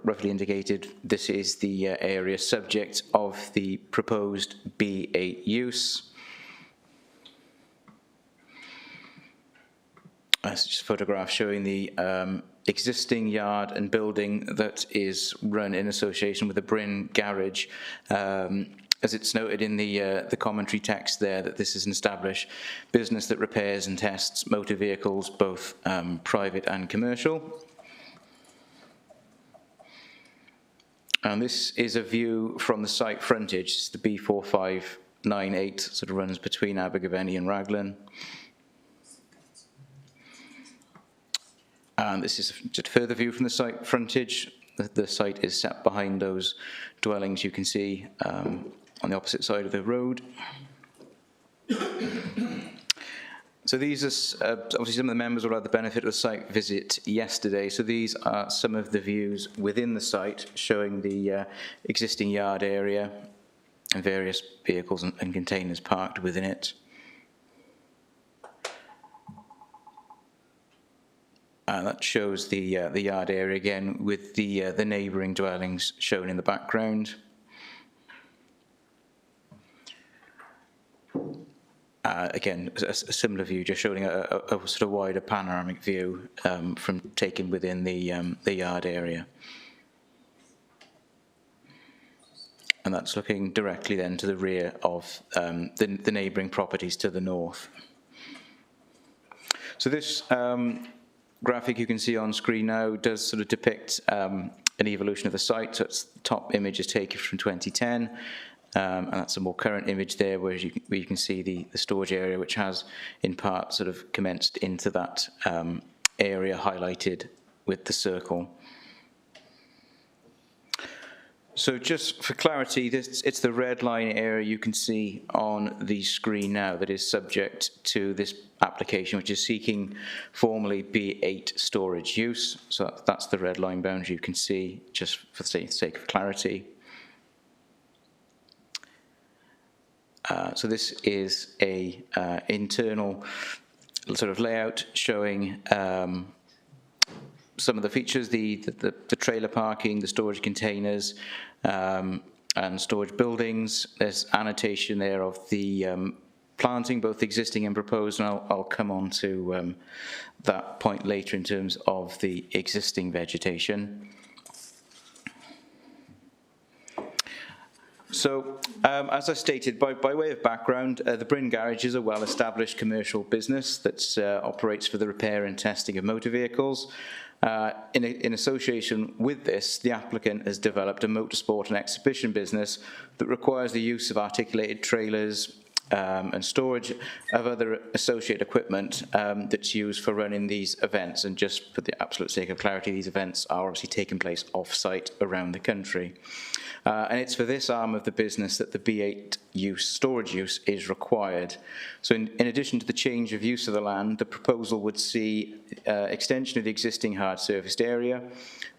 roughly indicated, this is the area subject of the proposed B8 use. That's just a photograph showing the existing yard and building that is run in association with the Bryn Garage. As it's noted in the commentary text there, that this is an established business that repairs and tests motor vehicles, both private and commercial. And this is a view from the site frontage. It's the B4598, sort of runs between Abergavenny and Raglan. And this is just a further view from the site frontage. The site is set behind those dwellings you can see on the opposite side of the road. So these are, obviously some of the members will have the benefit of the site visit yesterday. So these are some of the views within the site showing the existing yard area and various vehicles and containers parked within it. That shows the yard area again with the neighbouring dwellings shown in the background. Again, a similar view, just showing a sort of wider panoramic view from taken within the yard area. And that's looking directly then to the rear of the neighbouring properties to the north. So this graphic you can see on screen now does sort of depict an evolution of the site. So its top image is taken from 2010. And that's a more current image there where you can see the storage area, which has in part sort of commenced into that area highlighted with the circle. So just for clarity, it's the red line area you can see on the screen now that is subject to this application, which is seeking formally B8 storage use. So that's the red line boundary you can see, just for the sake of clarity. So this is a internal sort of layout showing some of the features, the trailer parking, the storage containers, and storage buildings. There's annotation there of the planting, both existing and proposed, and I'll come on to that point later in terms of the existing vegetation. So, as I stated, by way of background, the Bryn Garage is a well-established commercial business that operates for the repair and testing of motor vehicles. In association with this, the applicant has developed a motorsport and exhibition business that requires the use of articulated trailers and storage of other associated equipment that's used for running these events. And just for the absolute sake of clarity, these events are obviously taking place off-site around the country. And it's for this arm of the business that the B8 storage use is required. So in addition to the change of use of the land, the proposal would see extension of the existing hard surfaced area,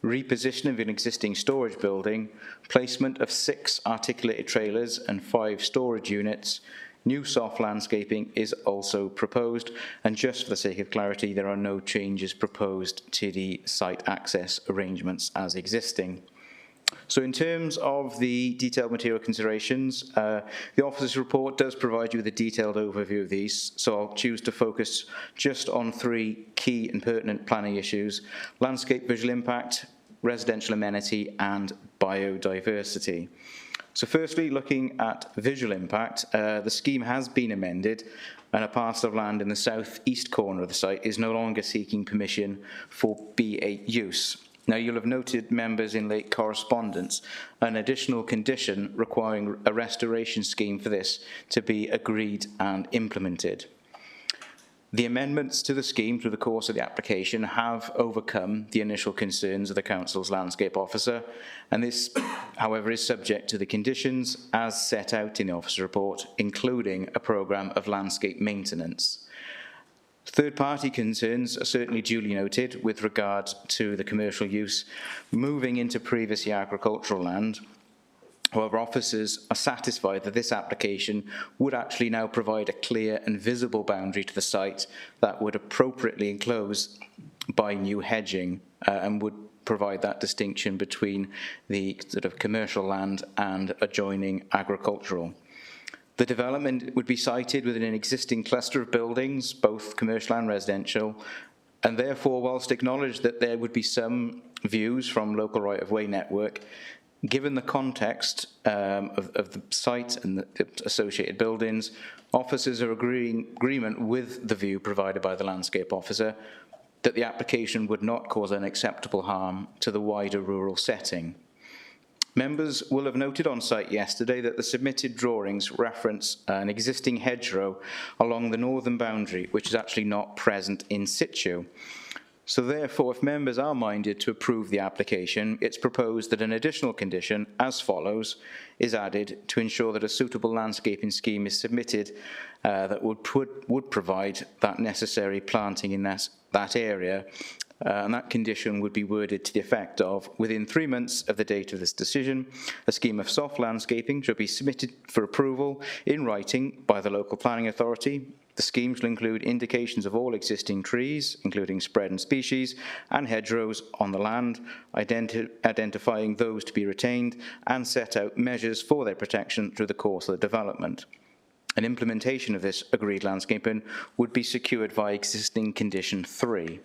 reposition of an existing storage building, placement of 6 articulated trailers and 5 storage units. New soft landscaping is also proposed, and just for the sake of clarity, there are no changes proposed to the site access arrangements as existing. So in terms of the detailed material considerations, the officer's report does provide you with a detailed overview of these, so I'll choose to focus just on 3 key and pertinent planning issues: landscape visual impact, residential amenity, and biodiversity. So firstly, looking at visual impact, the scheme has been amended, and a parcel of land in the southeast corner of the site is no longer seeking permission for B8 use. Now, you'll have noted, members, in late correspondence, an additional condition requiring a restoration scheme for this to be agreed and implemented. The amendments to the scheme through the course of the application have overcome the initial concerns of the Council's landscape officer, and this, however, is subject to the conditions as set out in the officer's report, including a programme of landscape maintenance. Third-party concerns are certainly duly noted with regard to the commercial use moving into previously agricultural land. However, officers are satisfied that this application would actually now provide a clear and visible boundary to the site that would appropriately enclose by new hedging and would provide that distinction between the sort of commercial land and adjoining agricultural. The development would be sited within an existing cluster of buildings, both commercial and residential, and therefore, whilst acknowledged that there would be some views from local right-of-way network, given the context of the site and the associated buildings, officers are agreement with the view provided by the landscape officer that the application would not cause unacceptable harm to the wider rural setting. Members will have noted on site yesterday that the submitted drawings reference an existing hedgerow along the northern boundary, which is actually not present in situ. So therefore, if members are minded to approve the application, it's proposed that an additional condition, as follows, is added to ensure that a suitable landscaping scheme is submitted that would provide that necessary planting in that area. And that condition would be worded to the effect of, within 3 months of the date of this decision, a scheme of soft landscaping shall be submitted for approval in writing by the local planning authority. The scheme shall include indications of all existing trees, including spread and species, and hedgerows on the land, identifying those to be retained, and set out measures for their protection through the course of the development. An implementation of this agreed landscaping would be secured via existing condition 3.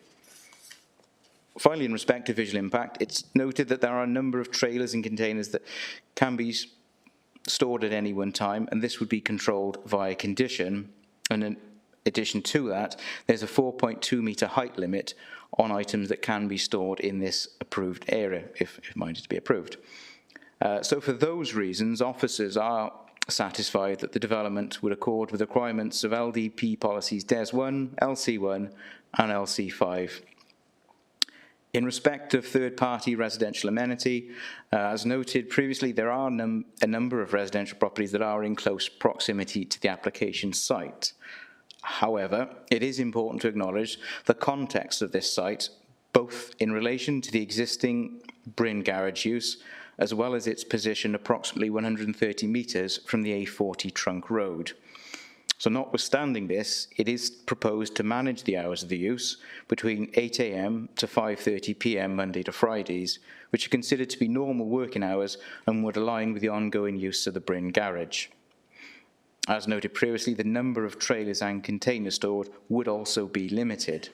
Finally, in respect to visual impact, it's noted that there are a number of trailers and containers that can be stored at any one time, and this would be controlled via condition. And in addition to that, there's a 4.2 metre height limit on items that can be stored in this approved area, if minded to be approved. So for those reasons, officers are satisfied that the development would accord with the requirements of LDP policies DES 1, LC1 and LC5. In respect of third-party residential amenity, as noted previously, there are a number of residential properties that are in close proximity to the application site. However, it is important to acknowledge the context of this site, both in relation to the existing Bryn Garage use, as well as its position approximately 130 metres from the A40 trunk road. So notwithstanding this, it is proposed to manage the hours of the use between 8 a.m. to 5:30 p.m. Monday to Fridays, which are considered to be normal working hours and would align with the ongoing use of the Bryn Garage. As noted previously, the number of trailers and containers stored would also be limited.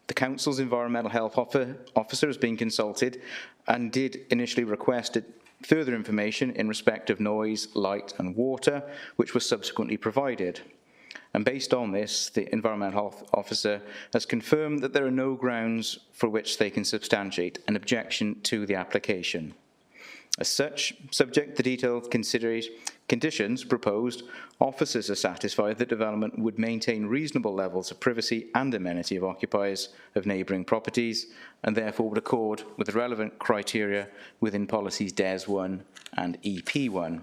The Council's Environmental Health Officer has been consulted and did initially request further information in respect of noise, light and water, which was subsequently provided. And based on this, the Environmental Health Officer has confirmed that there are no grounds for which they can substantiate an objection to the application. As such, subject to detailed conditions proposed, officers are satisfied that development would maintain reasonable levels of privacy and amenity of occupiers of neighbouring properties, and therefore would accord with the relevant criteria within policies DES 1 and EP 1.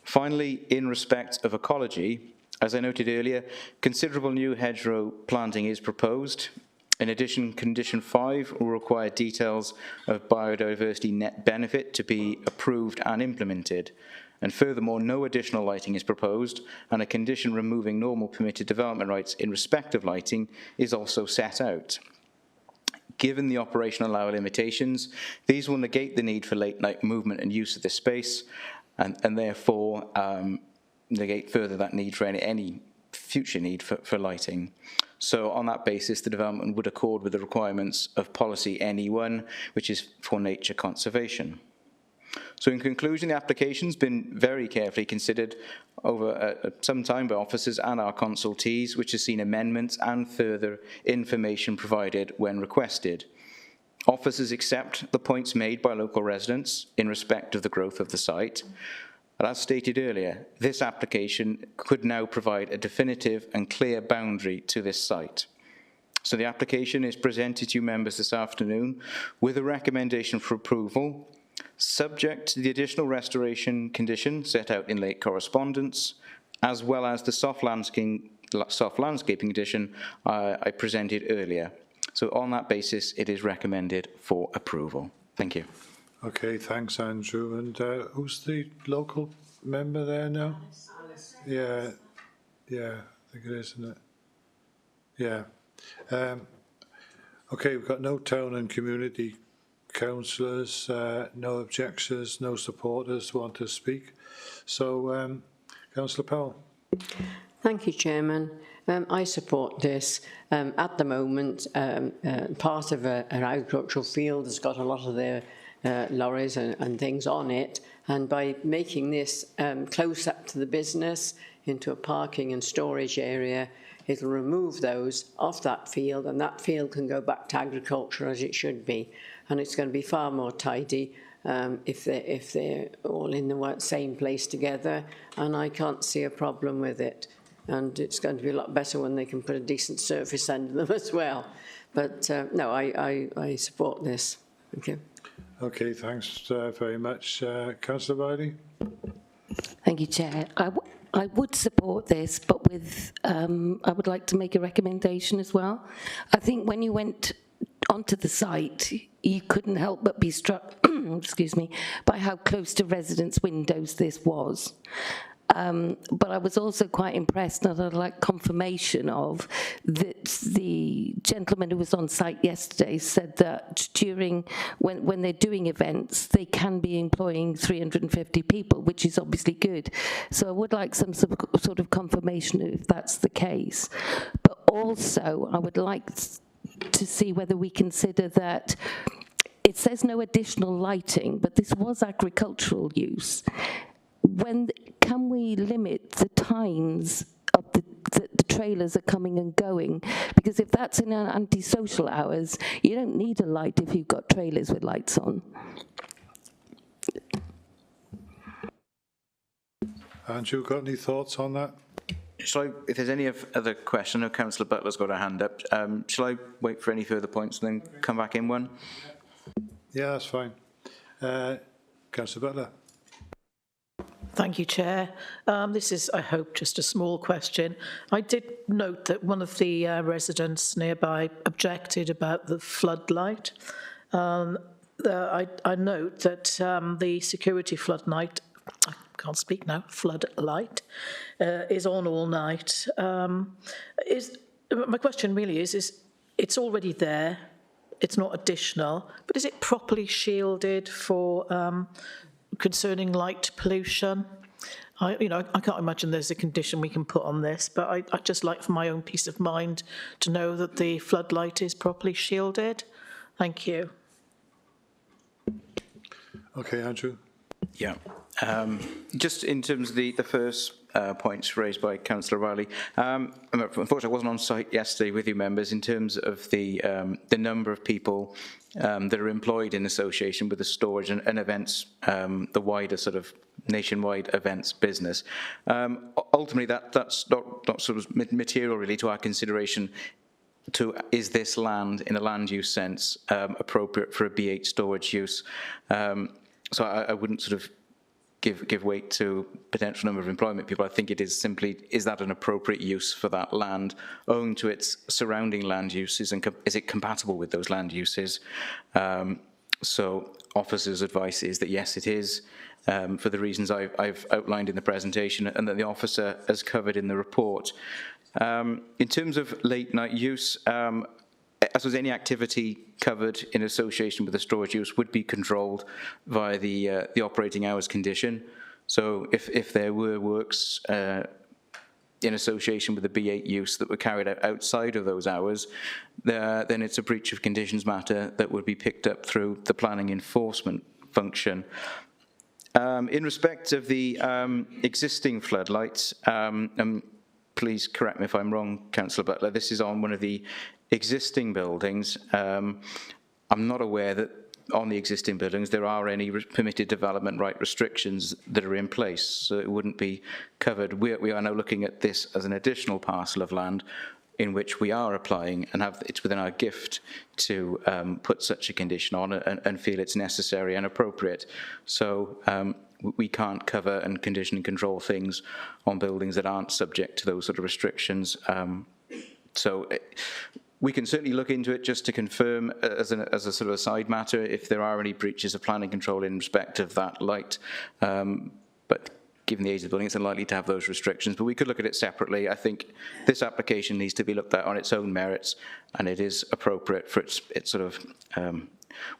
Finally, in respect of ecology, as I noted earlier, considerable new hedgerow planting is proposed. In addition, Condition 5 will require details of biodiversity net benefit to be approved and implemented. And furthermore, no additional lighting is proposed, and a condition removing normal permitted development rights in respect of lighting is also set out. Given the operational hour limitations, these will negate the need for late night movement and use of this space, and therefore negate further that need for any future need for lighting. So on that basis, the development would accord with the requirements of policy NE1, which is for nature conservation. So in conclusion, the application's been very carefully considered over some time by officers and our consultees, which has seen amendments and further information provided when requested. Officers accept the points made by local residents in respect of the growth of the site. And as stated earlier, this application could now provide a definitive and clear boundary to this site. So the application is presented to you members this afternoon with a recommendation for approval, subject to the additional restoration condition set out in late correspondence, as well as the soft landscaping condition I presented earlier. So on that basis, it is recommended for approval. Thank you. Okay, thanks, Andrew. And who's the local member there now? Alice. Yeah, I think it is, isn't it? Yeah. Okay, we've got no town and community councillors, no objections, no supporters want to speak. So, Councillor Powell. Thank you, Chairman. I support this. At the moment, part of an agricultural field has got a lot of their lorries and things on it, and by making this close up to the business into a parking and storage area, it'll remove those off that field, and that field can go back to agriculture as it should be, and it's going to be far more tidy if they're all in the same place together, and I can't see a problem with it. And it's going to be a lot better when they can put a decent surface under them as well. But no, I support this. Thank you. Okay, thanks very much. Councillor Riley? Thank you, Chair. I would support this, but with I would like to make a recommendation as well. I think when you went onto the site, you couldn't help but be struck, excuse me, by how close to residents' windows this was. But I was also quite impressed, and I'd like confirmation of that. The gentleman who was on site yesterday said that during when they're doing events, they can be employing 350 people, which is obviously good. So I would like some sort of confirmation if that's the case. But also, I would like to see whether we consider that. It says no additional lighting, but this was agricultural use. When can we limit the times of the trailers are coming and going? Because if that's in antisocial hours, you don't need a light if you've got trailers with lights on. Andrew, got any thoughts on that? Shall I, if there's any other question, I know Councillor Butler's got her hand up. Shall I wait for any further points and then come back in one? Yeah, that's fine. Councillor Butler. Thank you, Chair. This is, I hope, just a small question. I did note that one of the residents nearby objected about the floodlight. I note that the security floodlight, I can't speak now, floodlight, is on all night. My question really is it's already there, it's not additional, but is it properly shielded for concerning light pollution? I can't imagine there's a condition we can put on this, but I'd just like, for my own peace of mind, to know that the floodlight is properly shielded. Thank you. Okay, Andrew. Yeah. Just in terms of the first points raised by Councillor Riley, unfortunately I wasn't on site yesterday with you members in terms of the number of people that are employed in association with the storage and events, the wider sort of nationwide events business. Ultimately, that's not sort of material really to our consideration. Is this land, in a land use sense, appropriate for a B8 storage use? So I wouldn't sort of give weight to potential number of employment people. I think it is simply, is that an appropriate use for that land, owing to its surrounding land uses, and is it compatible with those land uses? So officer's advice is that yes, it is, for the reasons I've outlined in the presentation and that the officer has covered in the report. In terms of late night use, I suppose any activity covered in association with the storage use would be controlled via the operating hours condition. So if there were works in association with the B8 use that were carried out outside of those hours, then it's a breach of conditions matter that would be picked up through the planning enforcement function. In respect of the existing floodlights, please correct me if I'm wrong, Councillor Butler, this is on one of the existing buildings. I'm not aware that on the existing buildings there are any permitted development right restrictions that are in place, so it wouldn't be covered. We are now looking at this as an additional parcel of land in which we are applying and it's within our gift to put such a condition on and feel it's necessary and appropriate. So we can't cover and condition and control things on buildings that aren't subject to those sort of restrictions. We can certainly look into it just to confirm as a sort of a side matter if there are any breaches of planning control in respect of that light. But given the age of the building, it's unlikely to have those restrictions. But we could look at it separately. I think this application needs to be looked at on its own merits, and it is appropriate for it sort of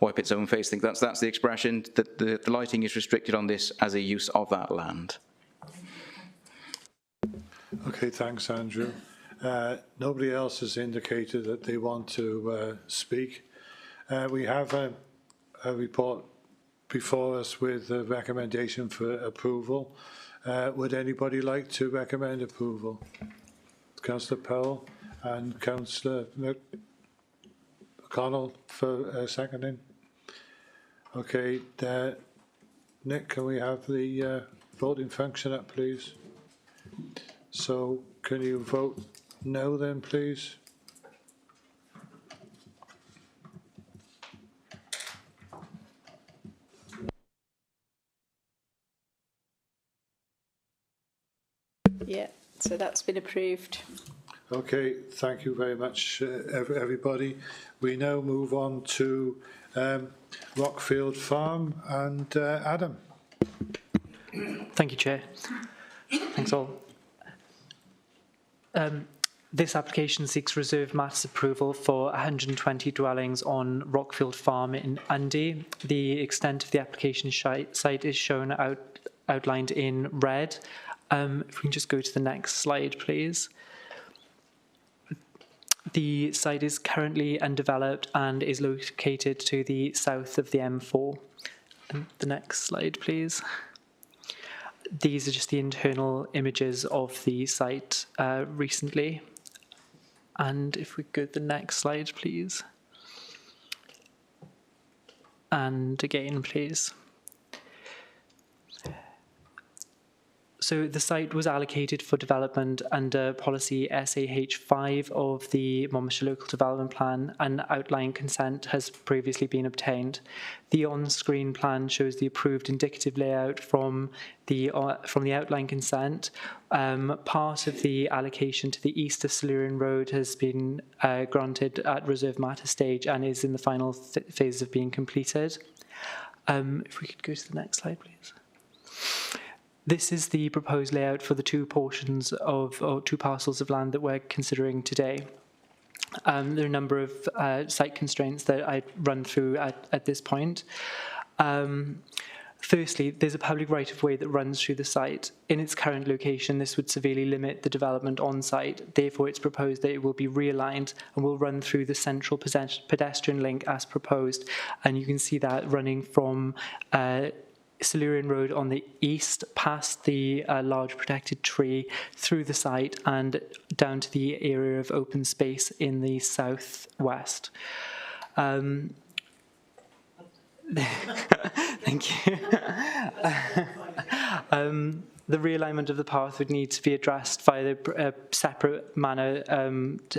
wipe its own face. I think that's the expression, that the lighting is restricted on this as a use of that land. Okay, thanks, Andrew. Nobody else has indicated that they want to speak. We have a report before us with a recommendation for approval. Would anybody like to recommend approval? Councillor Powell and Councillor McConnell for seconding. Okay, Nick, can we have the voting function up, please? So can you vote no then, please? Yeah, so that's been approved. Okay, thank you very much, everybody. We now move on to Rockfield Farm and Adam. Thank you, Chair. Thanks all. This application seeks reserve matters approval for 120 dwellings on Rockfield Farm in Undy. The extent of the application site is shown outlined in red. If we can just go to the next slide, please. The site is currently undeveloped and is located to the south of the M4. And the next slide, please. These are just the internal images of the site recently. And if we go to the next slide, please. And again, please. So the site was allocated for development under policy SAH5 of the Monmouthshire Local Development Plan, and outline consent has previously been obtained. The on-screen plan shows the approved indicative layout from the outline consent. Part of the allocation to the east of Silurian Road has been granted at reserve matter stage and is in the final phase of being completed. If we could go to the next slide, please. This is the proposed layout for the two portions of, or two parcels of land that we're considering today. There are a number of site constraints that I run through at this point. Firstly, there's a public right-of-way that runs through the site. In its current location, this would severely limit the development on site. Therefore, it's proposed that it will be realigned and will run through the central pedestrian link as proposed. And you can see that running from Silurian Road on the east, past the large protected tree, through the site and down to the area of open space in the southwest. Thank you. The realignment of the path would need to be addressed via a separate manner,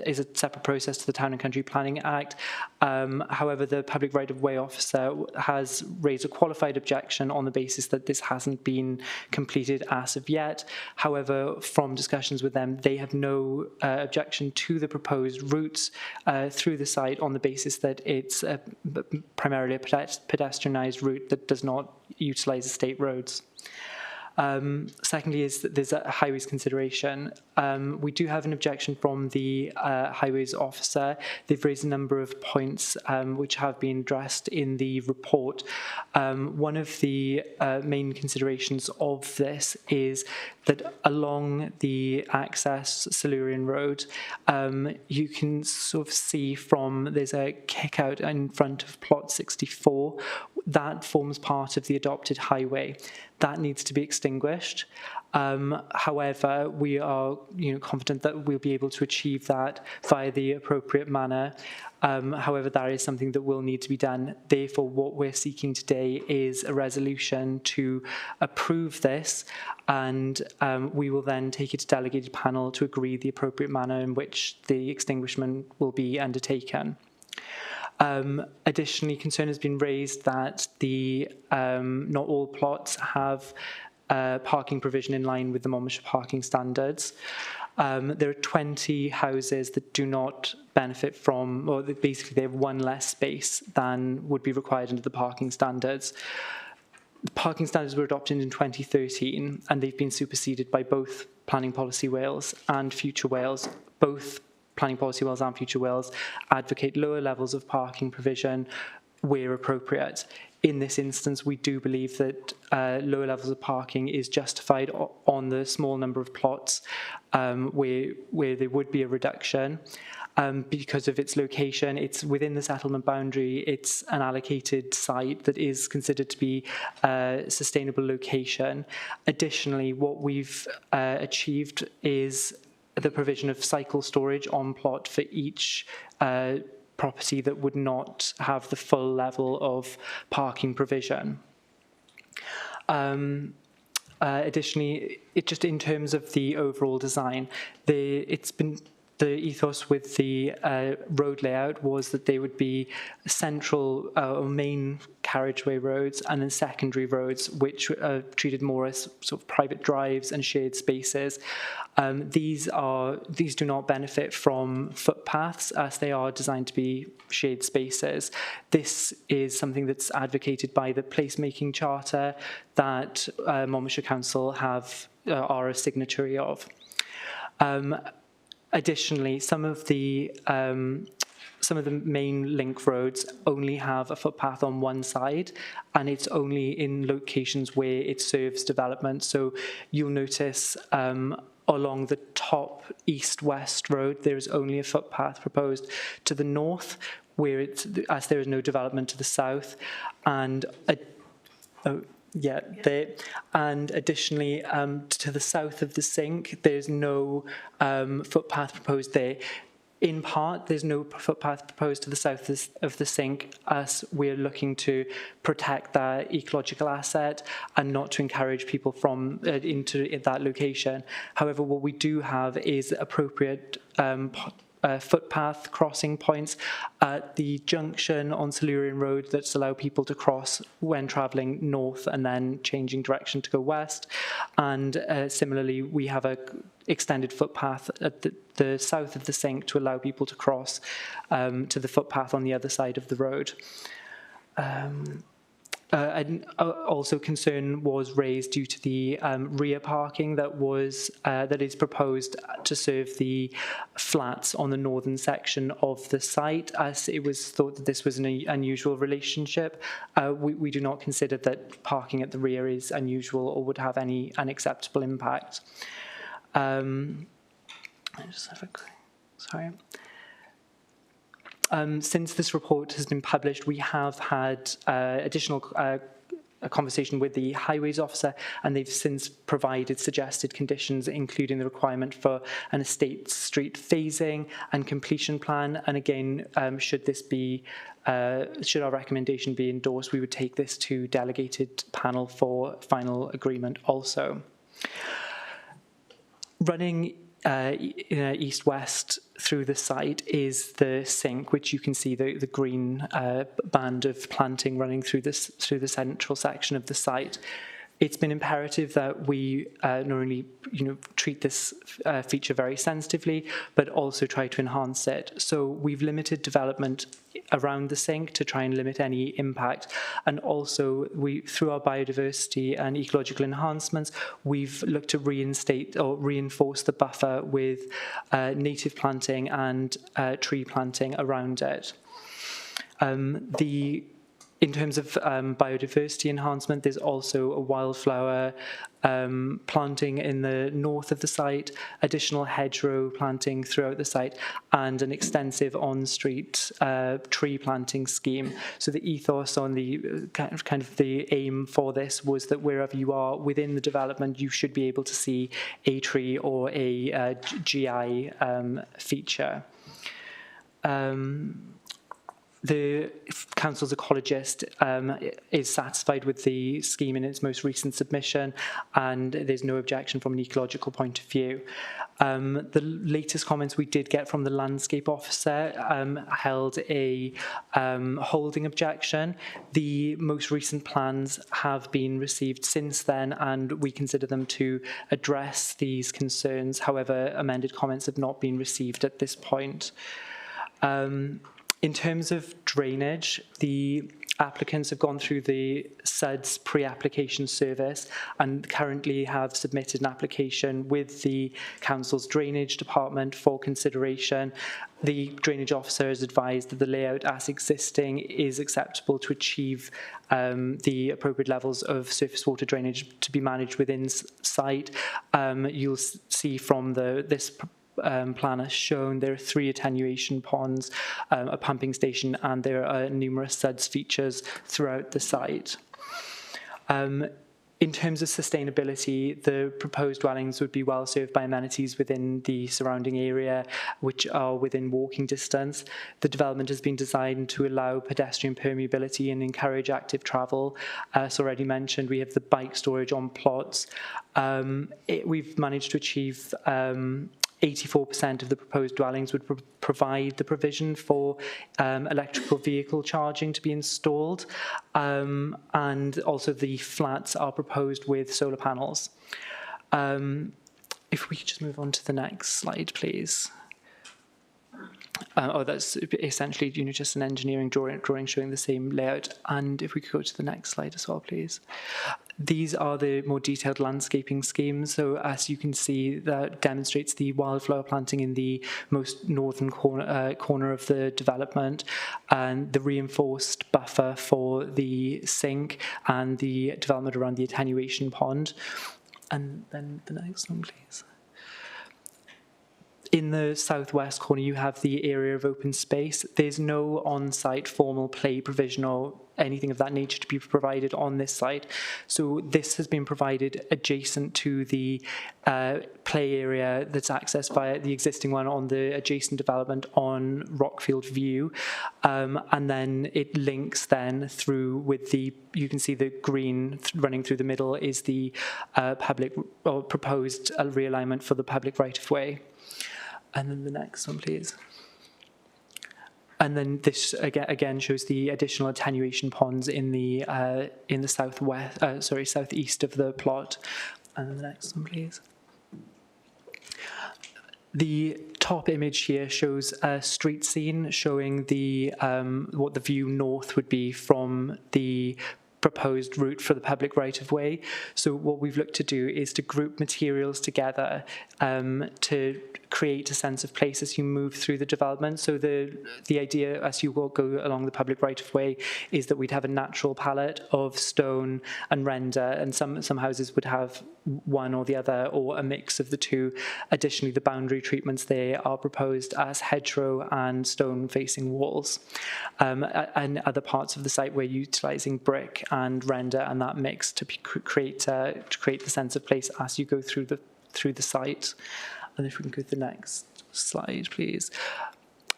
is a separate process to the Town and Country Planning Act. However, the Public Right-of-Way Officer has raised a qualified objection on the basis that this hasn't been completed as of yet. However, from discussions with them, they have no objection to the proposed routes through the site on the basis that it's primarily a pedestrianised route that does not utilise the state roads. Secondly, is that there's a highways consideration. We do have an objection from the highways officer. They've raised a number of points which have been addressed in the report. One of the main considerations of this is that along the access Silurian Road, you can sort of see from, there's a kick out in front of plot 64, that forms part of the adopted highway. That needs to be extinguished. However, we are confident that we'll be able to achieve that via the appropriate manner. However, that is something that will need to be done. Therefore, what we're seeking today is a resolution to approve this, and we will then take it to delegated panel to agree the appropriate manner in which the extinguishment will be undertaken. Additionally, concern has been raised that not all plots have parking provision in line with the Monmouthshire parking standards. There are 20 houses that do not benefit from, or basically they have one less space than would be required under the parking standards. The parking standards were adopted in 2013 and they've been superseded by both Planning Policy Wales and Future Wales. Both Planning Policy Wales and Future Wales advocate lower levels of parking provision where appropriate. In this instance, we do believe that lower levels of parking is justified on the small number of plots where there would be a reduction. Because of its location, it's within the settlement boundary, it's an allocated site that is considered to be a sustainable location. Additionally, what we've achieved is the provision of cycle storage on plot for each property that would not have the full level of parking provision. Additionally, just in terms of the overall design, the ethos with the road layout was that they would be central main carriageway roads and then secondary roads which are treated more as sort of private drives and shared spaces. These do not benefit from footpaths as they are designed to be shared spaces. This is something that's advocated by the placemaking charter that Monmouthshire Council are a signatory of. Additionally, some of the main link roads only have a footpath on one side, and it's only in locations where it serves development. So you'll notice along the top east-west road, there is only a footpath proposed to the north, as there is no development to the south, and and additionally, to the south of the sink, there's no footpath proposed there. In part, there's no footpath proposed to the south of the sink as we're looking to protect that ecological asset and not to encourage people from into that location. However, what we do have is appropriate footpath crossing points at the junction on Silurian Road that allow people to cross when travelling north and then changing direction to go west. And similarly, we have a extended footpath at the south of the sink to allow people to cross to the footpath on the other side of the road. Also, concern was raised due to the rear parking that is proposed to serve the flats on the northern section of the site, as it was thought that this was an unusual relationship. We do not consider that parking at the rear is unusual or would have any unacceptable impact. I just have a quick, sorry. Since this report has been published, we have had additional a conversation with the highways officer, and they've since provided suggested conditions, including the requirement for an estate street phasing and completion plan. And again, should our recommendation be endorsed, we would take this to delegated panel for final agreement also. Running east-west through the site is the sink, which you can see the green band of planting running through the central section of the site. It's been imperative that we not only treat this feature very sensitively, but also try to enhance it. So we've limited development around the sink to try and limit any impact, and also through our biodiversity and ecological enhancements, we've looked to reinstate or reinforce the buffer with native planting and tree planting around it. In terms of biodiversity enhancement, there's also a wildflower planting in the north of the site, additional hedgerow planting throughout the site, and an extensive on-street tree planting scheme. So the ethos on the kind of the aim for this was that wherever you are within the development, you should be able to see a tree or a GI feature. The council's ecologist is satisfied with the scheme in its most recent submission, and there's no objection from an ecological point of view. The latest comments we did get from the landscape officer held a holding objection. The most recent plans have been received since then, and we consider them to address these concerns. However, amended comments have not been received at this point. In terms of drainage, the applicants have gone through the SUDS pre-application service and currently have submitted an application with the council's drainage department for consideration. The drainage officer has advised that the layout as existing is acceptable to achieve the appropriate levels of surface water drainage to be managed within site. You'll see from this plan as shown, there are 3 attenuation ponds, a pumping station, and there are numerous SUDS features throughout the site. In terms of sustainability, the proposed dwellings would be well served by amenities within the surrounding area, which are within walking distance. The development has been designed to allow pedestrian permeability and encourage active travel. As already mentioned, we have the bike storage on plots. We've managed to achieve 84% of the proposed dwellings would provide the provision for electrical vehicle charging to be installed, and also the flats are proposed with solar panels. If we could just move on to the next slide, please. That's essentially just an engineering drawing showing the same layout. And if we could go to the next slide as well, please. These are the more detailed landscaping schemes. So as you can see, that demonstrates the wildflower planting in the most northern corner of the development, and the reinforced buffer for the sink, and the development around the attenuation pond. And then the next one, please. In the southwest corner, you have the area of open space. There's no on-site formal play provision or anything of that nature to be provided on this site. So this has been provided adjacent to the play area that's accessed via the existing one on the adjacent development on Rockfield View. And then it links then through with you can see the green running through the middle is the public or proposed realignment for the public right-of-way. And then the next one, please. And then this again shows the additional attenuation ponds in the southeast of the plot. And then the next one, please. The top image here shows a street scene showing the what the view north would be from the proposed route for the public right-of-way. So what we've looked to do is to group materials together to create a sense of place as you move through the development. So the idea as you go along the public right-of-way is that we'd have a natural palette of stone and render, and some houses would have one or the other, or a mix of the two. Additionally, the boundary treatments there are proposed as hedgerow and stone-facing walls. And other parts of the site, we're utilising brick and render and that mix to create the sense of place as you go through the site. And if we can go to the next slide, please.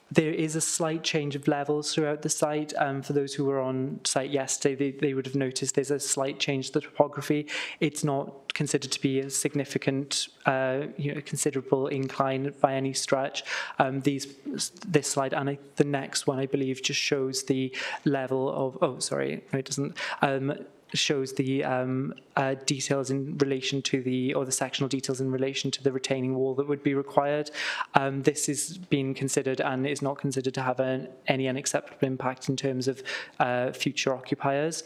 There is a slight change of levels throughout the site. For those who were on site yesterday, they would have noticed there's a slight change to the topography. It's not considered to be a significant, considerable incline by any stretch. This slide and the next one, I believe, just shows the level of. Oh, sorry, no, it doesn't. Shows the details in relation to the sectional details in relation to the retaining wall that would be required. This is being considered and is not considered to have any unacceptable impact in terms of future occupiers.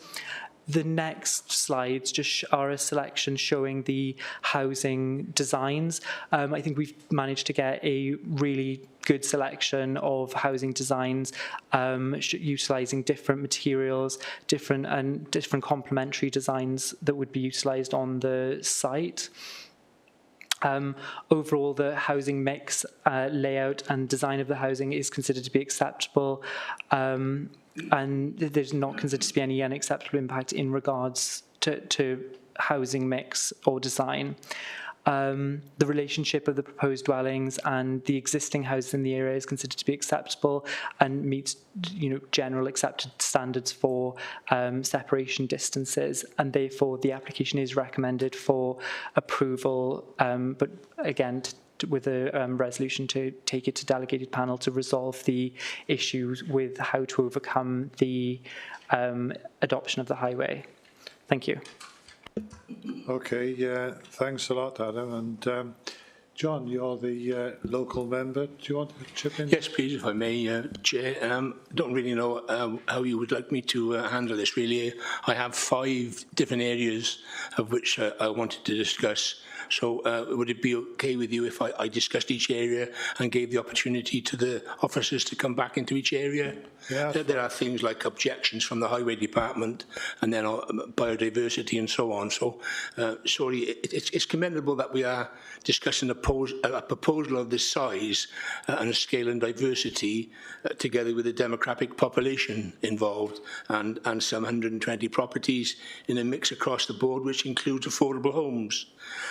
The next slides just are a selection showing the housing designs. I think we've managed to get a really good selection of housing designs, utilising different materials, different complementary designs that would be utilised on the site. Overall, the housing mix, layout and design of the housing is considered to be acceptable, and there's not considered to be any unacceptable impact in regards to housing mix or design. The relationship of the proposed dwellings and the existing houses in the area is considered to be acceptable and meets, general accepted standards for separation distances, and therefore the application is recommended for approval, but again, with a resolution to take it to delegated panel to resolve the issues with how to overcome the adoption of the highway. Thank you. Okay, yeah, thanks a lot, Adam. And John, you're the local member. Do you want to chip in? Yes, please, if I may, Chair. Don't really know how you would like me to handle this, really. I have 5 different areas of which I wanted to discuss. So would it be okay with you if I discussed each area and gave the opportunity to the officers to come back into each area? Yeah. There are things like objections from the Highway Department and then biodiversity and so on. So, sorry, it's commendable that we are discussing a proposal of this size and a scale and diversity together with the demographic population involved and some 120 properties in a mix across the board, which includes affordable homes.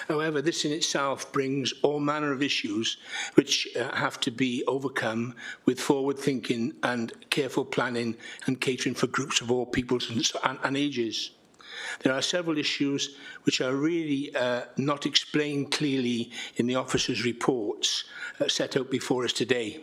However, this in itself brings all manner of issues which have to be overcome with forward thinking and careful planning and catering for groups of all peoples and ages. There are several issues which are really not explained clearly in the officers' reports set out before us today.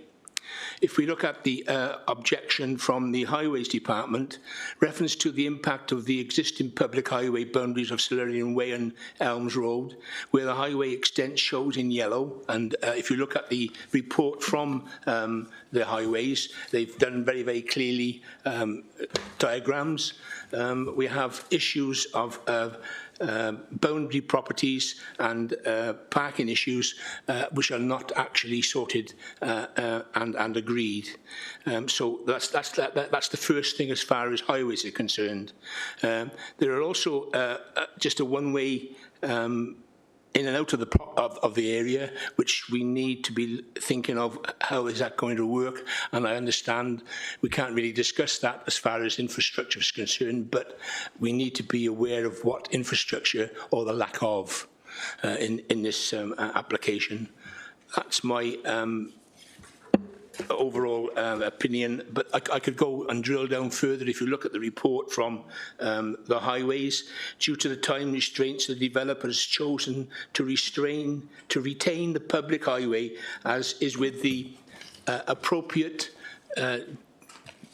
If we look at the objection from the Highways Department, reference to the impact of the existing public highway boundaries of Silurian Way and Elms Road, where the highway extent shows in yellow, and if you look at the report from the highways, they've done very, very clearly diagrams. We have issues of boundary properties and parking issues which are not actually sorted and agreed. So that's the first thing as far as highways are concerned. There are also just a one-way in and out of the area, which we need to be thinking of how is that going to work. And I understand we can't really discuss that as far as infrastructure is concerned, but we need to be aware of what infrastructure or the lack of in this application. That's my overall opinion, but I could go and drill down further. If you look at the report from the highways, due to the time restraints, the developer has chosen to retain the public highway as is with the appropriate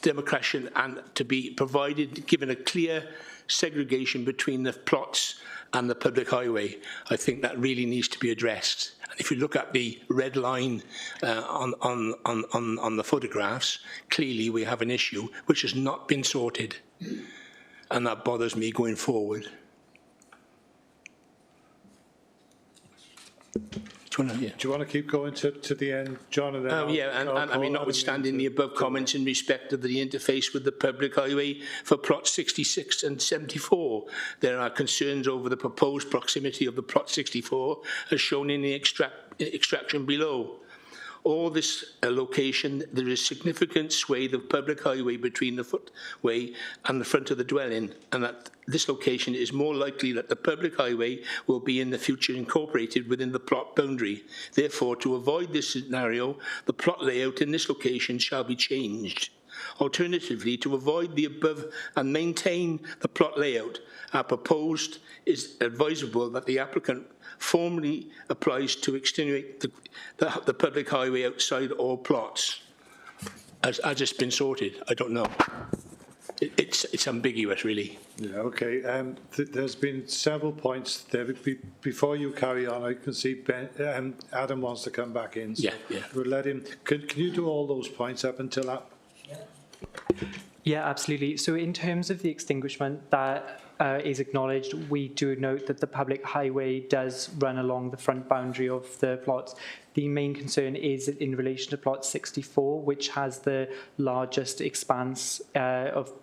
demarcation and to be provided, given a clear segregation between the plots and the public highway. I think that really needs to be addressed. And if you look at the red line on the photographs, clearly we have an issue which has not been sorted. and that bothers me going forward. Do you want to keep going to the end, John? And then yeah, and I mean, notwithstanding the above comments in respect of the interface with the public highway for plots 66 and 74, there are concerns over the proposed proximity of the plot 64 as shown in the extraction below. All this location, there is significant swathe of public highway between the footway and the front of the dwelling, and that this location is more likely that the public highway will be in the future incorporated within the plot boundary. Therefore, to avoid this scenario, the plot layout in this location shall be changed. Alternatively, to avoid the above and maintain the plot layout, our proposed is advisable that the applicant formally applies to extenuate the public highway outside all plots. As it's been sorted, I don't know. It's ambiguous, really. Yeah, okay. There's been several points there. Before you carry on, I can see Adam wants to come back in. So yeah. We'll let him. Can you do all those points up until that? Yeah, absolutely. So in terms of the extinguishment, that is acknowledged. We do note that the public highway does run along the front boundary of the plots. The main concern is in relation to plot 64, which has the largest expanse of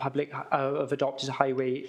adopted highway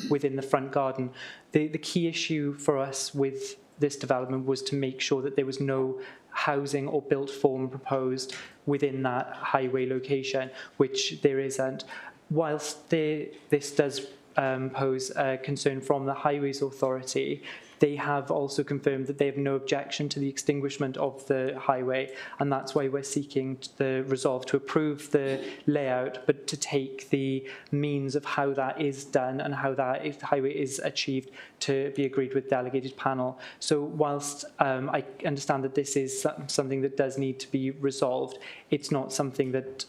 within the front garden. The key issue for us with this development was to make sure that there was no housing or built form proposed within that highway location, which there isn't. Whilst this does pose a concern from the Highways Authority, they have also confirmed that they have no objection to the extinguishment of the highway, and that's why we're seeking the resolve to approve the layout, but to take the means of how that is done and how that highway is achieved to be agreed with delegated panel. So whilst I understand that this is something that does need to be resolved, it's not something that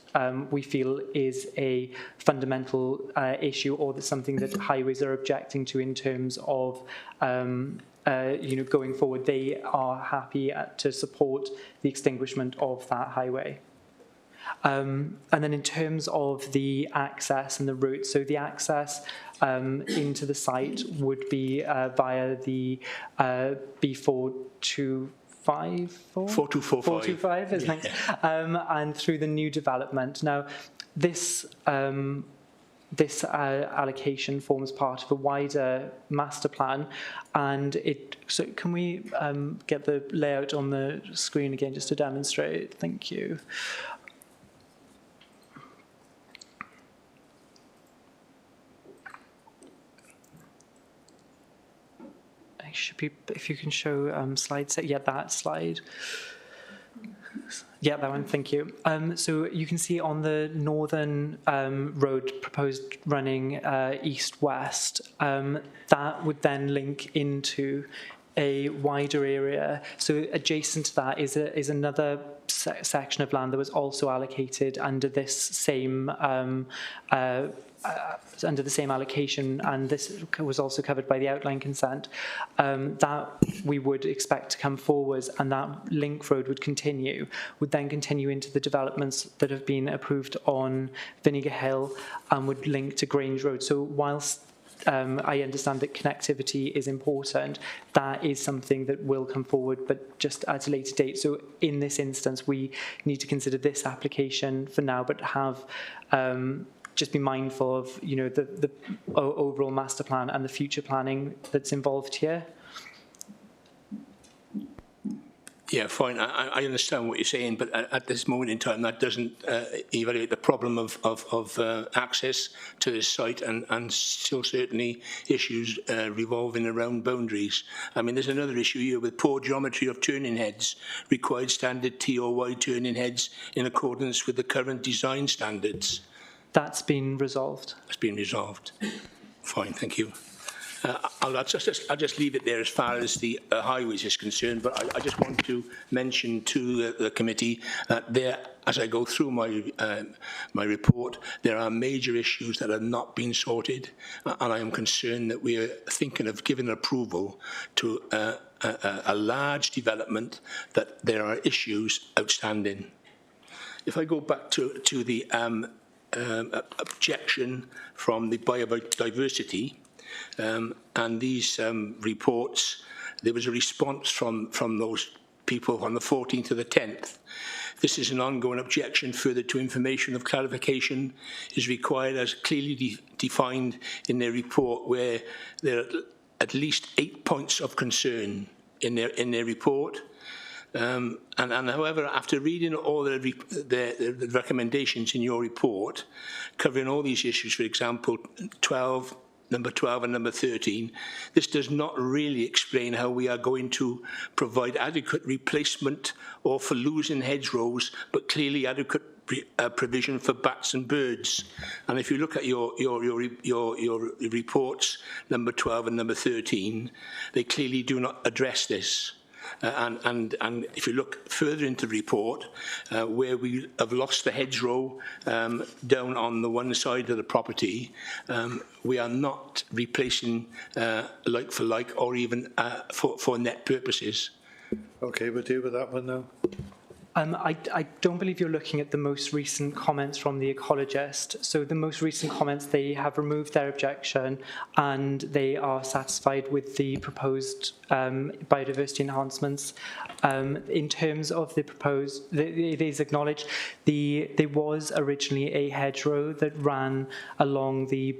we feel is a fundamental issue or that's something that highways are objecting to in terms of going forward. They are happy to support the extinguishment of that highway. And then in terms of the access and the route, so the access into the site would be via the B425. 4245, isn't it? Yeah. And through the new development. Now, this allocation forms part of a wider master plan, and so can we get the layout on the screen again just to demonstrate? Thank you. Should be, if you can show slide set, yeah, that slide. Yeah, that one, thank you. So you can see on the northern road proposed running east-west, that would then link into a wider area. So adjacent to that is another section of land that was also allocated under this same under the same allocation, and this was also covered by the outline consent, that we would expect to come forwards, and that link road would then continue into the developments that have been approved on Vinegar Hill and would link to Grange Road. So whilst I understand that connectivity is important, that is something that will come forward, but just at a later date. So in this instance, we need to consider this application for now, but have just be mindful of the overall master plan and the future planning that's involved here. Yeah, fine. I understand what you're saying, but at this moment in time, that doesn't evaluate the problem of access to this site and still certainly issues revolving around boundaries. I mean, there's another issue here with poor geometry of turning heads, required standard T or Y turning heads in accordance with the current design standards. That's been resolved. It's been resolved. Fine, thank you. I'll just leave it there as far as the highways is concerned, but I just want to mention to the committee that there, as I go through my report, there are major issues that have not been sorted, and I am concerned that we are thinking of giving approval to a large development that there are issues outstanding. If I go back to the objection from the biodiversity, and these reports, there was a response from those people on the 14th to the 10th. This is an ongoing objection. Further to information of clarification is required as clearly defined in their report, where there are at least 8 points of concern in their report. And however, after reading all the recommendations in your report, covering all these issues, for example, number 12 and number 13, this does not really explain how we are going to provide adequate replacement or for losing hedgerows, but clearly adequate provision for bats and birds. And if you look at your reports, number 12 and number 13, they clearly do not address this. And if you look further into the report, where we have lost the hedgerow down on the one side of the property, we are not replacing like for like or even for net purposes. Okay, we'll deal with that one now. I don't believe you're looking at the most recent comments from the ecologist. So the most recent comments, they have removed their objection and they are satisfied with the proposed biodiversity enhancements. In terms of the proposed, it is acknowledged there was originally a hedgerow that ran along the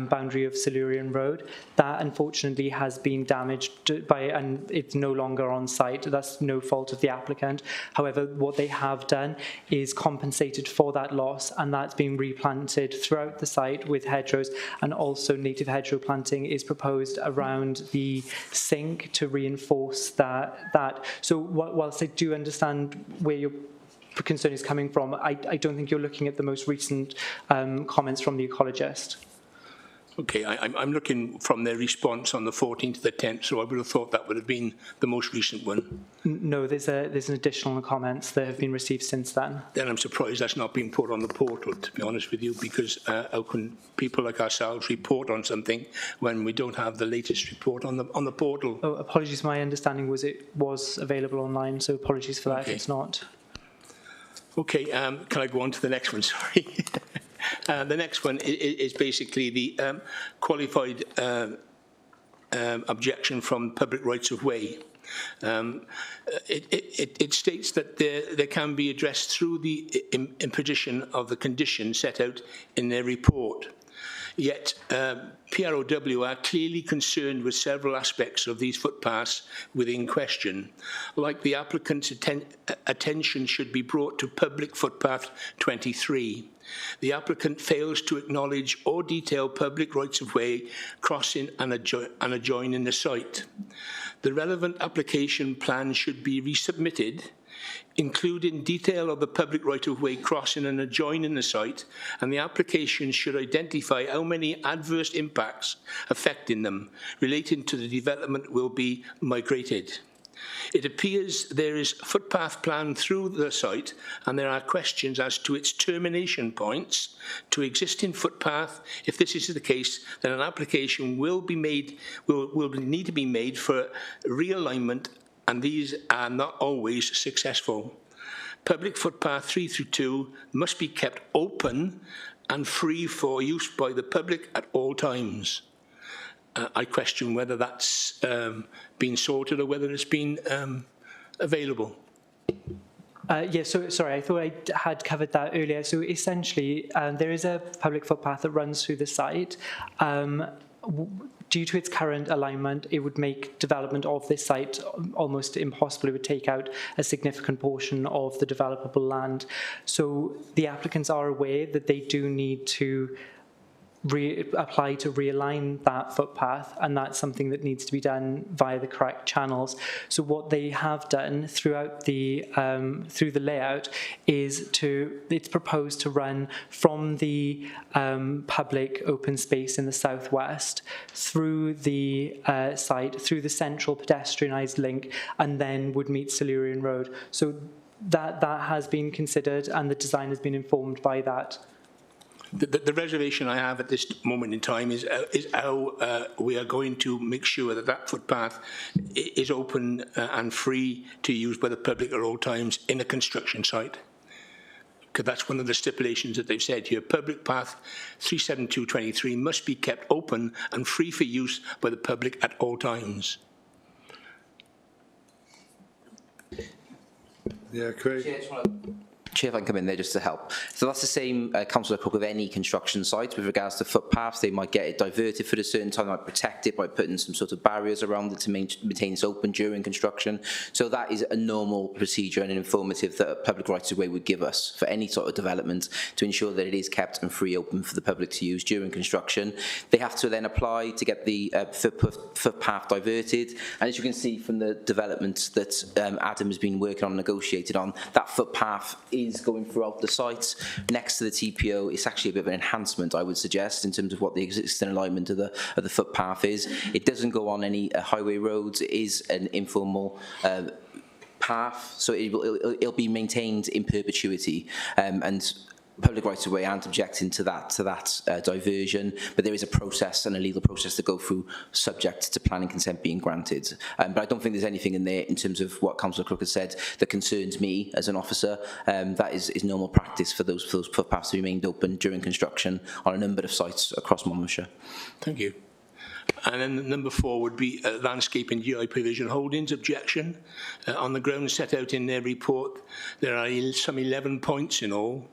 boundary of Silurian Road. That unfortunately has been damaged and it's no longer on site. That's no fault of the applicant. However, what they have done is compensated for that loss, and that's been replanted throughout the site with hedgerows, and also native hedgerow planting is proposed around the sink to reinforce that. So whilst I do understand where your concern is coming from, I don't think you're looking at the most recent comments from the ecologist. Okay, I'm looking from their response on the 14th to the 10th, so I would have thought that would have been the most recent one. No, there's an additional comments that have been received since then. Then I'm surprised that's not been put on the portal, to be honest with you, because how can people like ourselves report on something when we don't have the latest report on the portal? Oh, apologies, my understanding was it was available online, so apologies for that if it's not. Okay, can I go on to the next one? Sorry. The next one is basically the qualified objection from public rights of way. It states that they can be addressed through the imposition of the conditions set out in their report. Yet PROW are clearly concerned with several aspects of these footpaths within question. Like the applicant's attention should be brought to public footpath 23. The applicant fails to acknowledge or detail public rights of way crossing and adjoining the site. The relevant application plan should be resubmitted, including detail of the public right-of-way crossing and adjoining the site, and the application should identify how many adverse impacts affecting them relating to the development will be migrated. It appears there is a footpath plan through the site, and there are questions as to its termination points to existing footpath. If this is the case, then an application will need to be made for realignment, and these are not always successful. Public footpath 3 through 2 must be kept open and free for use by the public at all times. I question whether that's been sorted or whether it's been available. Yes, so sorry, I thought I had covered that earlier. So essentially, there is a public footpath that runs through the site. Due to its current alignment, it would make development of this site almost impossible. It would take out a significant portion of the developable land. So the applicants are aware that they do need to apply to realign that footpath, and that's something that needs to be done via the correct channels. So what they have done throughout the through the layout is it's proposed to run from the public open space in the southwest through the site, through the central pedestrianised link, and then would meet Silurian Road. So that has been considered, and the design has been informed by that. The reservation I have at this moment in time is how we are going to make sure that that footpath is open and free to use by the public at all times in a construction site. because that's one of the stipulations that they've said here. Public path 37223 must be kept open and free for use by the public at all times. Yeah, Craig. Chair, if I can come in there just to help. So that's the same, Councillor Cook, with any construction site with regards to footpaths. They might get it diverted for a certain time, they might protect it by putting some sort of barriers around it to maintain it open during construction. So that is a normal procedure and an informative that a public rights of way would give us for any sort of development to ensure that it is kept and free open for the public to use during construction. They have to then apply to get the footpath diverted. And as you can see from the developments that Adam has been working on and negotiated on, that footpath is going throughout the site next to the TPO. It's actually a bit of an enhancement, I would suggest, in terms of what the existing alignment of the footpath is. It doesn't go on any highway roads. It is an informal path, so it'll be maintained in perpetuity, and public rights of way aren't objecting to that diversion, but there is a process and a legal process to go through subject to planning consent being granted. But I don't think there's anything in there in terms of what Councillor Crook has said that concerns me as an officer. That is normal practice for those footpaths to be remained open during construction on a number of sites across Monmouthshire. Thank you. And then number 4 would be landscape and GI provision holdings objection. On the grounds set out in their report, there are some 11 points in all.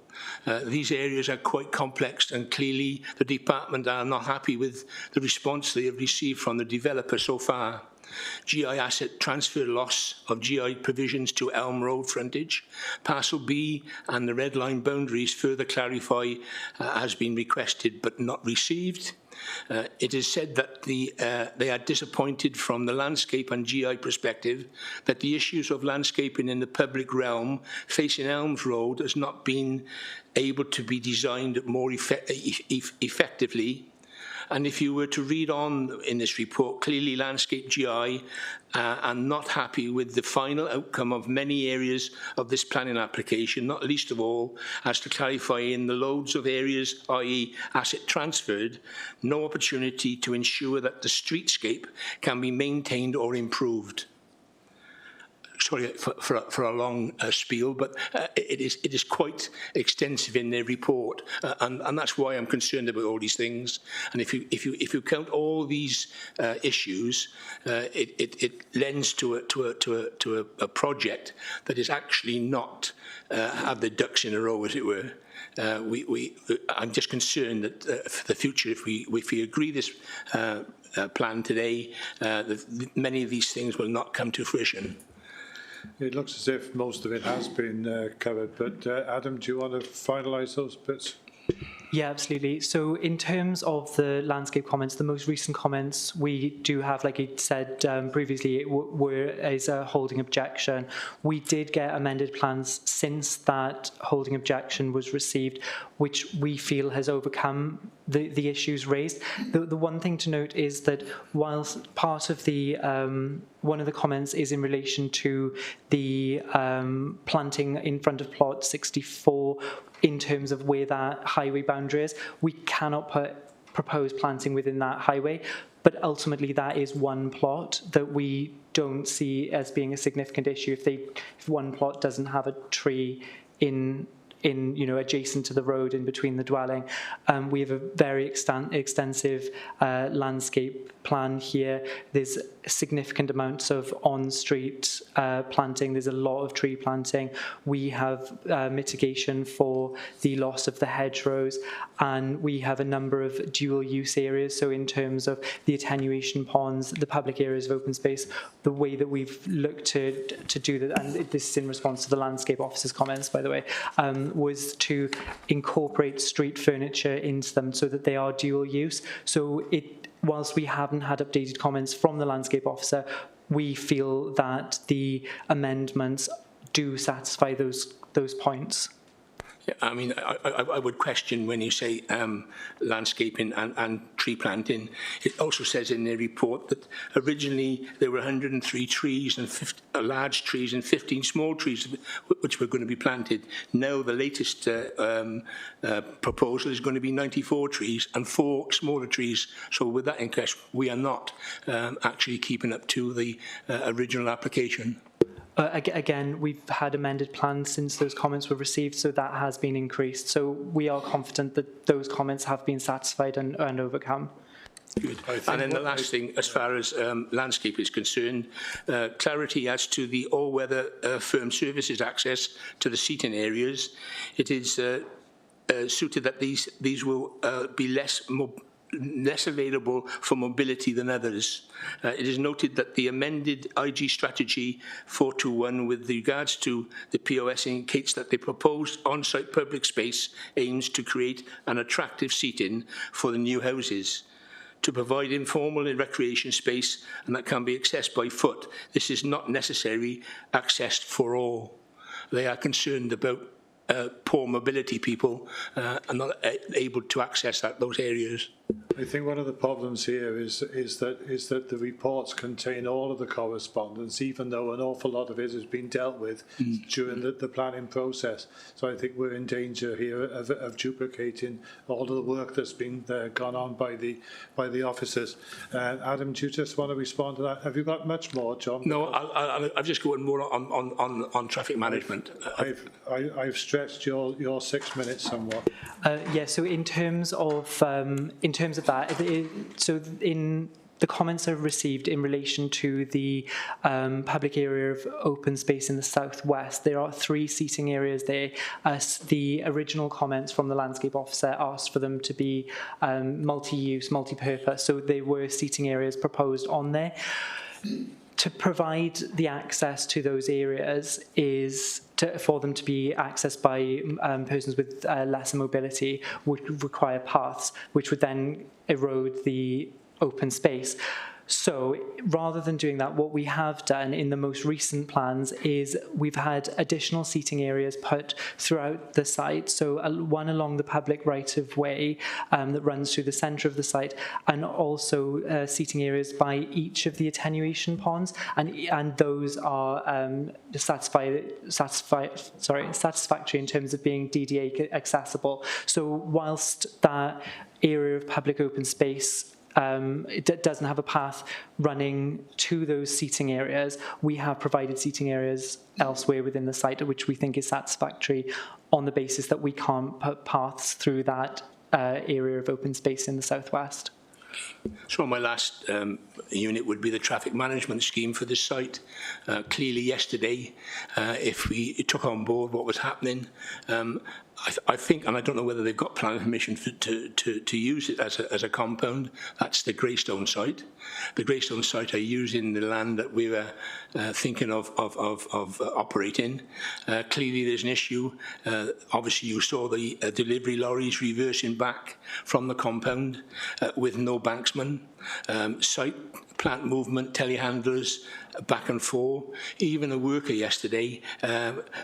These areas are quite complex, and clearly the department are not happy with the response they have received from the developer so far. GI asset transfer loss of GI provisions to Elm Road frontage. Parcel B and the red line boundaries further clarify has been requested but not received. It is said that they are disappointed from the landscape and GI perspective that the issues of landscaping in the public realm facing Elms Road has not been able to be designed more effectively. And if you were to read on in this report, clearly Landscape GI are not happy with the final outcome of many areas of this planning application, not least of all as to clarify in the loads of areas, i.e. asset transferred, no opportunity to ensure that the streetscape can be maintained or improved. Sorry for a long spiel, but it is quite extensive in their report, and that's why I'm concerned about all these things. And if you count all these issues, it lends to a project that is actually not have the ducks in a row, as it were. I'm just concerned that for the future, if we agree this plan today, many of these things will not come to fruition. It looks as if most of it has been covered, but Adam, do you want to finalise those bits? Yeah, absolutely. So in terms of the landscape comments, the most recent comments we do have, like I said previously, is a holding objection. We did get amended plans since that holding objection was received, which we feel has overcome the issues raised. The one thing to note is that whilst part of the one of the comments is in relation to the planting in front of plot 64 in terms of where that highway boundary is, we cannot propose planting within that highway, but ultimately that is one plot that we don't see as being a significant issue. If one plot doesn't have a tree in adjacent to the road in between the dwelling. We have a very extensive landscape plan here. There's significant amounts of on-street planting. There's a lot of tree planting. We have mitigation for the loss of the hedgerows, and we have a number of dual-use areas. So in terms of the attenuation ponds, the public areas of open space, the way that we've looked to do that, and this is in response to the landscape officer's comments, by the way, was to incorporate street furniture into them so that they are dual use. So whilst we haven't had updated comments from the landscape officer, we feel that the amendments do satisfy those points. Yeah, I mean, I would question when you say landscaping and tree planting. It also says in their report that originally there were 103 trees and 50 large trees and 15 small trees which were going to be planted. Now the latest proposal is going to be 94 trees and 4 smaller trees. So with that interest, we are not actually keeping up to the original application. Again, we've had amended plans since those comments were received, so that has been increased. So we are confident that those comments have been satisfied and overcome. Good. And then the last thing, as far as landscape is concerned, clarity as to the all-weather firm services access to the seating areas. It is suited that these will be less available for mobility than others. It is noted that the amended IG strategy 421 with regards to the POS indicates that the proposed on-site public space aims to create an attractive seating for the new houses, to provide informal and recreation space, and that can be accessed by foot. This is not necessarily accessed for all. They are concerned about poor mobility people and not able to access those areas. I think one of the problems here is that the reports contain all of the correspondence, even though an awful lot of it has been dealt with during the planning process. So I think we're in danger here of duplicating all of the work that's been gone on by the officers. Adam, do you just want to respond to that? Have you got much more, John? No, I've just got one more on traffic management. I've stretched your 6 minutes somewhat. Yeah. So in terms of that, so in the comments I've received in relation to the public area of open space in the southwest, there are 3 seating areas there. The original comments from the landscape officer asked for them to be multi-use, multi-purpose, so there were seating areas proposed on there. To provide the access to those areas is for them to be accessed by persons with lesser mobility would require paths, which would then erode the open space. So rather than doing that, what we have done in the most recent plans is we've had additional seating areas put throughout the site. So one along the public right-of-way that runs through the centre of the site, and also seating areas by each of the attenuation ponds, and those are satisfactory in terms of being DDA accessible. So whilst that area of public open space it doesn't have a path running to those seating areas, we have provided seating areas elsewhere within the site, which we think is satisfactory on the basis that we can't put paths through that area of open space in the southwest. So my last unit would be the traffic management scheme for this site. Clearly yesterday, if we took on board what was happening, I think, and I don't know whether they've got planning permission to use it as a compound, that's the Greystone site. The Greystone site are using the land that we were thinking of operating. Clearly there's an issue. Obviously you saw the delivery lorries reversing back from the compound with no banksman. Site plant movement, telehandlers, back and forth. Even a worker yesterday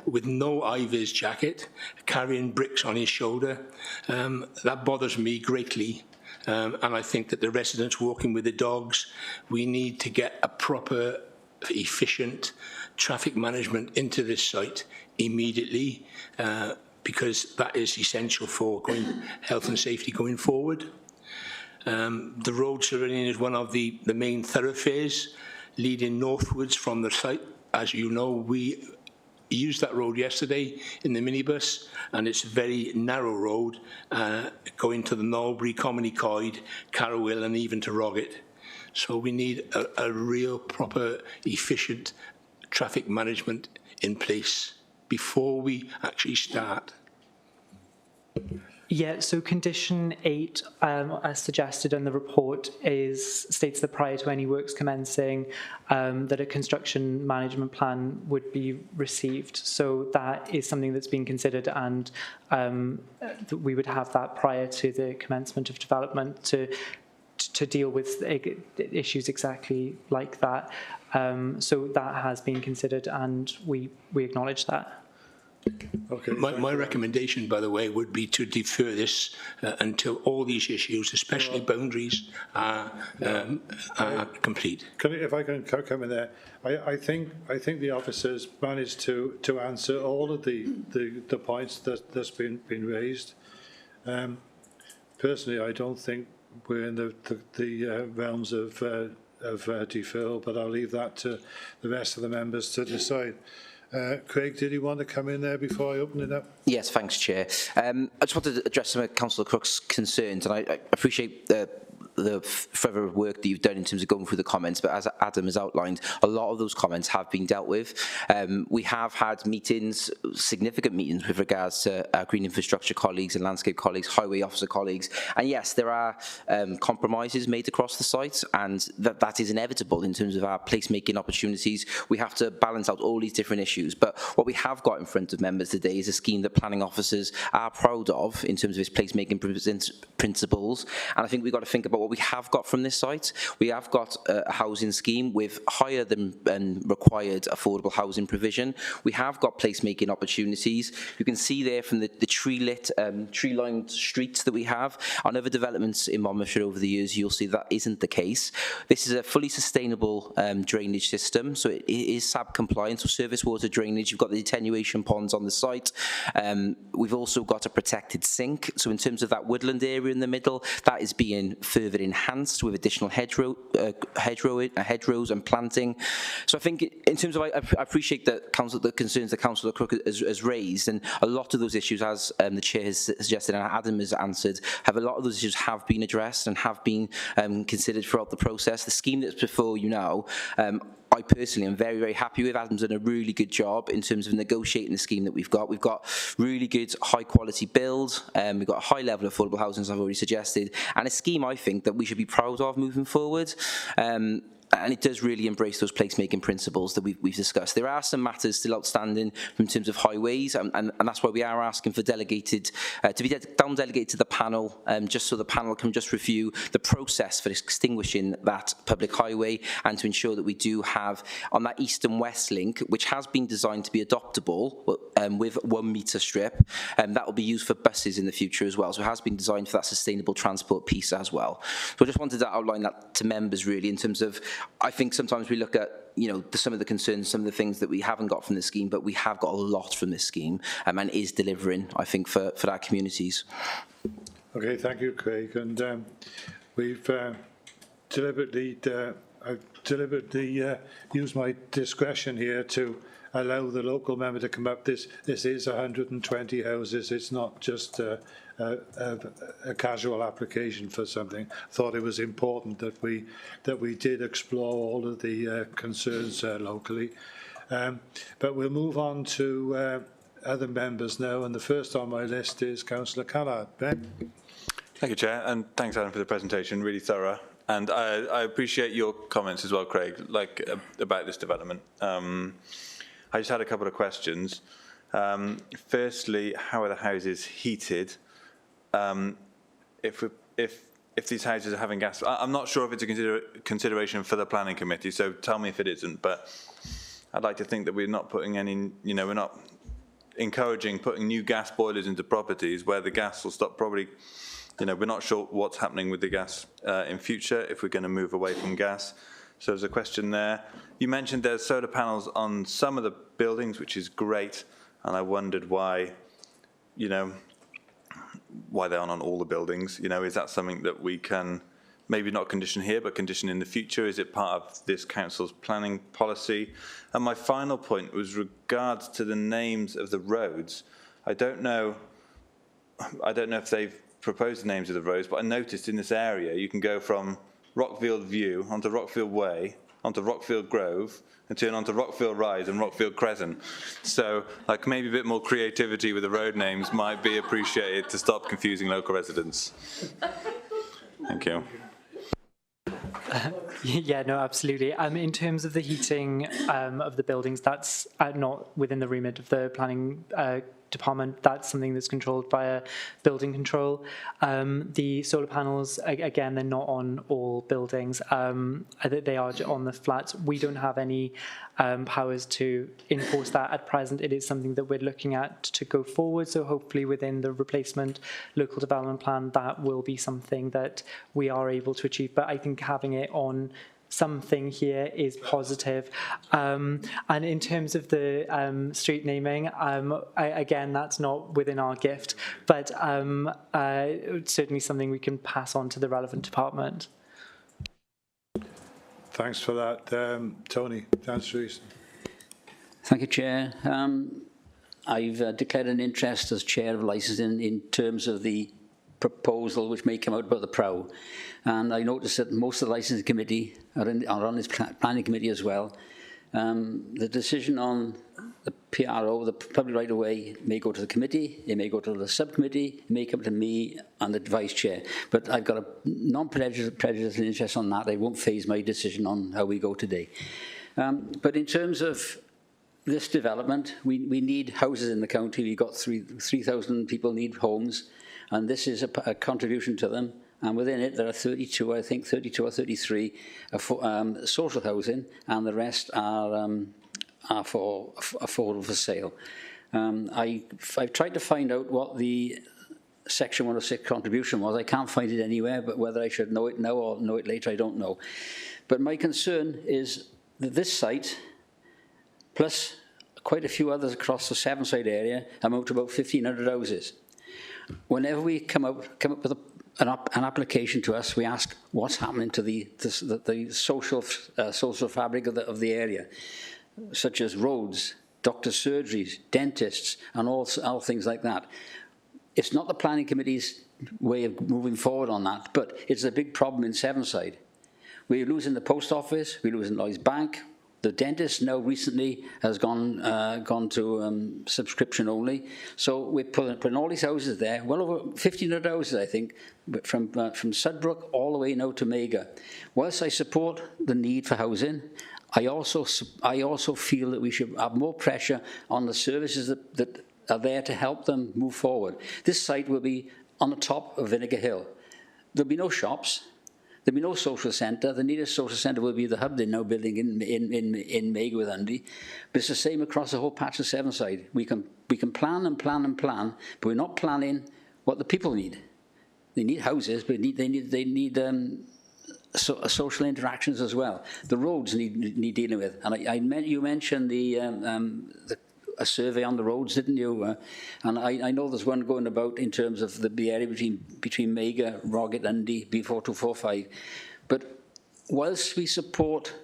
with no IVIS jacket, carrying bricks on his shoulder. That bothers me greatly. And I think that the residents walking with the dogs, we need to get a proper, efficient traffic management into this site immediately, because that is essential for health and safety going forward. The road surrounding is one of the main thoroughfares leading northwards from the site. As you know, we used that road yesterday in the minibus, and it's a very narrow road going to the Norbury, Comedy Coed, Carrowhill, and even to Roggett. So we need a real proper efficient traffic management in place before we actually start. Yeah, so condition 8, as suggested in the report, states that prior to any works commencing, that a construction management plan would be received. So that is something that's been considered, and we would have that prior to the commencement of development to deal with issues exactly like that. So that has been considered, and we acknowledge that. Okay. My recommendation, by the way, would be to defer this until all these issues, especially boundaries, are complete. If I can come in there, I think the officers managed to answer all of the points that's been raised. Personally, I don't think we're in the realms of deferral, but I'll leave that to the rest of the members to decide. Craig, did you want to come in there before I open it up? Yes, thanks, Chair. I just wanted to address some of Councillor Crook's concerns, and I appreciate the further work that you've done in terms of going through the comments, but as Adam has outlined, a lot of those comments have been dealt with. We have had meetings, significant meetings with regards to our green infrastructure colleagues and landscape colleagues, highway officer colleagues, and yes, there are compromises made across the site, and that is inevitable in terms of our placemaking opportunities. We have to balance out all these different issues, but what we have got in front of members today is a scheme that planning officers are proud of in terms of its placemaking principles, and I think we've got to think about what we have got from this site. We have got a housing scheme with higher than required affordable housing provision. We have got placemaking opportunities. You can see there from the tree-lit, tree-lined streets that we have. On other developments in Monmouthshire over the years, you'll see that isn't the case. This is a fully sustainable drainage system, so it is SAB compliant, so surface water drainage. You've got the attenuation ponds on the site. We've also got a protected sink, so in terms of that woodland area in the middle, that is being further enhanced with additional hedgerows and planting. So I think in terms of, I appreciate that the concerns that Councillor Crook has raised, and a lot of those issues, as the Chair has suggested and Adam has answered, a lot of those issues have been addressed and have been considered throughout the process. The scheme that's before you now, I personally am very, very happy with. Adam's done a really good job in terms of negotiating the scheme that we've got. We've got really good, high-quality build. We've got a high level of affordable housing, as I've already suggested, and a scheme I think that we should be proud of moving forward. And it does really embrace those placemaking principles that we've discussed. There are some matters still outstanding in terms of highways, and that's why we are asking for delegated to be down-delegated to the panel, just so the panel can just review the process for extinguishing that public highway, and to ensure that we do have on that east and west link, which has been designed to be adoptable with 1 metre strip, that will be used for buses in the future as well. So it has been designed for that sustainable transport piece as well. So I just wanted to outline that to members really in terms of, I think sometimes we look at, you know, some of the concerns, some of the things that we haven't got from this scheme, but we have got a lot from this scheme, and is delivering, I think, for our communities. Okay, thank you, Craig. And we've deliberately used my discretion here to allow the local member to come up. This is 120 houses. It's not just a casual application for something. Thought it was important that we did explore all of the concerns locally. But we'll move on to other members now, and the first on my list is Councillor Callard. Ben. Thank you, Chair, and thanks, Adam, for the presentation. Really thorough, and I appreciate your comments as well, Craig, about this development. I just had a couple of questions. Firstly, how are the houses heated? If these houses are having gas, I'm not sure if it's a consideration for the planning committee, so tell me if it isn't, but I'd like to think that we're not putting any, we're not encouraging putting new gas boilers into properties where the gas will stop probably, we're not sure what's happening with the gas in future if we're going to move away from gas. So there's a question there. You mentioned there's solar panels on some of the buildings, which is great, and I wondered why, why they aren't on all the buildings. Is that something that we can maybe not condition here, but condition in the future? Is it part of this council's planning policy? And my final point was regards to the names of the roads. I don't know if they've proposed the names of the roads, but I noticed in this area you can go from Rockfield View onto Rockfield Way, onto Rockfield Grove, and turn onto Rockfield Rise and Rockfield Crescent. So, maybe a bit more creativity with the road names might be appreciated to stop confusing local residents. Thank you. Yeah, no, absolutely. In terms of the heating of the buildings, that's not within the remit of the planning department. That's something that's controlled by a building control. The solar panels, again, they're not on all buildings. They are on the flats. We don't have any powers to enforce that at present. It is something that we're looking at to go forward. So hopefully within the replacement local development plan, that will be something that we are able to achieve. But I think having it on something here is positive. And in terms of the street naming, again, that's not within our gift, but certainly something we can pass on to the relevant department. Thanks for that, Tony. Councillor Easton. Thank you, Chair. I've declared an interest as Chair of Licensing in terms of the proposal which may come out about the PROW. And I noticed that most of the Licensing Committee are on this Planning Committee as well. The decision on the PRO, the public right-of-way, may go to the committee, it may go to the subcommittee, it may come to me and the Vice Chair. But I've got a non-prejudiced interest on that. It won't phase my decision on how we go today. But in terms of this development, we need houses in the county. We've got 3,000 people need homes, and this is a contribution to them. And within it, there are 32, I think, 32 or 33 social housing, and the rest are for affordable for sale. I've tried to find out what the Section 106 contribution was. I can't find it anywhere, but whether I should know it now or know it later, I don't know. But my concern is that this site, plus quite a few others across the Sevenside area, amount to about 1,500 houses. Whenever we come up with an application to us, we ask what's happening to the social fabric of the area, such as roads, doctors' surgeries, dentists, and all things like that. It's not the Planning Committee's way of moving forward on that, but it's a big problem in Sevenside. We're losing the post office, we're losing Lloyds Bank. The dentist now recently has gone to subscription only. So we're putting all these houses there, well over 1,500 houses, I think, from Sudbrook all the way now to Mega. Whilst I support the need for housing, I also feel that we should have more pressure on the services that are there to help them move forward. This site will be on the top of Vinegar Hill. There'll be no shops. There'll be no social centre. The nearest social centre will be the hub they're now building in Mega with Undy. But it's the same across the whole patch of Sevenside. We can plan and plan and plan, but we're not planning what the people need. They need houses, but they need social interactions as well. The roads need dealing with. And you mentioned a survey on the roads, didn't you? And I know there's one going about in terms of the area between Mega, Roggett, Undy, B4245. But whilst we support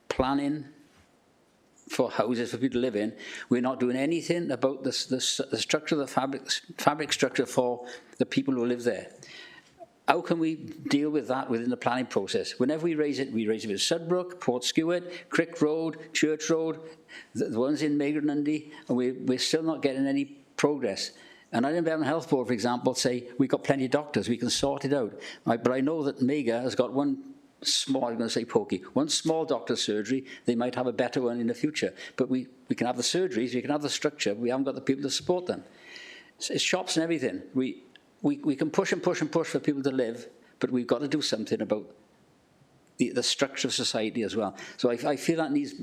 planning for houses for people to live in, we're not doing anything about the structure, the fabric structure for the people who live there. How can we deal with that within the planning process? Whenever we raise it with Sudbrook, Port Skewett, Crick Road, Church Road, the ones in Mega and Undy, and we're still not getting any progress. And Environment Health Board, for example, say, we've got plenty of doctors, we can sort it out. But I know that Mega has got one small, I'm going to say pokey, one small doctor's surgery. They might have a better one in the future. But we can have the surgeries, we can have the structure, but we haven't got the people to support them. It's shops and everything. We can push and push and push for people to live, but we've got to do something about the structure of society as well. So I feel that needs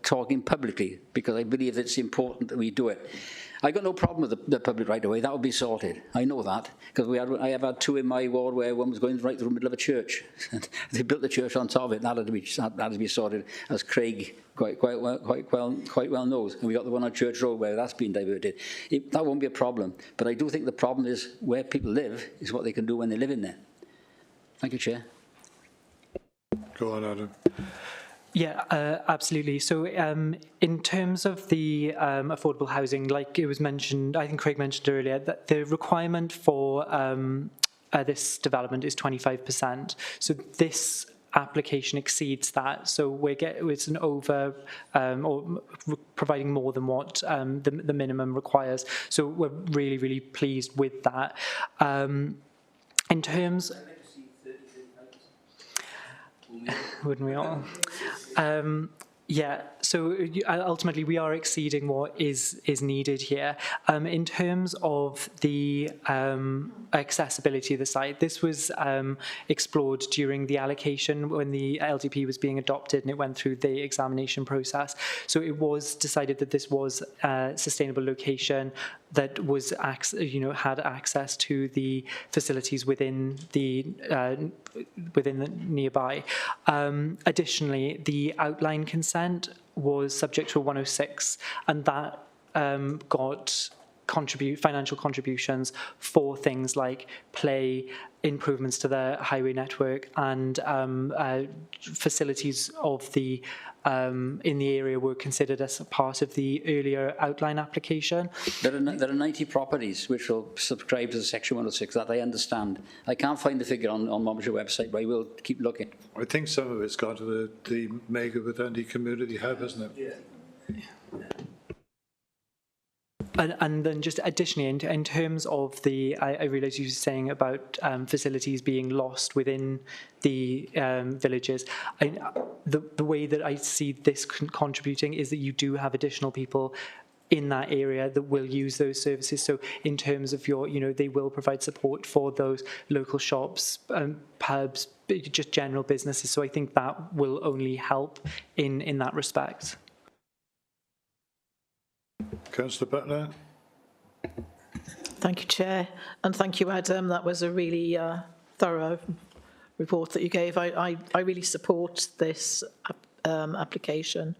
talking publicly, because I believe it's important that we do it. I got no problem with the public right-of-way. That will be sorted. I know that, because I have had two in my ward where one was going right through the middle of a church. They built the church on top of it. That had to be sorted, as Craig quite well knows. And we got the one on Church Road where that's been diverted. That won't be a problem. But I do think the problem is where people live is what they can do when they live in there. Thank you, Chair. Go on, Adam. Yeah, absolutely. So in terms of the affordable housing, like it was mentioned, I think Craig mentioned earlier, that the requirement for this development is 25%. So this application exceeds that. So it's an over or providing more than what the minimum requires. So we're really, really pleased with that. In terms... Wouldn't we all? Yeah, so ultimately we are exceeding what is needed here. In terms of the accessibility of the site, this was explored during the allocation when the LDP was being adopted and it went through the examination process. So it was decided that this was a sustainable location that was, had access to the facilities within the nearby. Additionally, the outline consent was subject to 106, and that got financial contributions for things like play, improvements to the highway network, and facilities of the in the area were considered as a part of the earlier outline application. There are 90 properties which will subscribe to Section 106, that I understand. I can't find the figure on Monmouthshire website, but I will keep looking. I think some of it's gone to the Mega with Dundee Community Hub, hasn't it? Yeah. And then just additionally, in terms of the, I realise you were saying about facilities being lost within the villages. The way that I see this contributing is that you do have additional people in that area that will use those services. So in terms of your, they will provide support for those local shops, pubs, just general businesses. So I think that will only help in that respect. Councillor Butler. Thank you, Chair, and thank you, Adam. That was a really thorough report that you gave. I really support this application.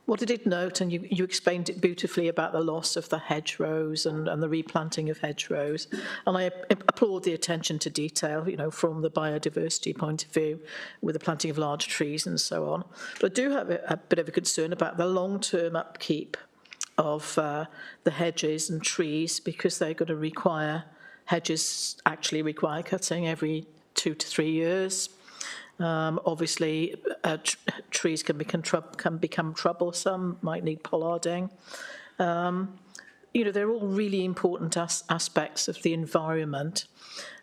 What I did note, and you explained it beautifully about the loss of the hedgerows and the replanting of hedgerows, and I applaud the attention to detail, from the biodiversity point of view, with the planting of large trees and so on. But I do have a bit of a concern about the long-term upkeep of the hedges and trees, because they're going to require, hedges actually require cutting every 2 to 3 years. Obviously, trees can become troublesome, might need pollarding. They're all really important aspects of the environment.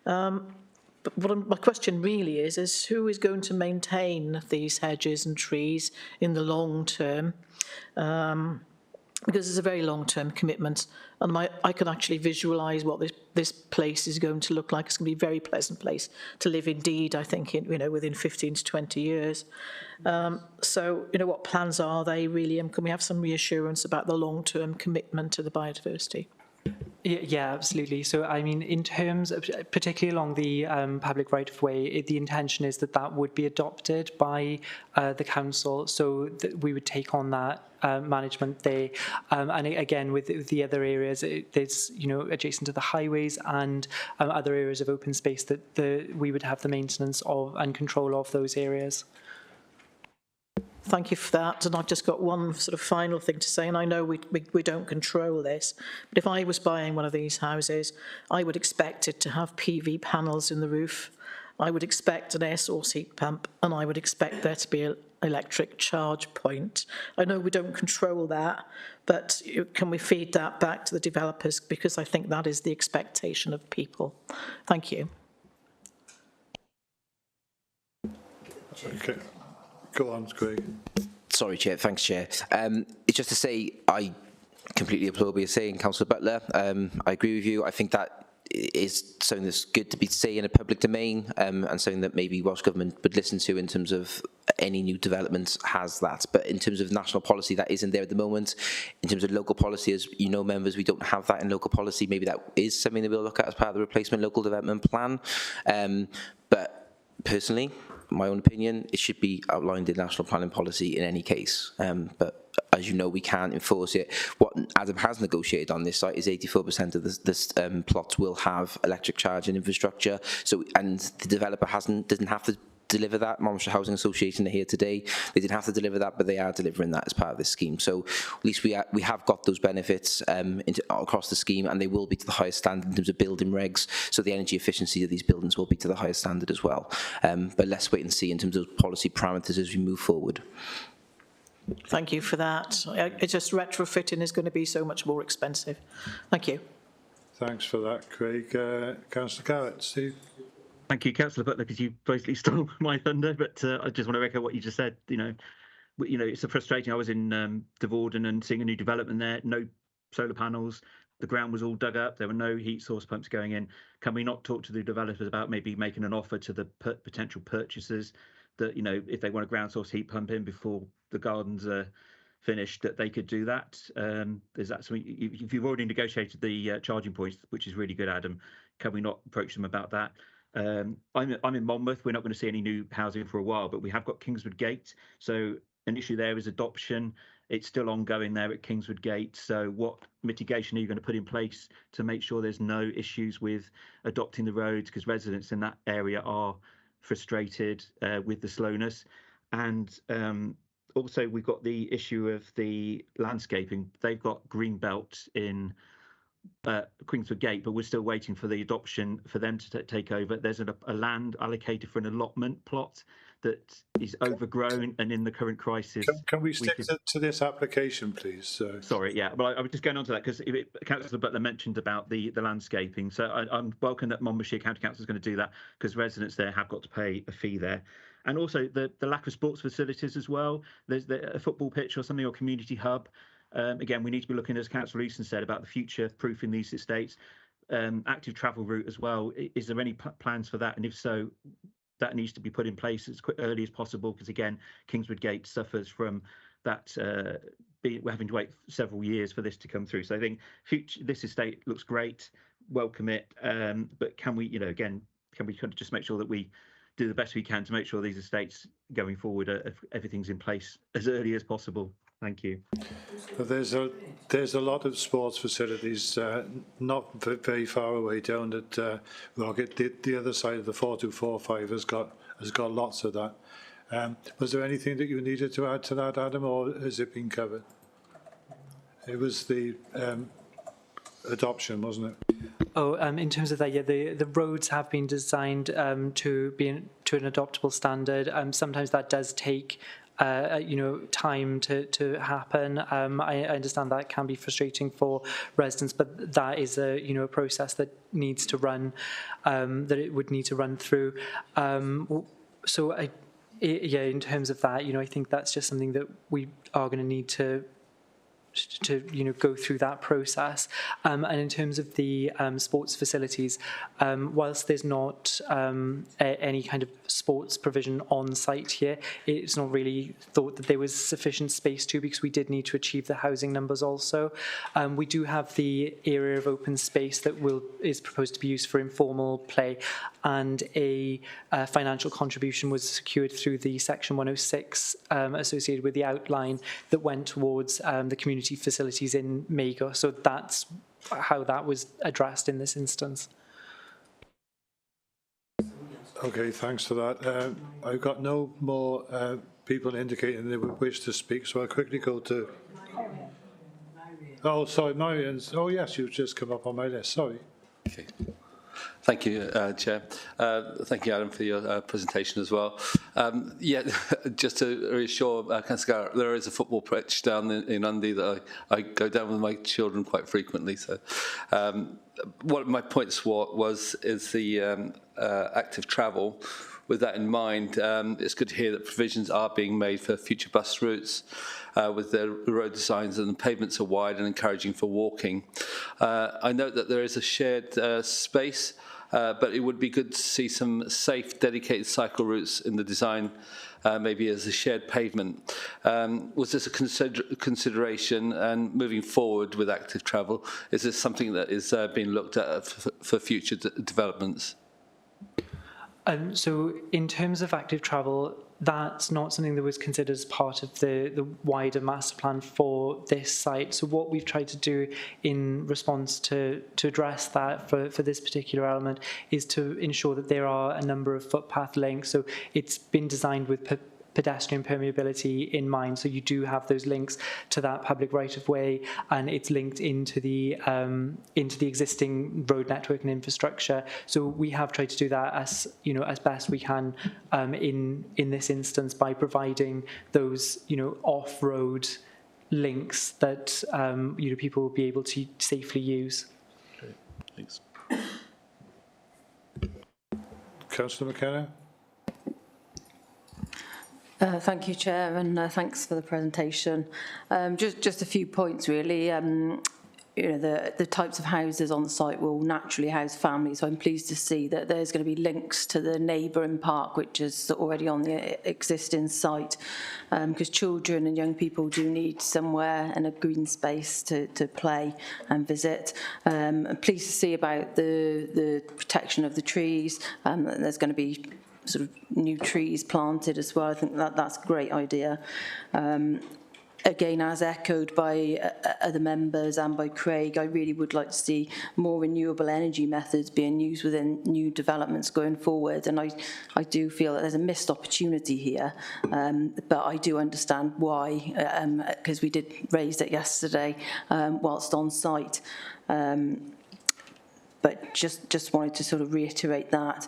But my question really is who is going to maintain these hedges and trees in the long term? Because it's a very long-term commitment, and I can actually visualise what this place is going to look like. It's going to be a very pleasant place to live indeed, I think, within 15 to 20 years. So, what plans are they really, and can we have some reassurance about the long-term commitment to the biodiversity? Yeah, absolutely. So, I mean, in terms of, particularly along the public right-of-way, the intention is that would be adopted by the council, so that we would take on that management there. And again, with the other areas, there's, adjacent to the highways and other areas of open space that we would have the maintenance of and control of those areas. Thank you for that. And I've just got one sort of final thing to say, and I know we don't control this, but if I was buying one of these houses, I would expect it to have PV panels in the roof. I would expect an air source heat pump, and I would expect there to be an electric charge point. I know we don't control that, but can we feed that back to the developers? Because I think that is the expectation of people. Thank you. Okay. Go on, Craig. Sorry, Chair. Thanks, Chair. It's just to say I completely applaud what you're saying, Councillor Butler. I agree with you. I think that is something that's good to be say in a public domain, and something that maybe Welsh Government would listen to in terms of any new developments has that. But in terms of national policy, that isn't there at the moment. In terms of local policy, as you know, members, we don't have that in local policy. Maybe that is something that we'll look at as part of the replacement local development plan. But personally, my own opinion, it should be outlined in national planning policy in any case. But as you know, we can't enforce it. What Adam has negotiated on this site is 84% of the plots will have electric charging infrastructure. So, and the developer doesn't have to deliver that. Monmouthshire Housing Association are here today. They didn't have to deliver that, but they are delivering that as part of this scheme. So at least we have got those benefits across the scheme, and they will be to the highest standard in terms of building regs. So the energy efficiency of these buildings will be to the highest standard as well. But let's wait and see in terms of policy parameters as we move forward. Thank you for that. It's just retrofitting is going to be so much more expensive. Thank you. Thanks for that, Craig. Councillor Garrett, Steve. Thank you, Councillor Butler, because you basically stole my thunder. But I just want to echo what you just said. It's frustrating. I was in Devorden and seeing a new development there. No solar panels. The ground was all dug up. There were no heat source pumps going in. Can we not talk to the developers about maybe making an offer to the potential purchasers that, if they want a ground source heat pump in before the gardens are finished, that they could do that? Is that something? If you've already negotiated the charging points, which is really good, Adam, can we not approach them about that? I'm in Monmouth. We're not going to see any new housing for a while, but we have got Kingswood Gate. So an issue there is adoption. It's still ongoing there at Kingswood Gate. So what mitigation are you going to put in place to make sure there's no issues with adopting the roads? Because residents in that area are frustrated with the slowness. And also we've got the issue of the landscaping. They've got green belts in Kingswood Gate, but we're still waiting for the adoption for them to take over. There's a land allocated for an allotment plot that is overgrown, and in the current crisis, can we stick to this application, please? Sorry, yeah, but I was just going on to that because Councillor Butler mentioned about the landscaping. So I'm welcome that Monmouthshire County Council is going to do that, because residents there have got to pay a fee there. And also the lack of sports facilities as well. There's a football pitch or something, or community hub. Again, we need to be looking, as Councillor Easton said, about the future proofing these estates. Active travel route as well. Is there any plans for that? And if so, that needs to be put in place as early as possible, because again, Kingswood Gate suffers from that. We're having to wait several years for this to come through. So I think this estate looks great. Welcome it, but can we, again, can we kind of just make sure that we do the best we can to make sure these estates going forward, everything's in place as early as possible? Thank you. There's a lot of sports facilities not very far away down at Rocket. The other side of the 4245 has got lots of that. Was there anything that you needed to add to that, Adam, or has it been covered? It was the adoption, wasn't it? Oh, in terms of that, yeah, the roads have been designed to be to an adoptable standard. Sometimes that does take time to happen. I understand that can be frustrating for residents, but that is a process that needs to run, that it would need to run through. In terms of that, I think that's just something that we are going to need to go through that process. And in terms of the sports facilities, whilst there's not any kind of sports provision on site here, it's not really thought that there was sufficient space to, because we did need to achieve the housing numbers also. We do have the area of open space that is proposed to be used for informal play, and a financial contribution was secured through the Section 106 associated with the outline that went towards the community facilities in Magor. So that's how that was addressed in this instance. Okay, thanks for that. I've got no more people indicating they would wish to speak, so I'll quickly go to... Oh, sorry, Marian's... Oh, yes, you've just come up on my list, sorry. Okay. Thank you, Chair. Thank you, Adam, for your presentation as well. Just to reassure Councillor Garrett, there is a football pitch down in Undy that I go down with my children quite frequently. So, one of my points is the active travel. With that in mind, it's good to hear that provisions are being made for future bus routes with the road designs, and the pavements are wide and encouraging for walking. I note that there is a shared space, but it would be good to see some safe, dedicated cycle routes in the design, maybe as a shared pavement. Was this a consideration, and moving forward with active travel, is this something that is being looked at for future developments? So in terms of active travel, that's not something that was considered as part of the wider master plan for this site. So what we've tried to do in response to address that for this particular element is to ensure that there are a number of footpath links. So it's been designed with pedestrian permeability in mind, so you do have those links to that public right-of-way, and it's linked into the existing road network and infrastructure. So we have tried to do that as best we can in this instance by providing those off-road links that people will be able to safely use. Okay, thanks. Councillor McKenna. Thank you, Chair, and thanks for the presentation. Just a few points, really. The types of houses on the site will naturally house families, so I'm pleased to see that there's going to be links to the neighbouring park, which is already on the existing site, because children and young people do need somewhere and a green space to play and visit. I'm pleased to see about the protection of the trees. There's going to be sort of new trees planted as well. I think that's a great idea. Again, as echoed by other members and by Craig, I really would like to see more renewable energy methods being used within new developments going forward. And I do feel that there's a missed opportunity here, but I do understand why, because we did raise it yesterday whilst on site. But just wanted to sort of reiterate that.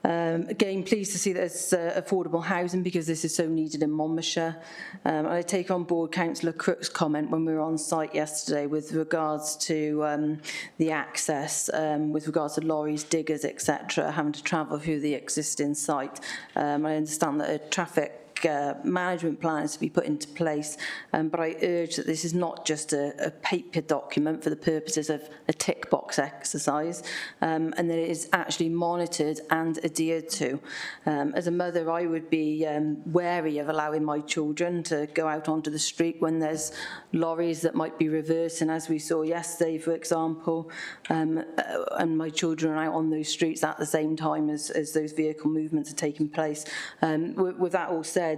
Again, pleased to see that there's affordable housing because this is so needed in Monmouthshire. I take on board Councillor Crook's comment when we were on site yesterday with regards to the access, with regards to lorries, diggers, etc., having to travel through the existing site. I understand that a traffic management plan is to be put into place, but I urge that this is not just a paper document for the purposes of a tick box exercise, and that it is actually monitored and adhered to. As a mother, I would be wary of allowing my children to go out onto the street when there's lorries that might be reversing, as we saw yesterday, for example, and my children are out on those streets at the same time as those vehicle movements are taking place. With that all said,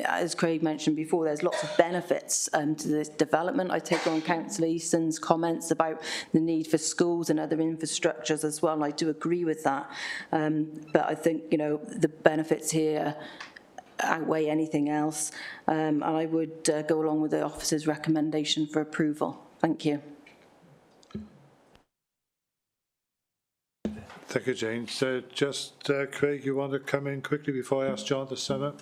as Craig mentioned before, there's lots of benefits to this development. I take on Councillor Easton's comments about the need for schools and other infrastructures as well, and I do agree with that. But I think, you know, the benefits here outweigh anything else, and I would go along with the officer's recommendation for approval. Thank you. Thank you, Jane. So just, Craig, you want to come in quickly before I ask John to sum up?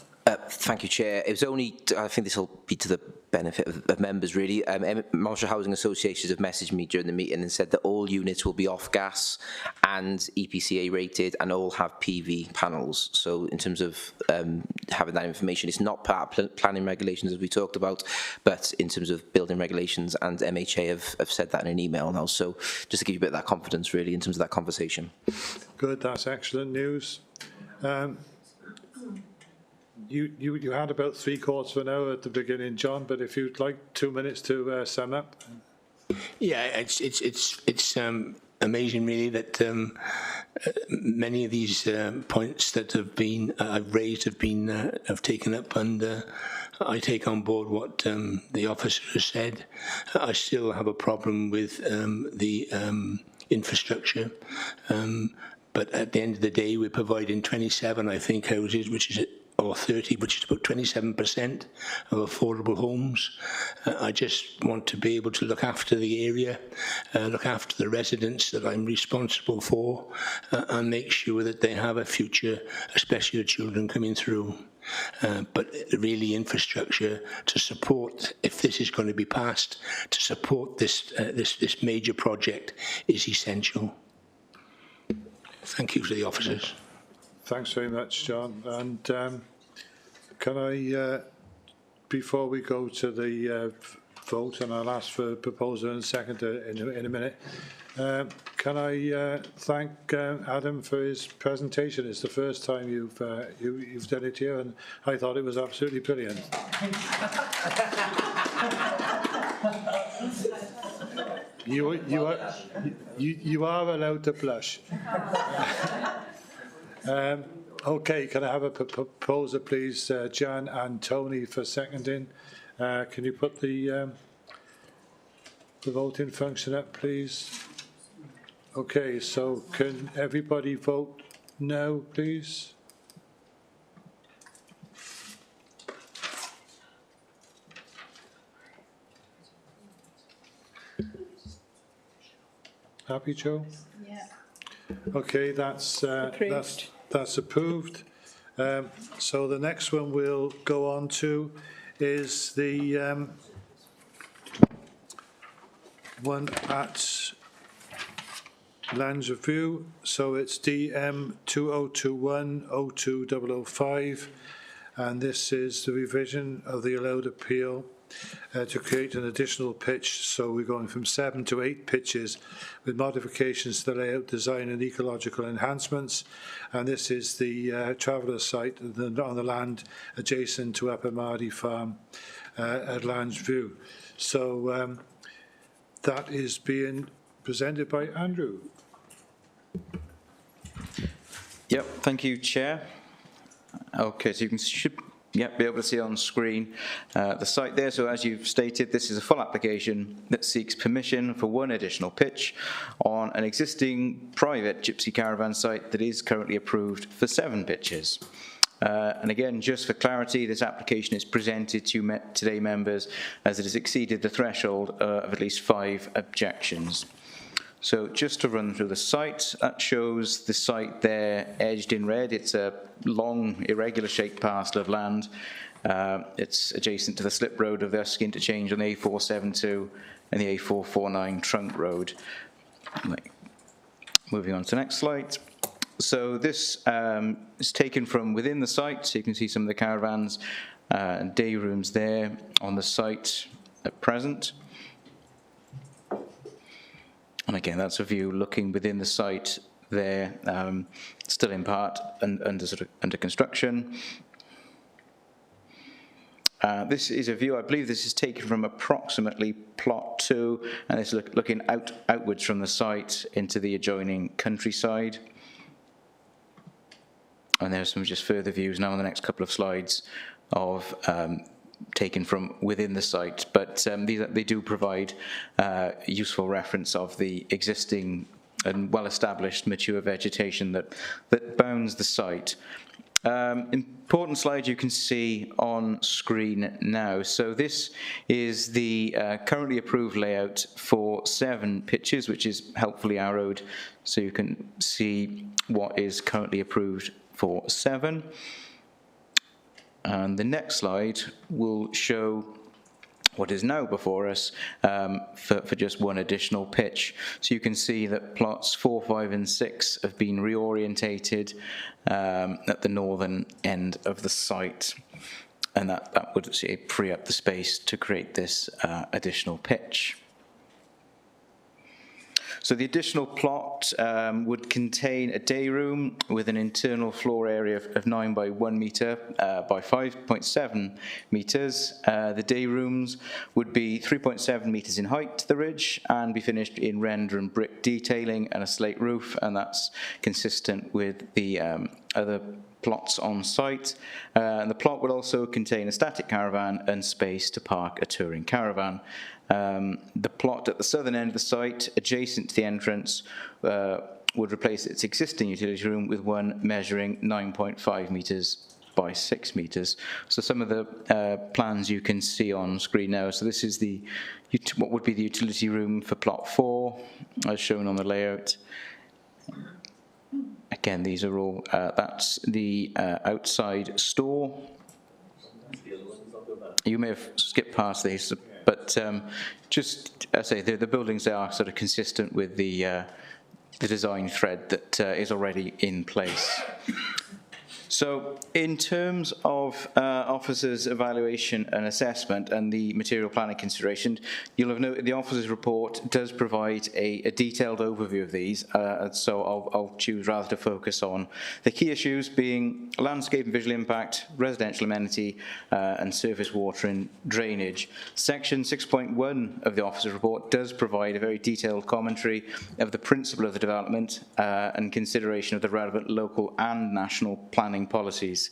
Thank you, Chair. It was only, I think this will be to the benefit of members, really. Monmouthshire Housing Associations have messaged me during the meeting and said that all units will be off gas and EPCA rated and all have PV panels. So in terms of having that information, it's not part of planning regulations as we talked about, but in terms of building regulations, and MHA have said that in an email now. So just to give you a bit of that confidence, really, in terms of that conversation. Good, that's excellent news. You had about 3/4 of an hour at the beginning, John, but if you'd like 2 minutes to sum up. Yeah, it's amazing, really, that many of these points that have been I've raised have taken up, and I take on board what the officer has said. I still have a problem with the infrastructure, but at the end of the day, we're providing 27, I think, houses, which is or 30, which is about 27% of affordable homes. I just want to be able to look after the area, look after the residents that I'm responsible for, and make sure that they have a future, especially the children coming through. But really, infrastructure to support, if this is going to be passed, to support this this major project is essential. Thank you to the officers. Thanks very much, John. And can I, before we go to the vote, and I'll ask for a proposal and second in a minute, can I thank Adam for his presentation? It's the first time you've done it here, and I thought it was absolutely brilliant. You are allowed to blush. Okay, can I have a proposer, please, Jan and Tony, for seconding? Can you put the voting function up, please? Okay, so can everybody vote no, please? Happy, Joe? Yeah. Okay, that's approved. So the next one we'll go on to is the one at Lands Review. So it's DM 2021-02005, and this is the revision of the allowed appeal to create an additional pitch. So we're going from 7 to 8 pitches with modifications to the layout, design and ecological enhancements. And this is the traveller site on the land adjacent to Upper Mardy Farm at Lands View. So that is being presented by Andrew. Yep, thank you, Chair. Okay, so you should be able to see on screen the site there. So as you've stated, this is a full application that seeks permission for one additional pitch on an existing private gypsy caravan site that is currently approved for 7 pitches. And again, just for clarity, this application is presented to today members as it has exceeded the threshold of at least 5 objections. So just to run through the site, that shows the site there edged in red. It's a long, irregular shaped parcel of land. It's adjacent to the slip road of the Usk interchange on the A472 and the A449 trunk road. Moving on to the next slide. So this is taken from within the site, so you can see some of the caravans and day rooms there on the site at present. And again, that's a view looking within the site there, still in part and under construction. This is a view, I believe this is taken from approximately plot 2, and it's looking outwards from the site into the adjoining countryside. And there's some just further views now on the next couple of slides of taken from within the site, but they do provide useful reference of the existing and well-established mature vegetation that bounds the site. Important slide you can see on screen now. So this is the currently approved layout for 7 pitches, which is helpfully arrowed, so you can see what is currently approved for 7. And the next slide will show what is now before us for just 1 additional pitch. So you can see that plots 4, 5 and 6 have been reorientated at the northern end of the site, and that would free up the space to create this additional pitch. So the additional plot would contain a day room with an internal floor area of 9 by 1 metre by 5.7 metres. The day rooms would be 3.7 metres in height to the ridge and be finished in render and brick detailing and a slate roof, and that's consistent with the other plots on site. And the plot would also contain a static caravan and space to park a touring caravan. The plot at the southern end of the site, adjacent to the entrance, would replace its existing utility room with one measuring 9.5 metres by 6 metres. So some of the plans you can see on screen now. So this is what would be the utility room for plot 4, as shown on the layout. Again, these are all, that's the outside store. You may have skipped past these, but just, as I say, the buildings are sort of consistent with the design thread that is already in place. So in terms of officers' evaluation and assessment and the material planning consideration, you'll have noted the officers' report does provide a detailed overview of these, so I'll choose rather to focus on the key issues being landscape and visual impact, residential amenity, and surface water and drainage. Section 6.1 of the officers' report does provide a very detailed commentary of the principle of the development and consideration of the relevant local and national planning policies.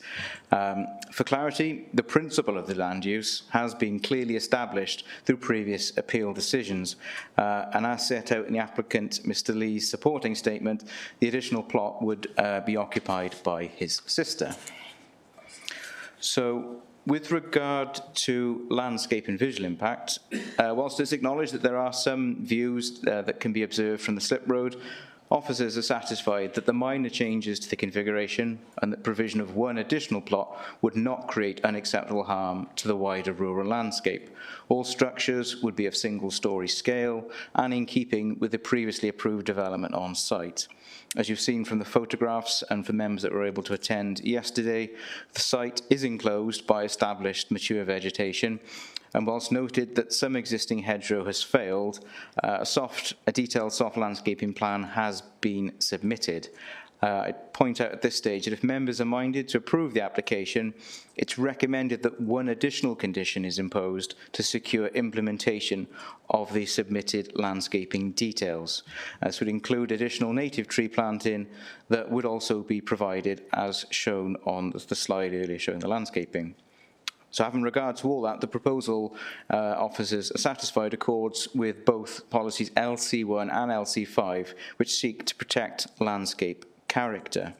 For clarity, the principle of the land use has been clearly established through previous appeal decisions, and as set out in the applicant Mr. Lee's supporting statement, the additional plot would be occupied by his sister. So, with regard to landscape and visual impact, whilst it's acknowledged that there are some views that can be observed from the slip road, officers are satisfied that the minor changes to the configuration and the provision of one additional plot would not create unacceptable harm to the wider rural landscape. All structures would be of single-storey scale and in keeping with the previously approved development on site. As you've seen from the photographs and for members that were able to attend yesterday, the site is enclosed by established mature vegetation, and whilst noted that some existing hedgerow has failed, a detailed soft landscaping plan has been submitted. I'd point out at this stage that if members are minded to approve the application, it's recommended that one additional condition is imposed to secure implementation of the submitted landscaping details. This would include additional native tree planting that would also be provided as shown on the slide earlier showing the landscaping. So having regard to all that, the proposal officers are satisfied accords with both policies LC1 and LC5, which seek to protect landscape character.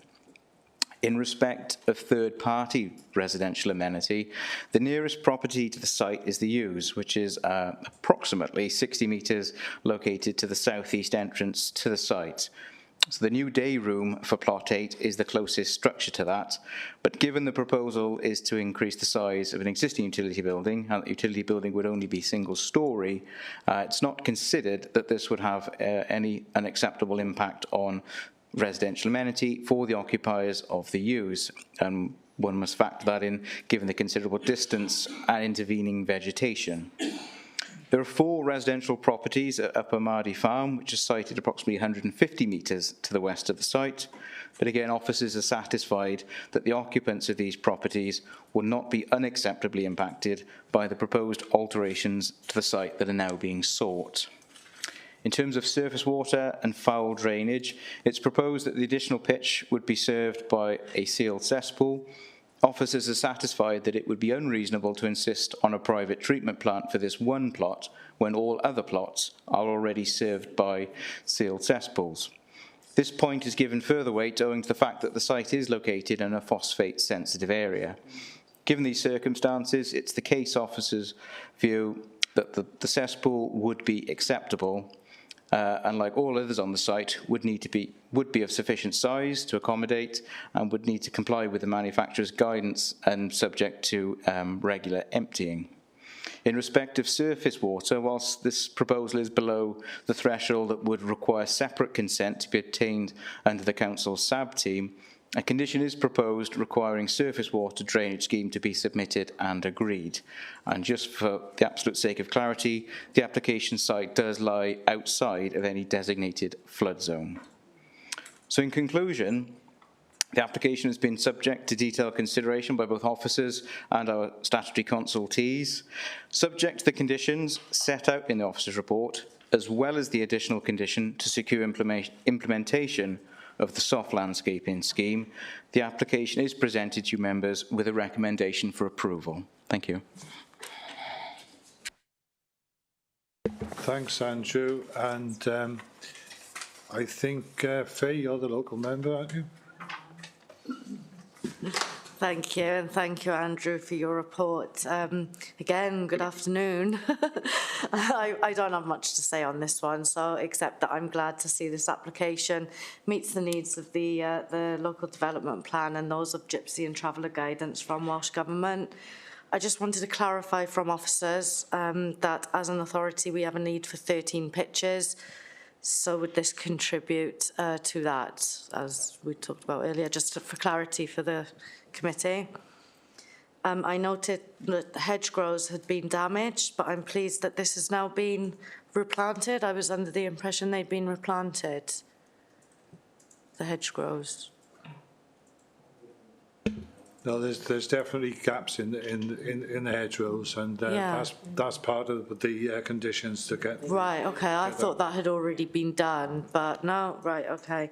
In respect of third-party residential amenity, the nearest property to the site is the Yews, which is approximately 60 metres located to the southeast entrance to the site. So the new day room for plot 8 is the closest structure to that, but given the proposal is to increase the size of an existing utility building, and the utility building would only be single-storey, it's not considered that this would have any unacceptable impact on residential amenity for the occupiers of the Yews. One must factor that in given the considerable distance and intervening vegetation. There are 4 residential properties at Upper Mardy Farm, which is sited approximately 150 metres to the west of the site. But again, officers are satisfied that the occupants of these properties will not be unacceptably impacted by the proposed alterations to the site that are now being sought. In terms of surface water and foul drainage, it's proposed that the additional pitch would be served by a sealed cesspool. Officers are satisfied that it would be unreasonable to insist on a private treatment plant for this one plot when all other plots are already served by sealed cesspools. This point is given further weight owing to the fact that the site is located in a phosphate-sensitive area. Given these circumstances, it's the case officer's view that the cesspool would be acceptable, and like all others on the site, would be of sufficient size to accommodate and would need to comply with the manufacturer's guidance and subject to regular emptying. In respect of surface water, whilst this proposal is below the threshold that would require separate consent to be obtained under the Council's SAB team, a condition is proposed requiring surface water drainage scheme to be submitted and agreed. And just for the absolute sake of clarity, the application site does lie outside of any designated flood zone. So in conclusion, the application has been subject to detailed consideration by both officers and our statutory consultees. Subject to the conditions set out in the officer's report, as well as the additional condition to secure implementation of the soft landscaping scheme, the application is presented to you members with a recommendation for approval. Thank you. Thanks, Andrew. And I think, Faye, you're the local member, aren't you? Thank you, and thank you, Andrew, for your report. Again, good afternoon. I don't have much to say on this one, so except that I'm glad to see this application meets the needs of the local development plan and those of Gypsy and Traveller guidance from Welsh Government. I just wanted to clarify from officers that as an authority we have a need for 13 pitches. So would this contribute to that, as we talked about earlier, just for clarity for the committee? I noted that the hedgerows had been damaged, but I'm pleased that this has now been replanted. I was under the impression they'd been replanted, the hedgerows. No, there's definitely gaps in the hedgerows, and Yeah. that's part of the conditions to get. Right, okay, I thought that had already been done, but no, right, okay.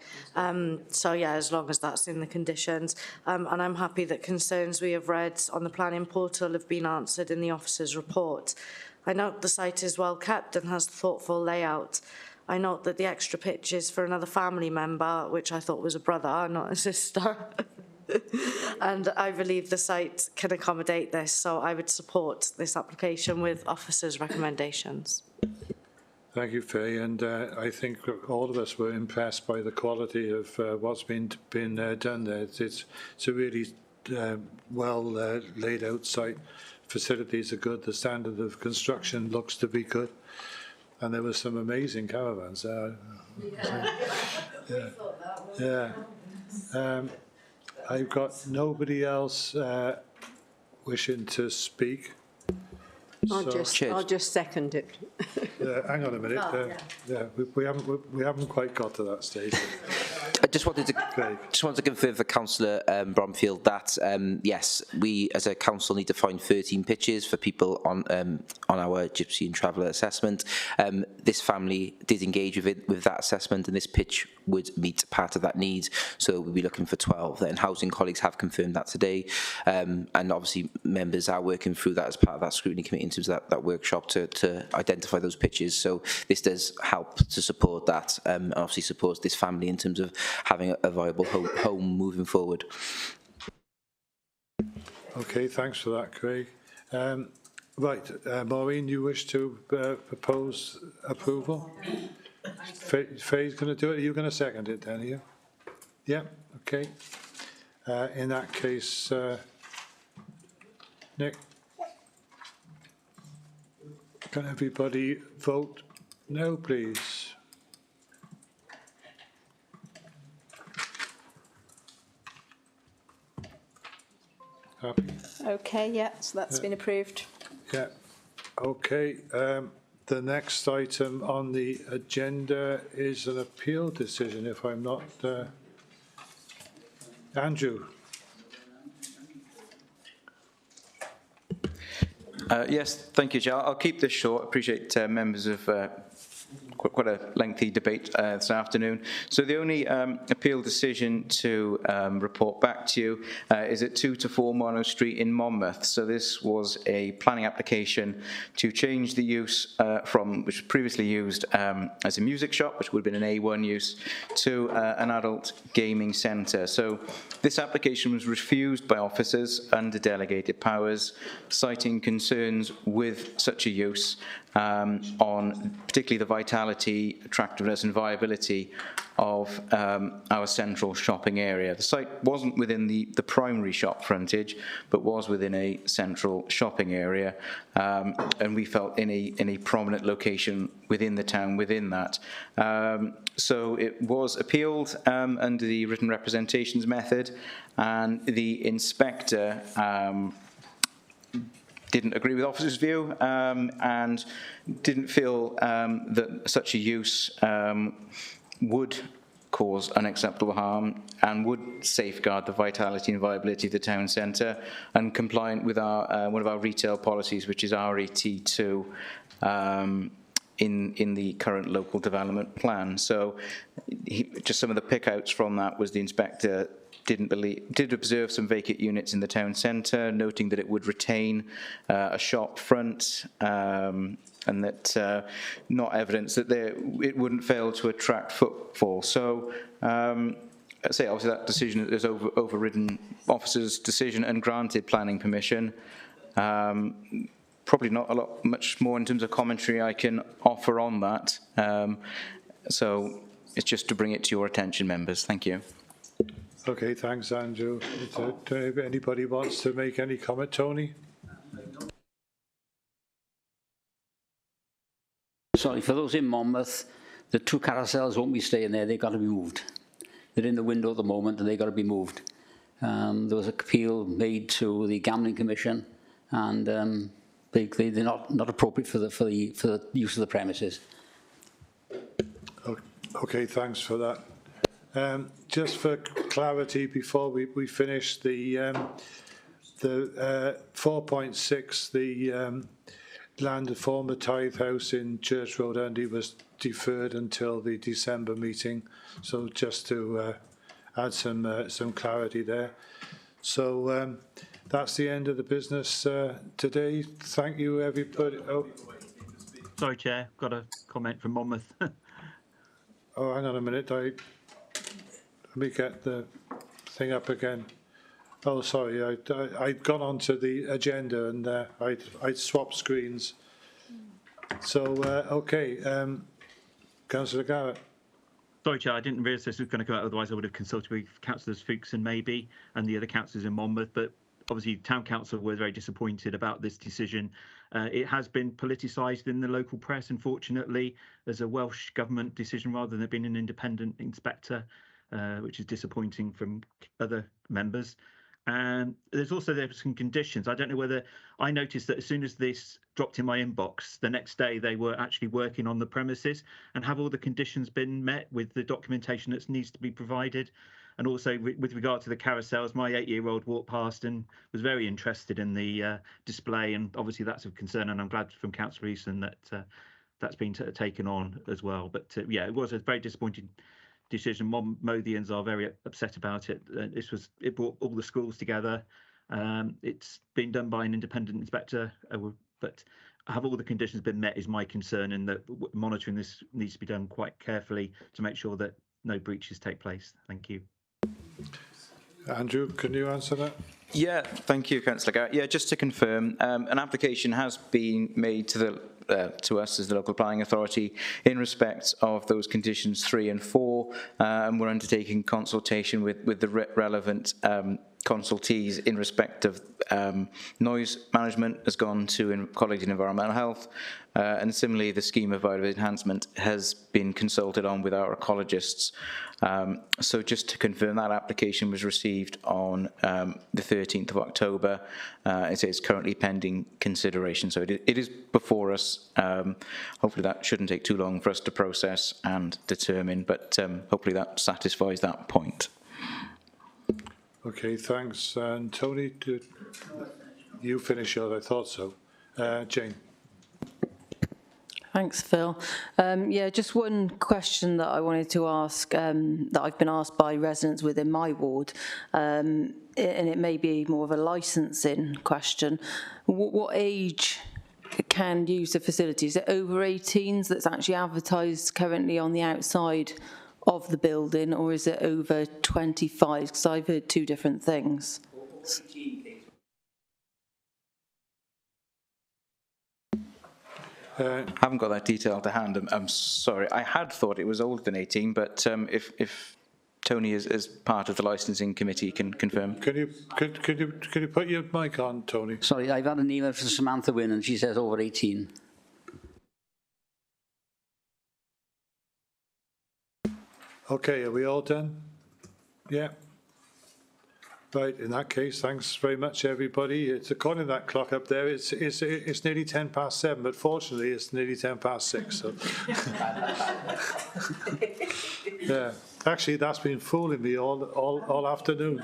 So yeah, as long as that's in the conditions. And I'm happy that concerns we have read on the planning portal have been answered in the officer's report. I note the site is well kept and has thoughtful layout. I note that the extra pitch is for another family member, which I thought was a brother, not a sister. And I believe the site can accommodate this, so I would support this application with officers' recommendations. Thank you, Faye, and I think all of us were impressed by the quality of what's been done there. It's a really well laid out site. Facilities are good. The standard of construction looks to be good, and there were some amazing caravans there. Yeah. I've got nobody else wishing to speak. I'll just second it. Hang on a minute. We haven't quite got to that stage. just wanted to confirm for Councillor Bromfield that yes, we as a council need to find 13 pitches for people on our Gypsy and Traveller assessment. This family did engage with that assessment, and this pitch would meet part of that need. So we'll be looking for 12. And housing colleagues have confirmed that today, and obviously members are working through that as part of that scrutiny committee in terms of that workshop to identify those pitches. So this does help to support that, and obviously supports this family in terms of having a viable home moving forward. Okay, thanks for that, Craig. Right, Maureen, you wish to propose approval? Faye's going to do it. Are you going to second it, then, are you? Yeah, okay. In that case, Nick, can everybody vote no, please? Happy? Okay, yeah, so that's been approved. Yeah, okay. The next item on the agenda is an appeal decision, if I'm not... Andrew. Yes, thank you, Chair. I'll keep this short. Appreciate members of quite a lengthy debate this afternoon. So the only appeal decision to report back to you is at 2 to 4 Mono Street in Monmouth. So this was a planning application to change the use from, which was previously used as a music shop, which would have been an A1 use, to an adult gaming centre. So this application was refused by officers under delegated powers, citing concerns with such a use on particularly the vitality, attractiveness and viability of our central shopping area. The site wasn't within the primary shop frontage, but was within a central shopping area, and we felt in a prominent location within the town within that. So it was appealed under the written representations method, and the inspector didn't agree with officers' view and didn't feel that such a use would cause unacceptable harm and would safeguard the vitality and viability of the town centre and compliant with our one of our retail policies, which is RET2 in the current local development plan. So just some of the pickouts from that was the inspector did observe some vacant units in the town centre, noting that it would retain a shop front and that not evidence that it wouldn't fail to attract footfall. So I'd say obviously that decision is overridden officers' decision and granted planning permission. Probably not much more in terms of commentary I can offer on that. So it's just to bring it to your attention, members. Thank you. Okay, thanks, Andrew. If anybody wants to make any comment, Tony? Sorry, for those in Monmouth, the 2 carousels won't be staying there. They've got to be moved. They're in the window at the moment, and they've got to be moved. There was an appeal made to the Gambling Commission, and they're not appropriate for the use of the premises. Okay, thanks for that. Just for clarity, before we finish, the 4.6, the land of former tithe house in Church Road, Undy, was deferred until the December meeting. So just to add some clarity there. So that's the end of the business today. Thank you, everybody. Oh. Sorry, Chair. Got a comment from Monmouth. Oh, hang on a minute. Let me get the thing up again. Oh, sorry. I'd gone onto the agenda and I'd swapped screens. So, okay. Councillor Garrett. Sorry, Chair, I didn't realise this was going to come out, otherwise I would have consulted with Councillors Fuchs and Maybe and the other councillors in Monmouth, but obviously Town Council were very disappointed about this decision. It has been politicised in the local press, unfortunately, as a Welsh Government decision rather than it being an independent inspector, which is disappointing from other members. And there's some conditions. I don't know whether I noticed that as soon as this dropped in my inbox, the next day they were actually working on the premises. And have all the conditions been met with the documentation that needs to be provided? And also with regard to the carousels, my 8-year-old walked past and was very interested in the display, and obviously that's of concern. And I'm glad from Councillor Easton that that's been taken on as well. But yeah, it was a very disappointing decision. Monmouthans are very upset about it. It brought all the schools together. It's been done by an independent inspector, but have all the conditions been met is my concern, and that monitoring this needs to be done quite carefully to make sure that no breaches take place. Thank you. Andrew, can you answer that? Yeah, thank you, Councillor Garrett. Yeah, just to confirm, an application has been made to us as the local planning authority in respect of those conditions 3 and 4, and we're undertaking consultation with the relevant consultees in respect of noise management has gone to College of Environmental Health, and similarly the scheme of biodiversity enhancement has been consulted on with our ecologists. So just to confirm, that application was received on the 13th of October. It is currently pending consideration, so it is before us. Hopefully that shouldn't take too long for us to process and determine, but hopefully that satisfies that point. Okay, thanks. And Tony, did you finish yours? I thought so. Jane. Thanks, Phil. Yeah, just one question that I wanted to ask, that I've been asked by residents within my ward, and it may be more of a licensing question. What age can use the facility? Is it over 18s that's actually advertised currently on the outside of the building, or is it over 25? Because I've heard two different things. I haven't got that detail to hand. I'm sorry. I had thought it was older than 18, but if Tony, as part of the licensing committee, can confirm. Can you put your mic on, Tony? Sorry, I've had an email from Samantha Wynne, and she says over 18. Okay, are we all done? Yeah. Right, in that case, thanks very much, everybody. It's according to that clock up there, it's nearly 7:10, but fortunately it's nearly 6:10. So. Yeah, actually that's been fooling me all afternoon.